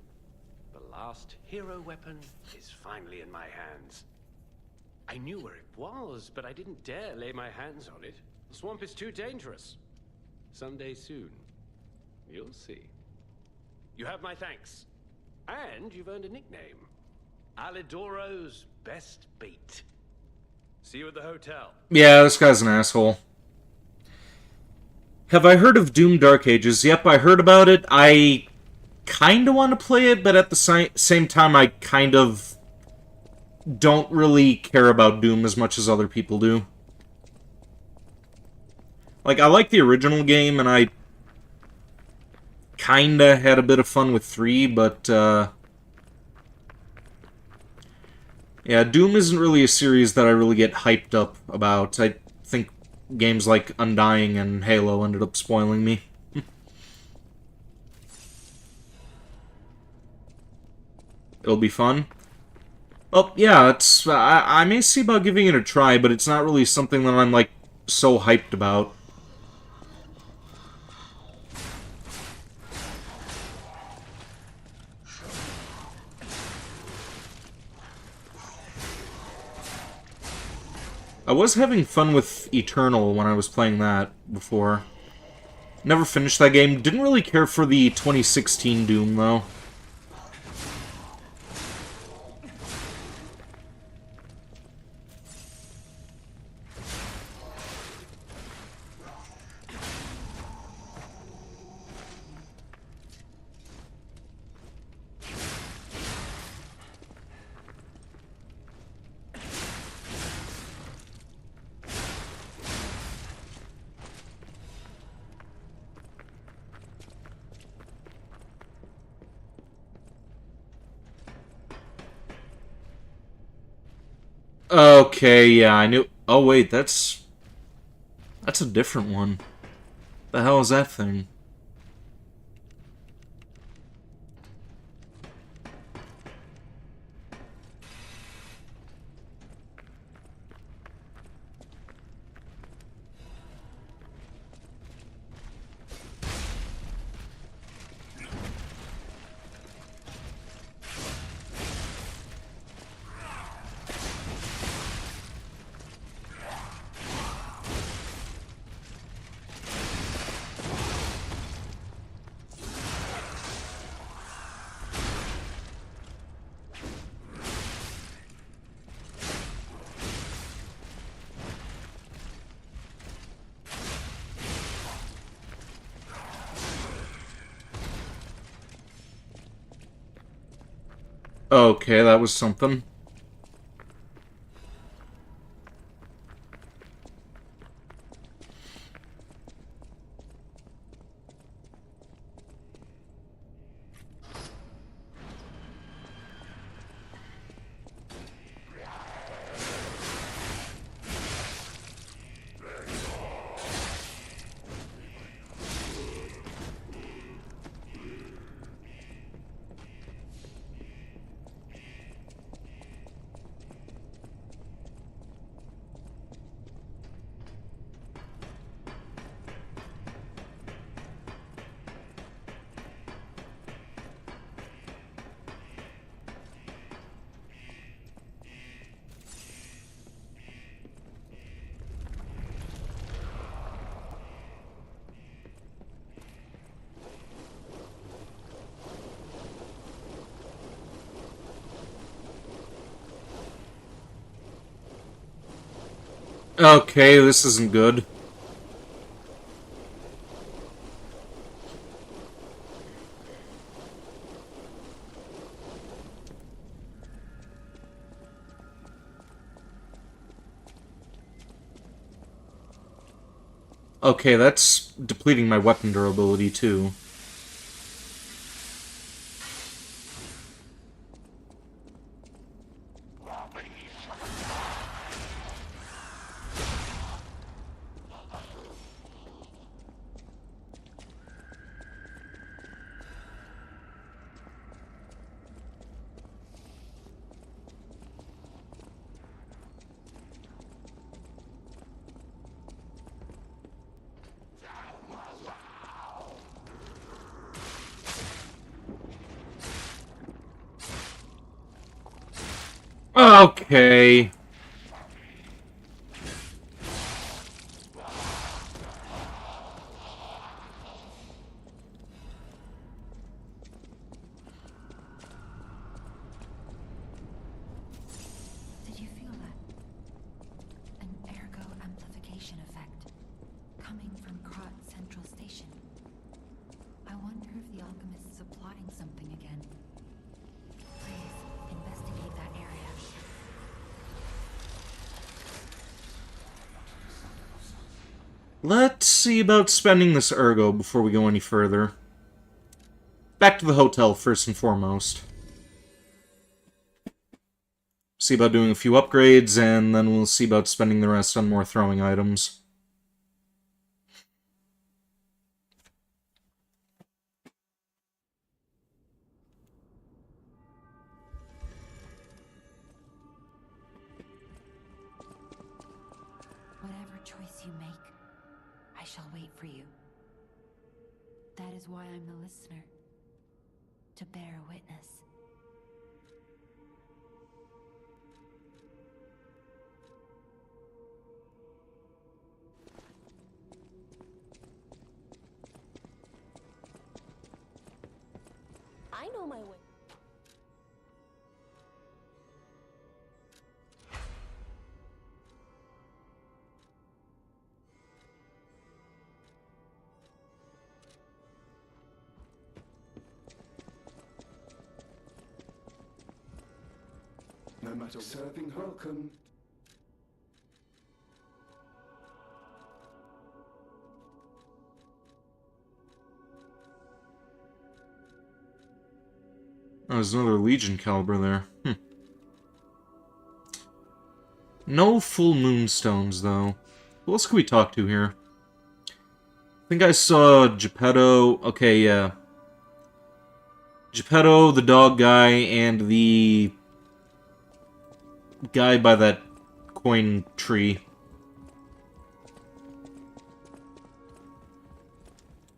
The last hero weapon is finally in my hands. I knew where it was, but I didn't dare lay my hands on it. The swamp is too dangerous. Someday soon, you'll see. You have my thanks. And you've earned a nickname. Alidoro's best bait. See you at the hotel. Yeah, this guy's an asshole. Have I heard of Doom Dark Ages? Yep, I heard about it. I kind of want to play it, but at the same time, I kind of don't really care about Doom as much as other people do. Like, I like the original game, and I kind of had a bit of fun with 3, but, yeah, Doom isn't really a series that I really get hyped up about. I think games like Undying and Halo ended up spoiling me. It'll be fun. Oh, yeah, it's I may see about giving it a try, but it's not really something that I'm, like, so hyped about. I was having fun with Eternal when I was playing that before. Never finished that game. Didn't really care for the 2016 Doom, though. Okay, yeah, I knew... Oh, wait, that's a different one. The hell is that thing? Okay, that was something. Okay, this isn't good. Okay, that's depleting my weapon durability, too. Okay. Did you feel that? An ergo amplification effect coming from Krat Central Station. I wonder if the Alchemists are plotting something again. Please, investigate that area. Let's see about spending this ergo before we go any further. Back to the hotel, first and foremost. See about doing a few upgrades, and then we'll see about spending the rest on more throwing items. Whatever choice you make, I shall wait for you. That is why I'm the listener. To bear witness. I know my way. No matter serving welcome. Oh, there's another Legion caliber there. No full moonstones, though. Who else can we talk to here? I think I saw Geppetto. Okay, yeah. Geppetto, the dog guy, and the guy by that coin tree.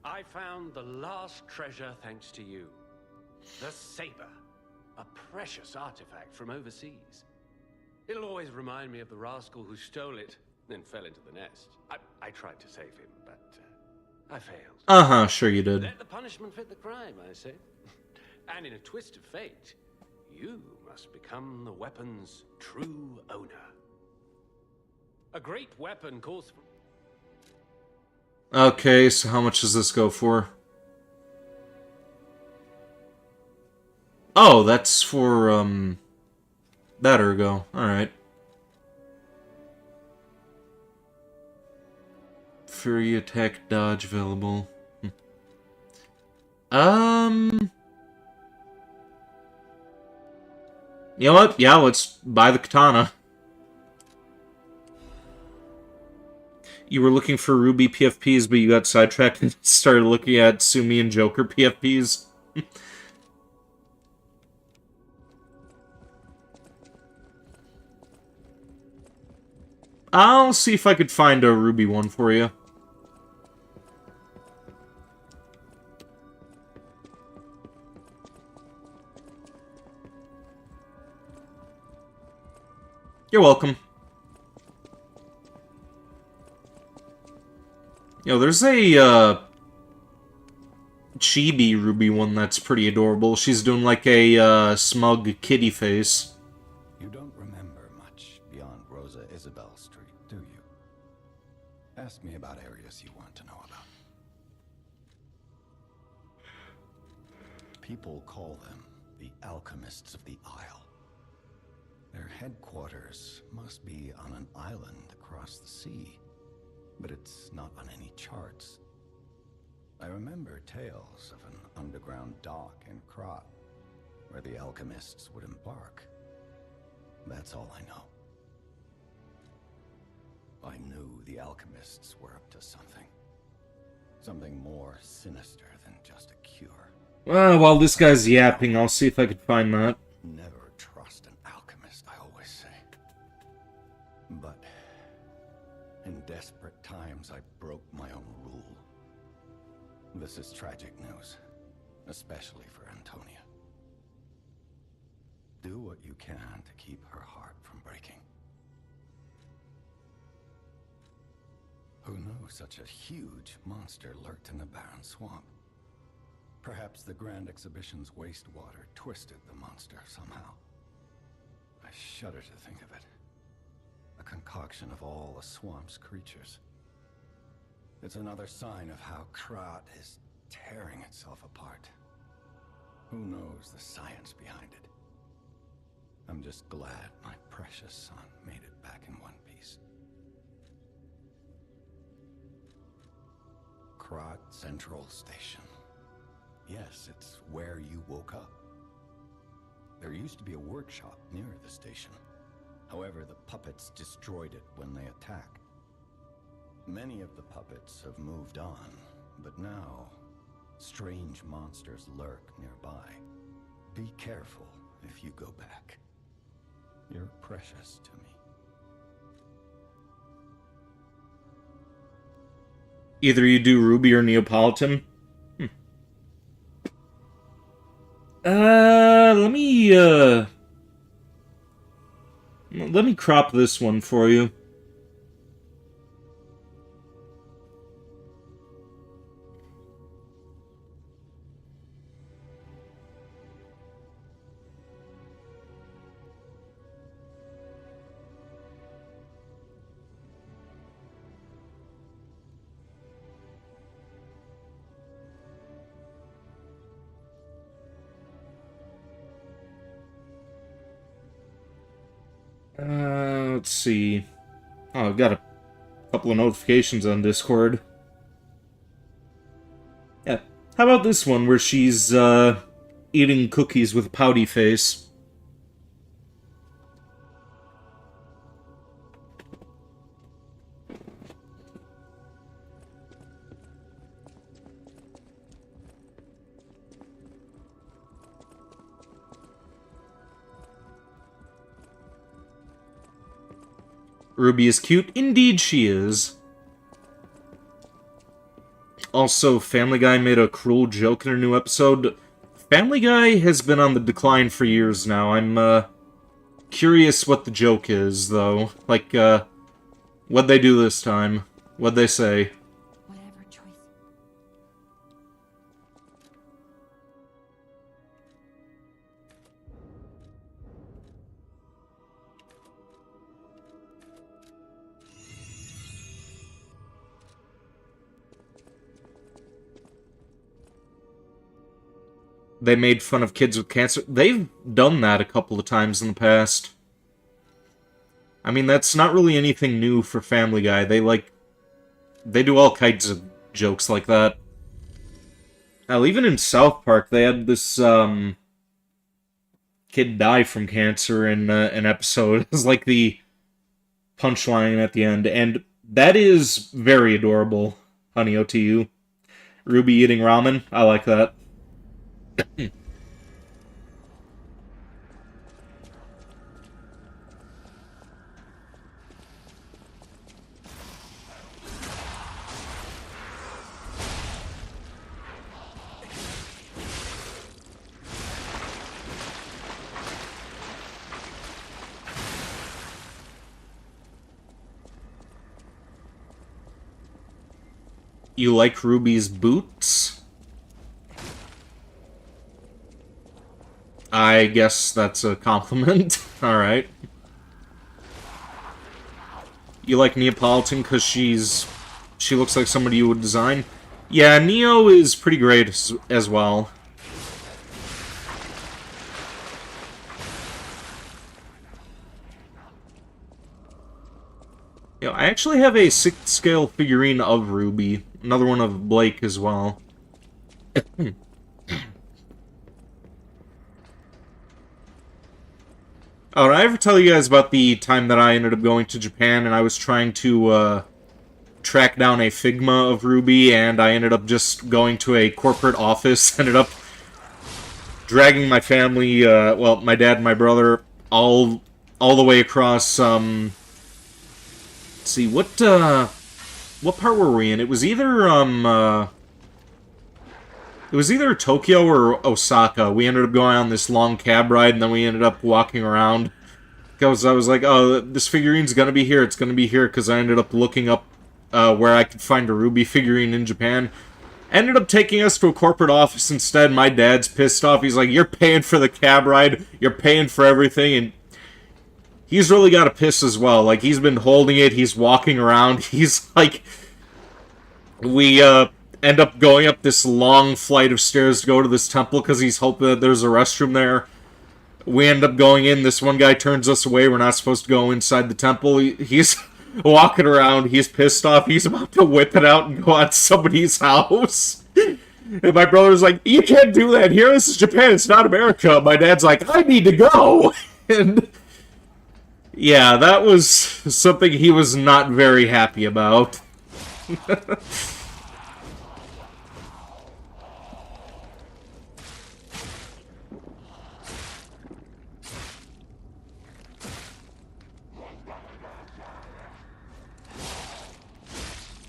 I found the last treasure thanks to you. The saber. A precious artifact from overseas. It'll always remind me of the rascal who stole it, then fell into the nest. I tried to save him, but I failed. Uh-huh, sure you did. Let the punishment fit the crime, I say. And in a twist of fate, you must become the weapon's true owner. A great weapon calls for... Okay, so how much does this go for? Oh, that's for, that ergo. Alright. Fury attack dodge available. You know what? Yeah, let's buy the katana. You were looking for Ruby PFPs, but you got sidetracked and started looking at Sumi and Joker PFPs. I'll see if I could find a Ruby one for you. You're welcome. Yo, there's a, chibi Ruby one that's pretty adorable. She's doing like a, smug kitty face. You don't remember much beyond Rosa Isabel Street, do you? Ask me about areas you want to know about. People call them the Alchemists of the Isle. Their headquarters must be on an island across the sea, but it's not on any charts. I remember tales of an underground dock in Krat, where the Alchemists would embark. That's all I know. I knew the Alchemists were up to something. Something more sinister than just a cure. Well, while this guy's yapping, I'll see if I can find that. Never trust an alchemist, I always say. But in desperate times, I broke my own rule. This is tragic news, especially for Antonia. Do do what you can to keep her heart from breaking. Who knew such a huge monster lurked in the barren swamp? Perhaps the Grand Exhibition's wastewater twisted the monster somehow. I shudder to think of it. A concoction of all the swamp's creatures. It's another sign of how Krat is tearing itself apart. Who knows the science behind it? I'm just glad my precious son made it back in one piece. Krat Central Station. Yes, it's where you woke up. There used to be a workshop near the station. However, the puppets destroyed it when they attacked. Many of the puppets have moved on, but now, strange monsters lurk nearby. Be careful if you go back. You're precious to me. Either you do Ruby or Neapolitan. Let me crop this one for you. Let's see. Oh, I've got a couple of notifications on Discord. Yeah. How about this one where she's, eating cookies with a pouty face? Ruby is cute. Indeed she is. Also, Family Guy made a cruel joke in a new episode. Family Guy has been on the decline for years now. I'm, curious what the joke is, though. Like, what'd they do this time? What'd they say? Whatever choice. They made fun of kids with cancer. They've done that a couple of times in the past. I mean, that's not really anything new for Family Guy. They do all kinds of jokes like that. Hell, even in South Park, they had this, kid die from cancer in an episode. It's like the punchline at the end. And that is very adorable, Honey OTU. Ruby eating ramen. I like that. You like Ruby's boots? I guess that's a compliment. Alright. You like Neapolitan because she looks like somebody you would design? Yeah, Neo is pretty great as well. You know, I actually have a 6th scale figurine of Ruby. Another one of Blake as well. Oh, did I ever tell you guys about the time that I ended up going to Japan and I was trying to, track down a Figma of Ruby, and I ended up just going to a corporate office, ended up dragging my family, well, my dad and my brother, all the way across, let's see, what part were we in? It was either, It was either Tokyo or Osaka. We ended up going on this long cab ride, and then we ended up walking around. Because I was like, oh, this figurine's gonna be here, it's gonna be here, because I ended up looking up where I could find a Ruby figurine in Japan. Ended up taking us to a corporate office instead. My dad's pissed off. He's like, you're paying for the cab ride, you're paying for everything, and he's really got a piss as well. Like, he's been holding it, he's walking around, he's like... We, end up going up this long flight of stairs to go to this temple because he's hoping that there's a restroom there. We end up going in, this one guy turns us away, we're not supposed to go inside the temple. He's walking around, he's pissed off, he's about to whip it out and go on somebody's house. And my brother's like, you can't do that here, this is Japan, it's not America. My dad's like, I need to go! And yeah, that was something he was not very happy about.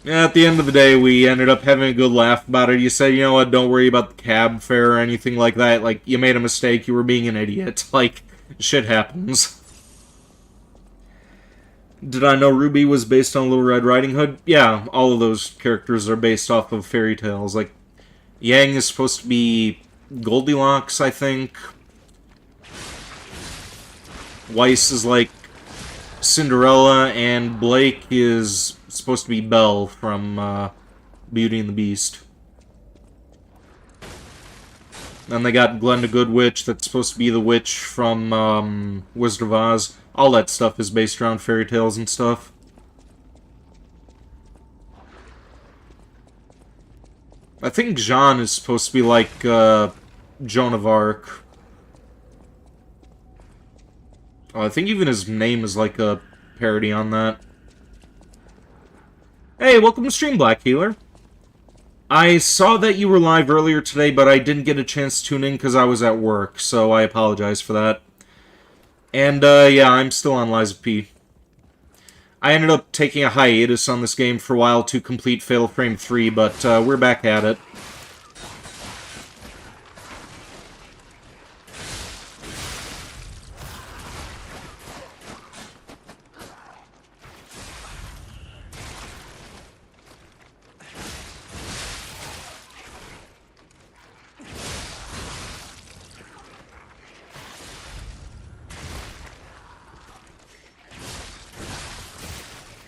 Yeah, at the end of the day, we ended up having a good laugh about it. You said, you know what, don't worry about the cab fare or anything like that. Like, you made a mistake, you were being an idiot. Like, shit happens. Did I know Ruby was based on Little Red Riding Hood? Yeah, all of those characters are based off of fairy tales. Like, Yang is supposed to be Goldilocks, I think. Weiss is like Cinderella, and Blake is supposed to be Belle from Beauty and the Beast. Then they got Glenda Goodwitch, that's supposed to be the witch from Wizard of Oz. All that stuff is based around fairy tales and stuff. I think Jean is supposed to be like Joan of Arc. Oh, I think even his name is like a parody on that. Hey, welcome to stream, Black Healer. I saw that you were live earlier today, but I didn't get a chance to tune in because I was at work, so I apologize for that. And, yeah, I'm still on Lies of P. I ended up taking a hiatus on this game for a while to complete Fatal Frame 3, but we're back at it.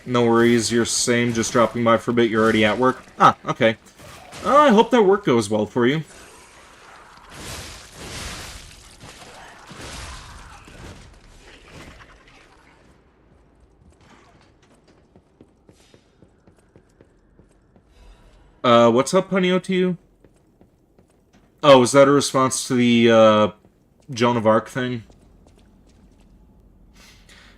No worries, you're same, just dropping by for a bit, you're already at work. Ah, okay. I hope that work goes well for you. What's up, Honey to you? Oh, is that a response to the, Joan of Arc thing?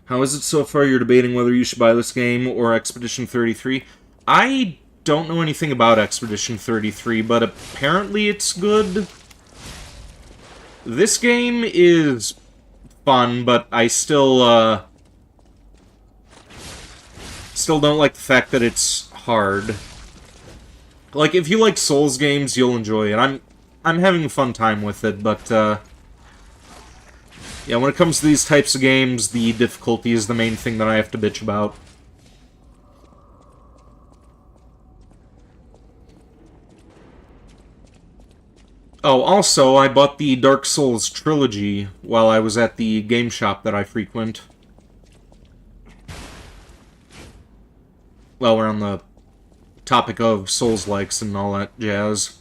How is it so far? You're debating whether you should buy this game or Expedition 33. I don't know anything about Expedition 33, but apparently it's good. This game is fun, but I still don't like the fact that it's hard. Like, if you like Souls games, you'll enjoy it. I'm having a fun time with it, but, yeah, when it comes to these types of games, the difficulty is the main thing that I have to bitch about. Oh, also, I bought the Dark Souls trilogy while I was at the game shop that I frequent. Well, we're on the topic of Souls-likes and all that jazz.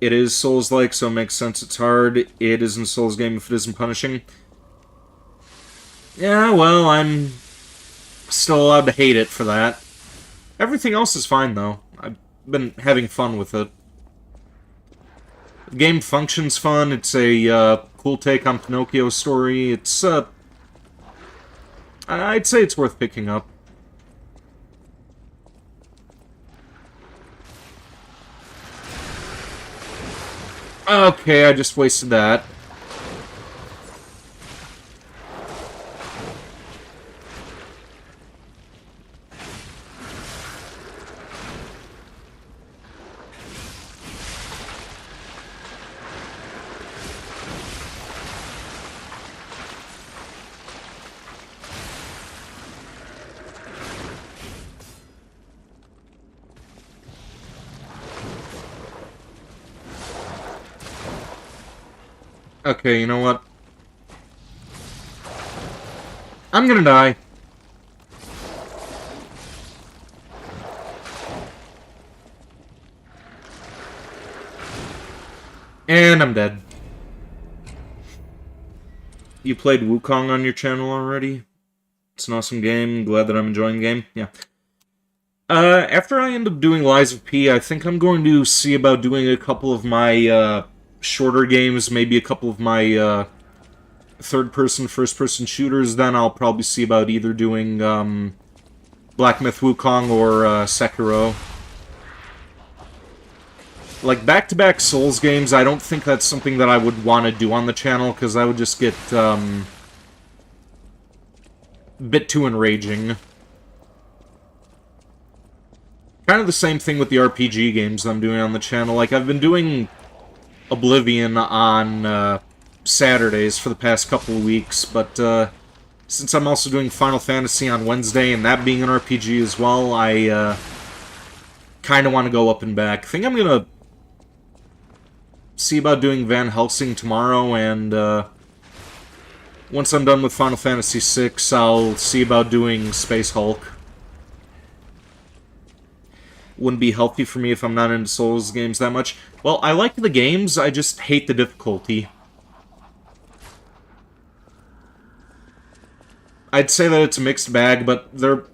It is Souls-like, so it makes sense it's hard. It isn't a Souls game if it isn't punishing. Yeah, well, I'm still allowed to hate it for that. Everything else is fine, though. I've been having fun with it. The game functions fun. It's a cool take on Pinocchio's story. It's, I'd say it's worth picking up. Okay, I just wasted that. Okay, you know what? I'm gonna die. And I'm dead. You played Wukong on your channel already? It's an awesome game. Glad that I'm enjoying the game. Yeah. After I end up doing Lies of P, I think I'm going to see about doing a couple of my, shorter games, maybe a couple of my, third-person, first-person shooters. Then I'll probably see about either doing, Black Myth Wukong or, Sekiro. Like, back-to-back Souls games, I don't think that's something that I would want to do on the channel, because I would just get, a bit too enraging. Kind of the same thing with the RPG games that I'm doing on the channel. Like, I've been doing Oblivion on, Saturdays for the past couple of weeks, but, since I'm also doing Final Fantasy on Wednesday, and that being an RPG as well, I, kind of want to go up and back. I think I'm gonna see about doing Van Helsing tomorrow, and once I'm done with Final Fantasy VI, I'll see about doing Space Hulk. Wouldn't be healthy for me if I'm not into Souls games that much. Well, I like the games, I just hate the difficulty. I'd say that it's a mixed bag, but there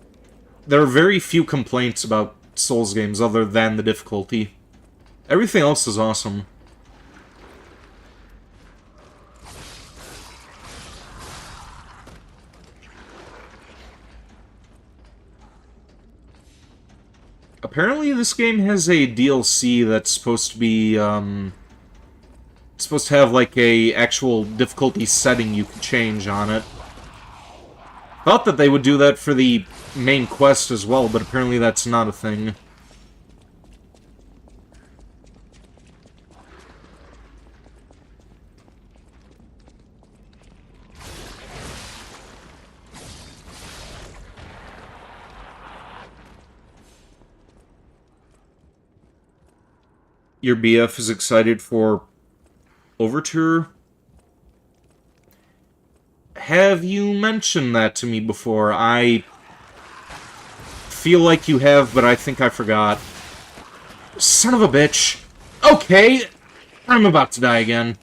are very few complaints about Souls games other than the difficulty. Everything else is awesome. Apparently this game has a DLC that's supposed to be, supposed to have, like, a actual difficulty setting you can change on it. Thought that they would do that for the main quest as well, but apparently that's not a thing. Your BF is excited for Overture? Have you mentioned that to me before? I feel like you have, but I think I forgot. Son of a bitch. Okay, I'm about to die again.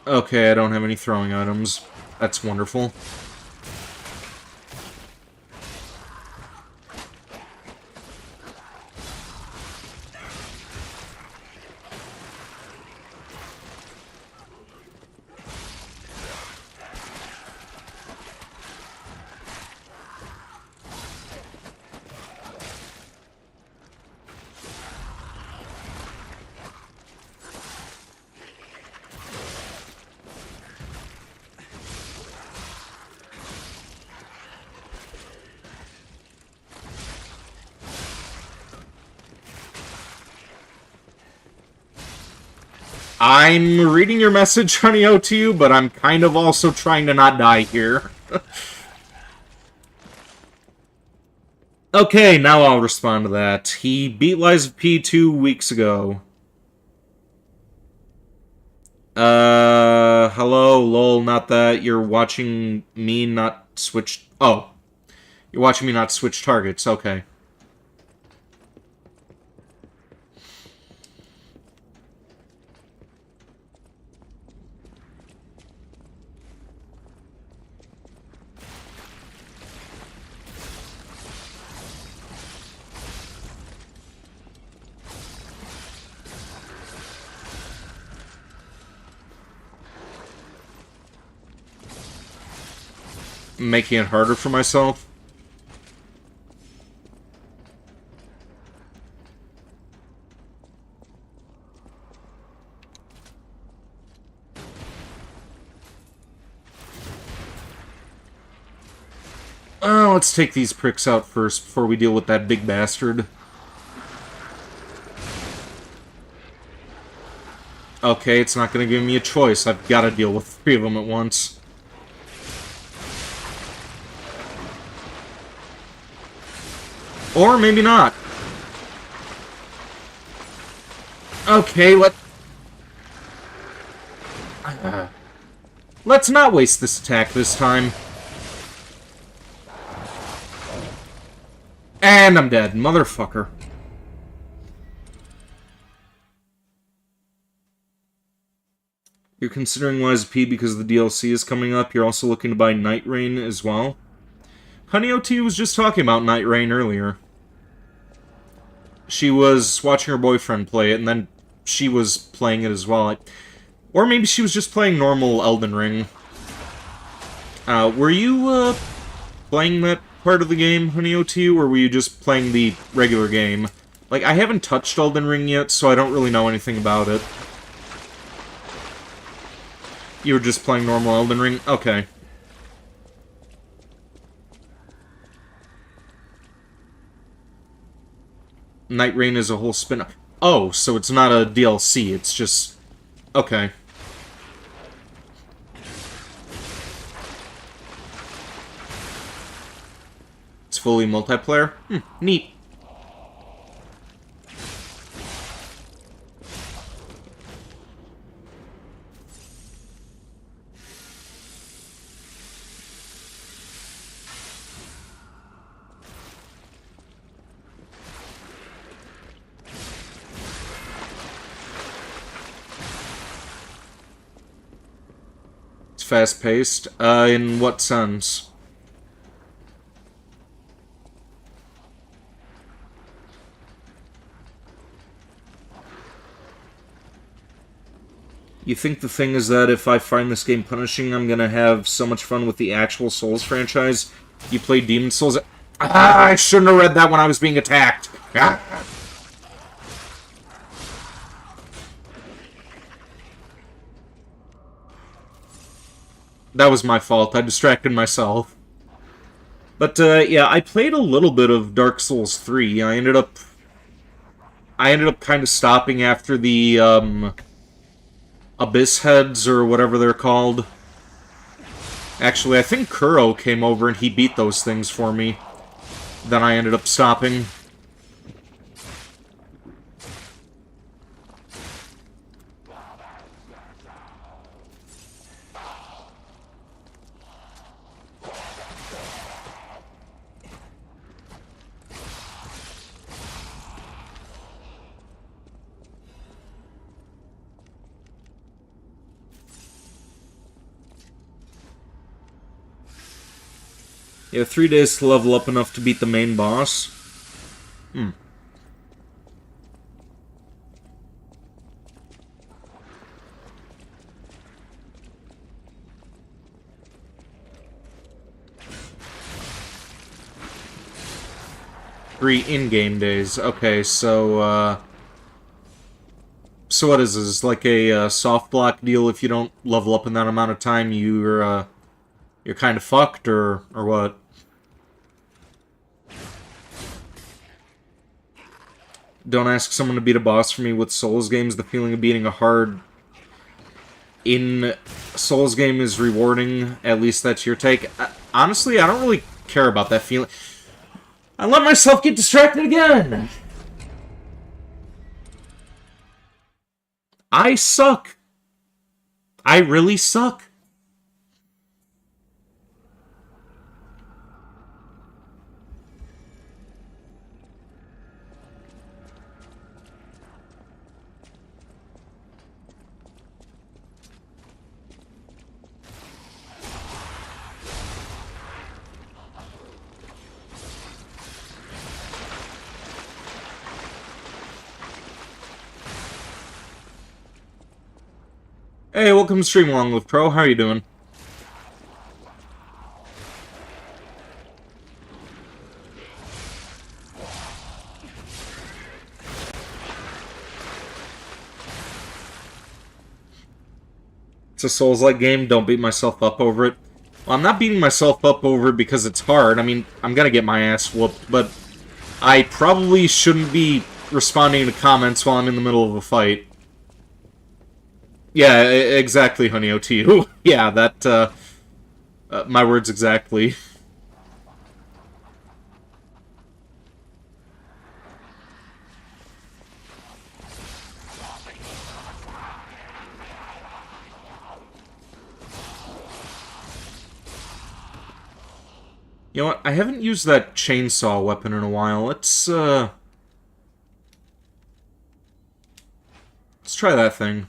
Okay, I don't have any throwing items. That's wonderful. I'm reading your message, Honey-O, to you, but I'm kind of also trying to not die here. Okay, now I'll respond to that. He beat Lies of P 2 weeks ago. Hello, lol, not that. You're watching me not switch... Oh. You're watching me not switch targets, okay. Making it harder for myself. Let's take these pricks out first before we deal with that big bastard. Okay, it's not going to give me a choice. I've got to deal with 3 of them at once. Or maybe not. Okay, let's not waste this attack this time. And I'm dead, motherfucker. You're considering Lies of P because the DLC is coming up. You're also looking to buy Night Rain as well. Honey OT was just talking about Night Rain earlier. She was watching her boyfriend play it, and then she was playing it as well. Or maybe she was just playing normal Elden Ring. Were you, playing that part of the game, Honey OT, or were you just playing the regular game? Like, I haven't touched Elden Ring yet, so I don't really know anything about it. You were just playing normal Elden Ring? Okay. Night Rain is a whole spin-off. Oh, so it's not a DLC, it's just... Okay. It's fully multiplayer? Neat. Fast-paced. In what sense? You think the thing is that if I find this game punishing, I'm gonna have so much fun with the actual Souls franchise? You played Demon Souls? I shouldn't have read that when I was being attacked. That was my fault. I distracted myself. But, yeah, I played a little bit of Dark Souls 3. I ended up kind of stopping after the, Abyss Heads, or whatever they're called. Actually, I think Kuro came over and he beat those things for me. Then I ended up stopping. You have 3 days to level up enough to beat the main boss. 3 in-game days. Okay, so, so what is this? Like a soft block deal? If you don't level up in that amount of time, you're kind of fucked, or what? Don't ask someone to beat a boss for me with Souls games. The feeling of beating a hard in Souls game is rewarding. At least that's your take. Honestly, I don't really care about that feeling. I let myself get distracted again! I suck. I really suck. Hey, welcome to Stream Along with Pro. How are you doing? It's a Souls-like game. Don't beat myself up over it. Well, I'm not beating myself up over it because it's hard. I mean, I'm gonna get my ass whooped, but I probably shouldn't be responding to comments while I'm in the middle of a fight. Yeah, exactly, Honey OT. Yeah, that, my words exactly. You know what? I haven't used that chainsaw weapon in a while. Let's try that thing.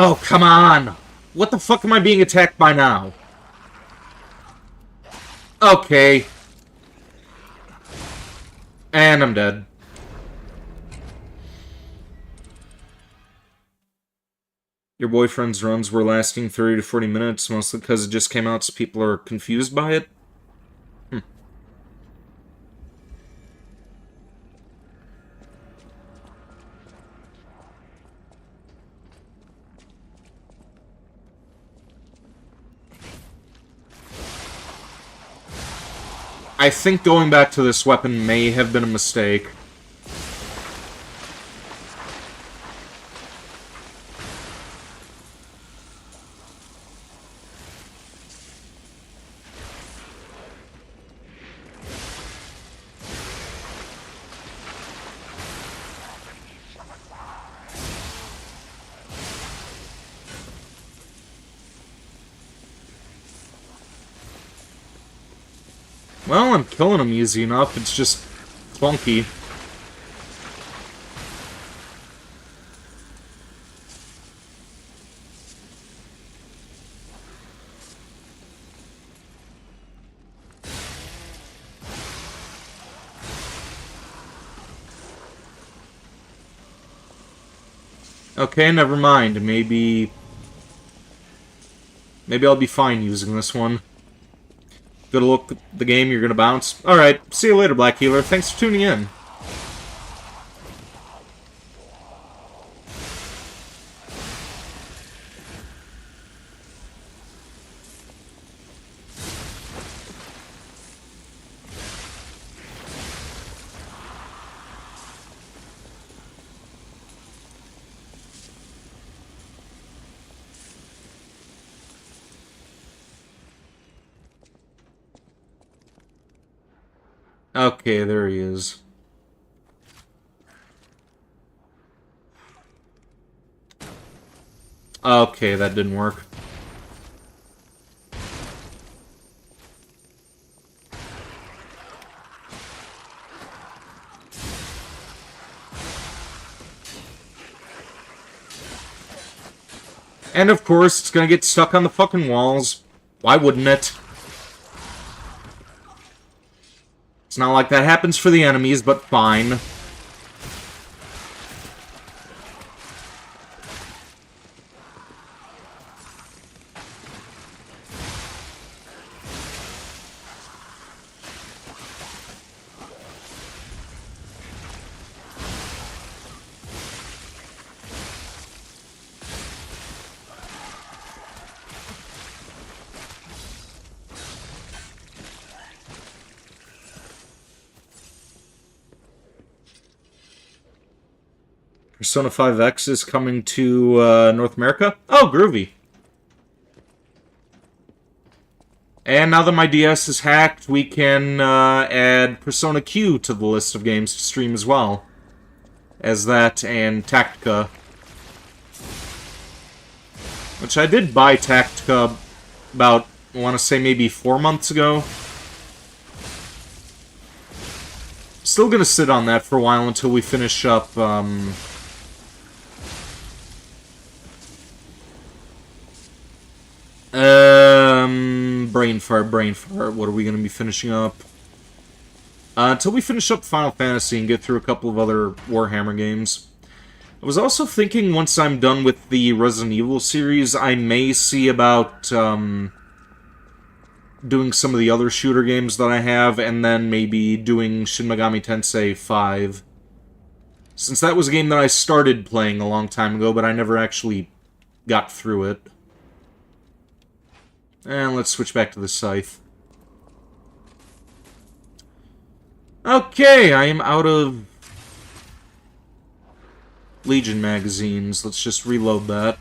Oh, come on! What the fuck am I being attacked by now? Okay. And I'm dead. Your boyfriend's runs were lasting 30 to 40 minutes, mostly because it just came out so people are confused by it? I think going back to this weapon may have been a mistake. Well, I'm killing him easy enough, it's just clunky. Okay, never mind. Maybe I'll be fine using this one. Good look at the game, you're gonna bounce. Alright, see you later, Black Healer. Thanks for tuning in. Okay, there he is. Okay, that didn't work. And of course, it's gonna get stuck on the fucking walls. Why wouldn't it? It's not like that happens for the enemies, but fine. Persona 5X is coming to North America? Oh, groovy. And now that my DS is hacked, we can add Persona Q to the list of games to stream as well. As that and Tactica. Which I did buy Tactica about, I want to say maybe 4 months ago. Still gonna sit on that for a while until we finish up, brain fart. What are we going to be finishing up? Until we finish up Final Fantasy and get through a couple of other Warhammer games. I was also thinking once I'm done with the Resident Evil series, I may see about, doing some of the other shooter games that I have, and then maybe doing Shin Megami Tensei 5. Since that was a game that I started playing a long time ago, but I never actually got through it. And let's switch back to the scythe. Okay, I am out of Legion magazines. Let's just reload that.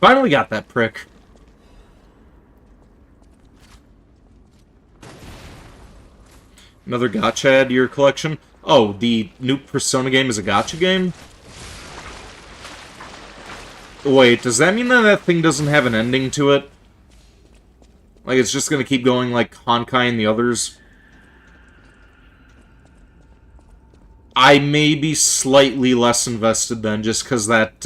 Finally got that prick. Another gacha add to your collection? Oh, the new Persona game is a gacha game? Wait, does that mean that that thing doesn't have an ending to it? Like, it's just gonna keep going like Honkai and the others? I may be slightly less invested then, just because that,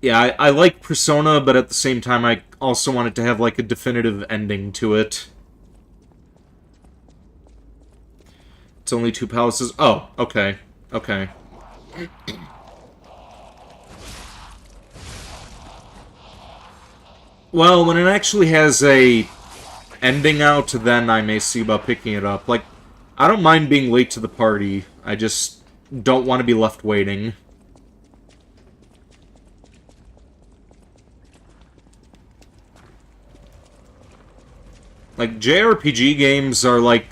yeah, I like Persona, but at the same time, I also want it to have, like, a definitive ending to it. It's only 2 palaces. Oh, okay. Okay. Well, when it actually has a ending out, then I may see about picking it up. Like, I don't mind being late to the party. I just don't want to be left waiting. Like, JRPG games are, like,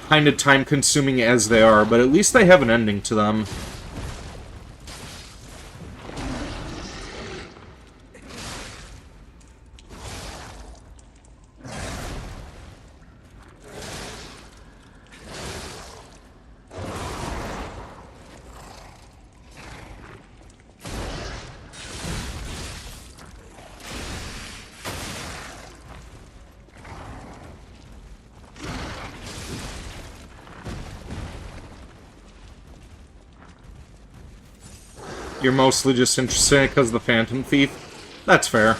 kind of time-consuming as they are, but at least they have an ending to them. You're mostly just interested in it because of the Phantom Thief? That's fair.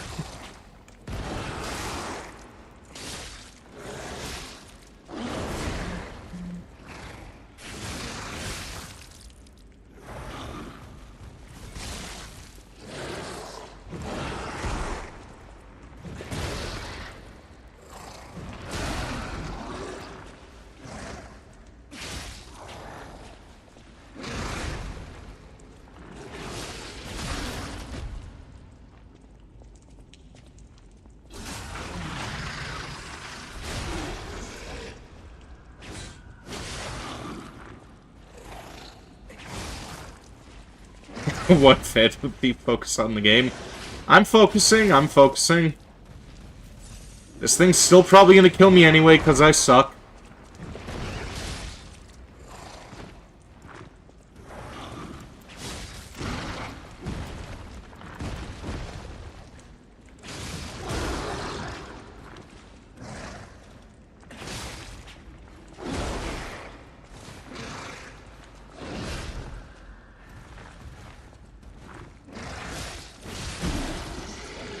What Phantom Thief focus on the game? I'm focusing. This thing's still probably gonna kill me anyway, because I suck.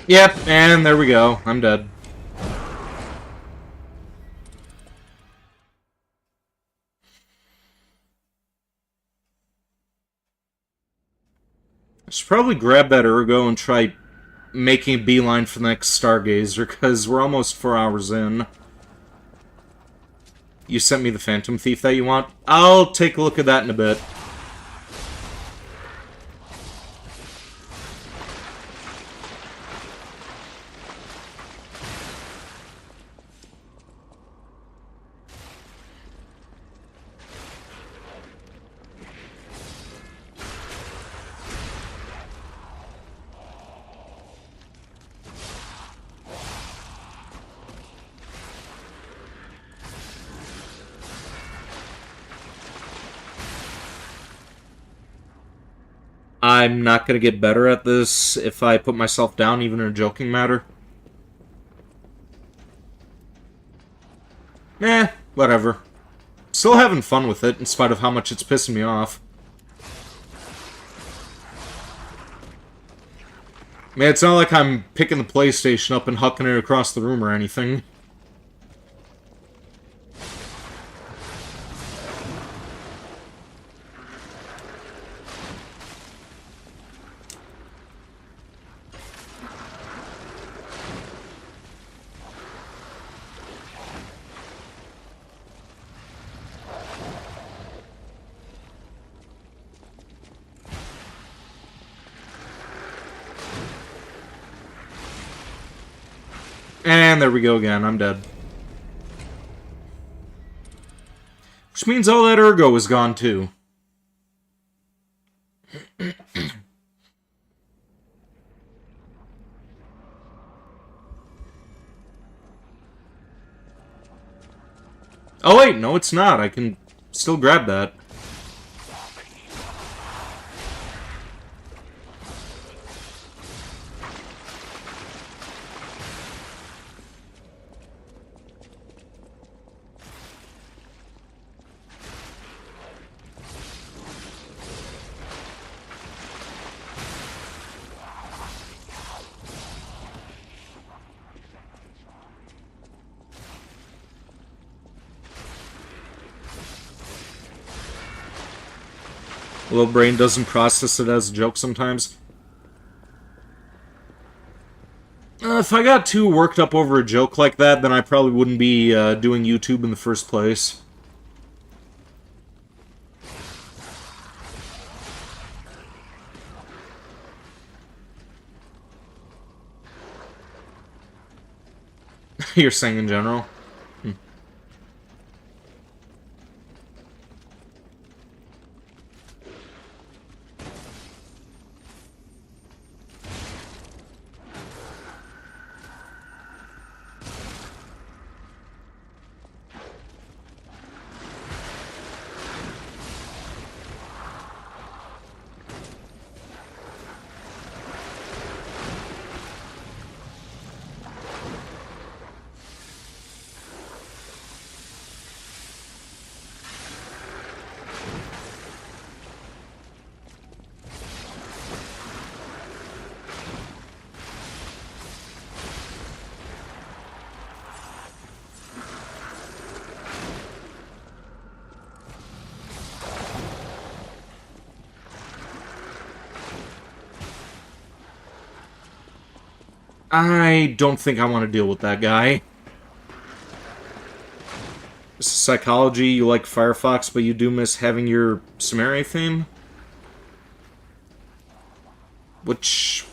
Yep, and there we go. I'm dead. I should probably grab that ergo and try making a beeline for the next Stargazer, because we're almost 4 hours in. You sent me the Phantom Thief that you want? I'll take a look at that in a bit. I'm not gonna get better at this if I put myself down, even in a joking matter. Eh, whatever. Still having fun with it, in spite of how much it's pissing me off. I mean, it's not like I'm picking the PlayStation up and hucking it across the room or anything. And there we go again, I'm dead. Which means all that ergo is gone too. Oh wait, no it's not. I can still grab that. Little brain doesn't process it as a joke sometimes. If I got too worked up over a joke like that, then I probably wouldn't be doing YouTube in the first place. You're saying in general? I don't think I want to deal with that guy. Psychology, you like Firefox, but you do miss having your Summary theme? Which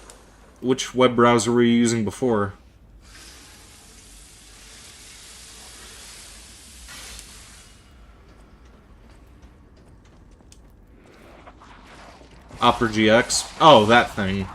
web browser were you using before? Opera GX? Oh, that thing.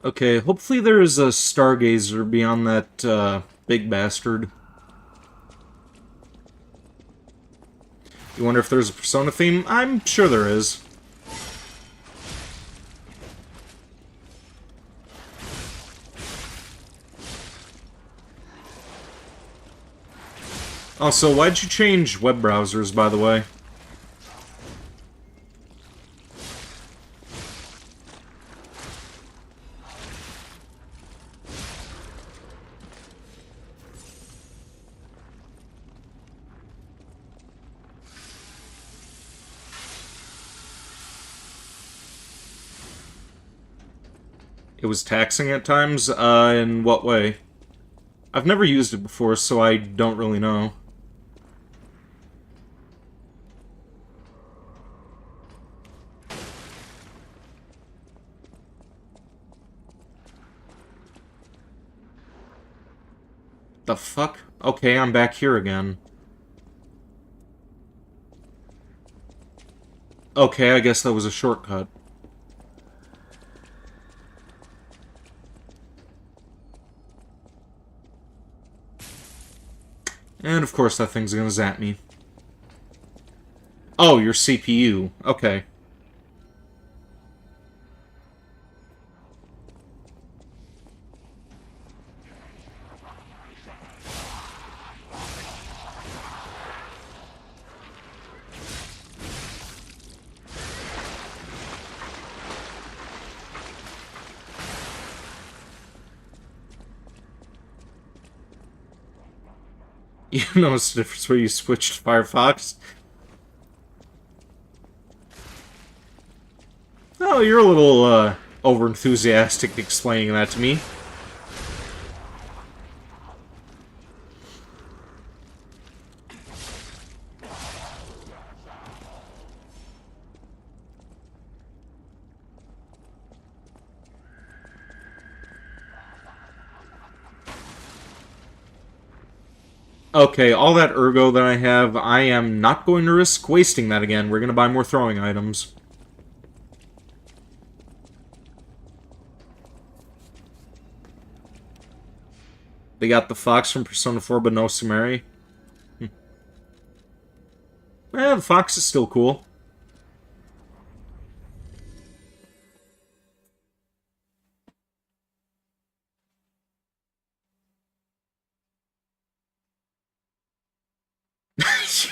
Okay, hopefully there's a Stargazer beyond that, big bastard. You wonder if there's a Persona theme? I'm sure there is. Also, why'd you change web browsers, by the way? It was taxing at times? In what way? I've never used it before, so I don't really know. The fuck? Okay, I'm back here again. Okay, I guess that was a shortcut. And of course that thing's gonna zap me. Oh, your CPU. Okay. You noticed the difference where you switched to Firefox? Oh, you're a little, over-enthusiastic explaining that to me. Okay, all that ergo that I have, I am not going to risk wasting that again. We're gonna buy more throwing items. They got the fox from Persona 4, but no Sumeri. The fox is still cool.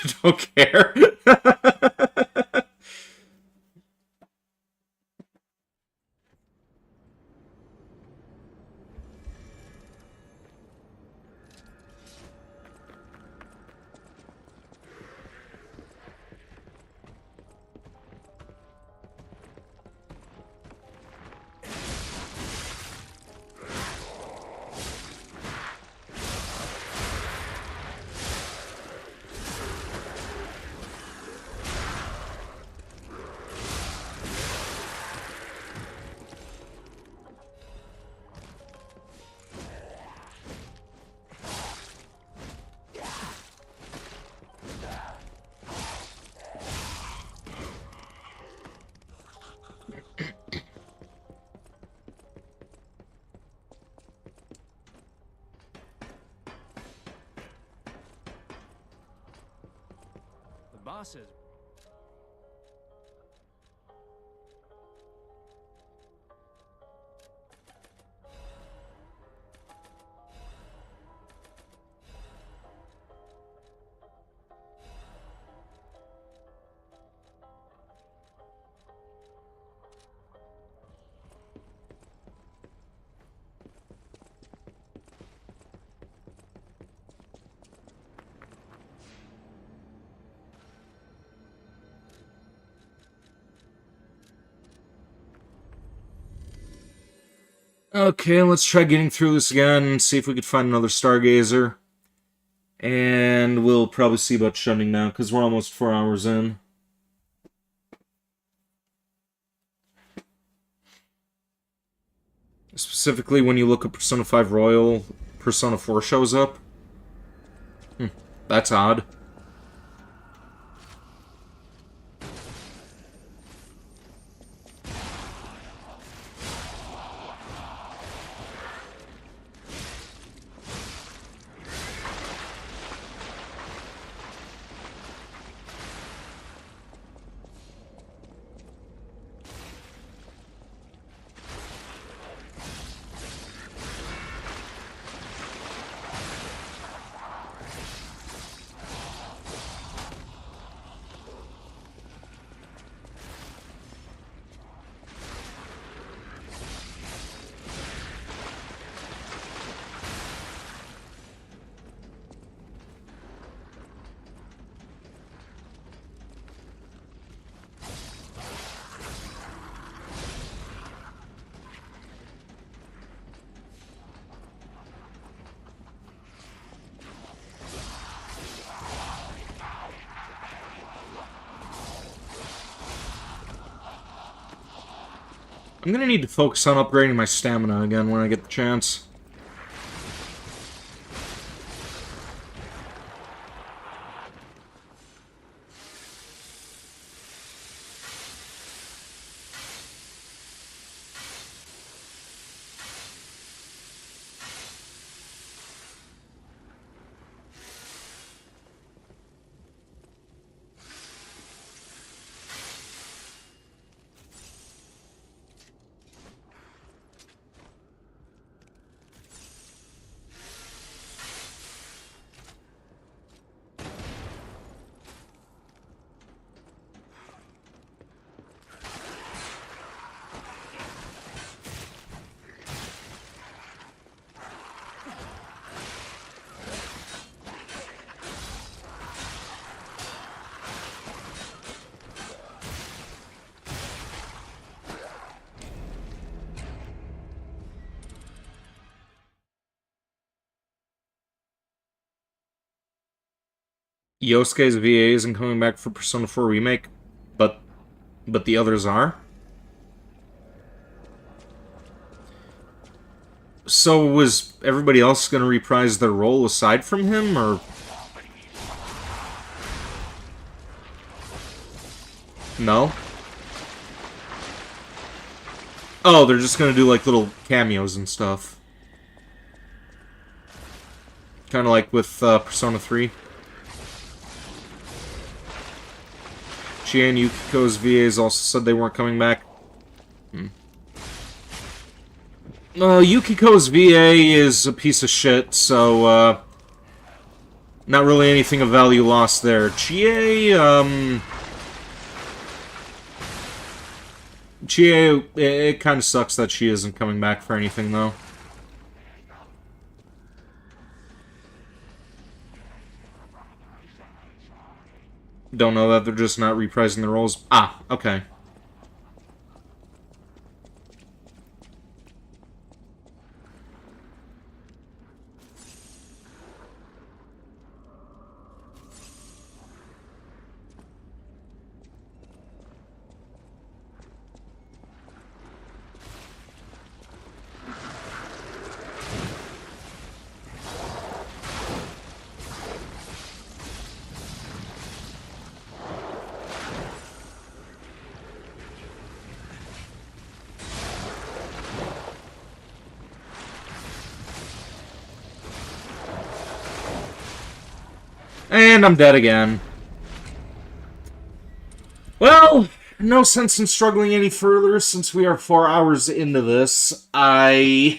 You don't care? The bosses. Okay, let's try getting through this again and see if we could find another Stargazer. And we'll probably see about shutting now, because we're almost 4 hours in. Specifically, when you look at Persona 5 Royal, Persona 4 shows up. That's odd. I'm gonna need to focus on upgrading my stamina again when I get the chance. Yosuke's VA isn't coming back for Persona 4 Remake, but the others are? So was everybody else going to reprise their role aside from him, or...? No? Oh, they're just going to do, like, little cameos and stuff. Kind of like with Persona 3. Chie and Yukiko's VAs also said they weren't coming back. Yukiko's VA is a piece of shit, so, not really anything of value lost there. Chie, it kind of sucks that she isn't coming back for anything, though. Don't know that they're just not reprising the roles. Ah, okay. And I'm dead again. Well, no sense in struggling any further since we are 4 hours into this. Yeah.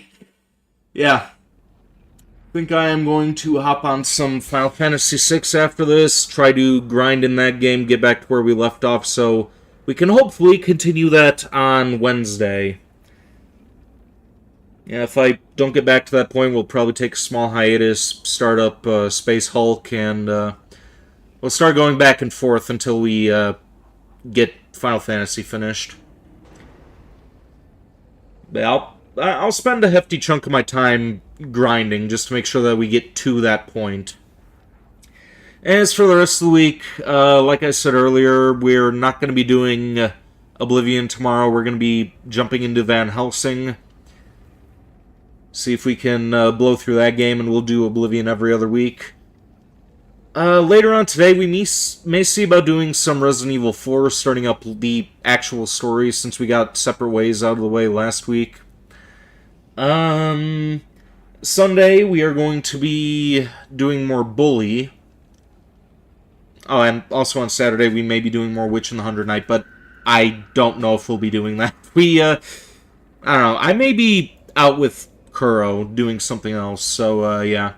Think I am going to hop on some Final Fantasy VI after this, try to grind in that game, get back to where we left off, so we can hopefully continue that on Wednesday. Yeah, if I don't get back to that point, we'll probably take a small hiatus, start up Space Hulk, and we'll start going back and forth until we get Final Fantasy finished. But I'll spend a hefty chunk of my time grinding just to make sure that we get to that point. As for the rest of the week, like I said earlier, we're not going to be doing Oblivion tomorrow. We're going to be jumping into Van Helsing. See if we can blow through that game, and we'll do Oblivion every other week. Later on today, we may see about doing some Resident Evil 4, starting up the actual story, since we got Separate Ways out of the way last week. Sunday, we are going to be doing more Bully. Oh, and also on Saturday, we may be doing more Witch in the Hundred Night, but I don't know if we'll be doing that. I don't know, I may be out with Kuro doing something else, so, yeah.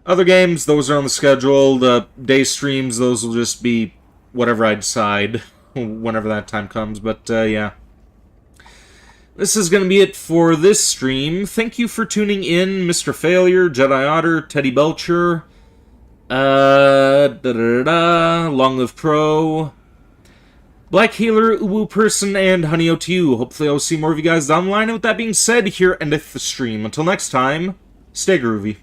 Other games, those are on the schedule. The day streams, those will just be whatever I decide whenever that time comes, but, yeah. This is going to be it for this stream. Thank you for tuning in, Mr. Failure, Jedi Otter, Teddy Belcher, Long Live Crow, Black Healer, Uwu Person, and Honey O2. Hopefully I'll see more of you guys down the line. And with that being said, here endeth the stream. Until next time, stay groovy.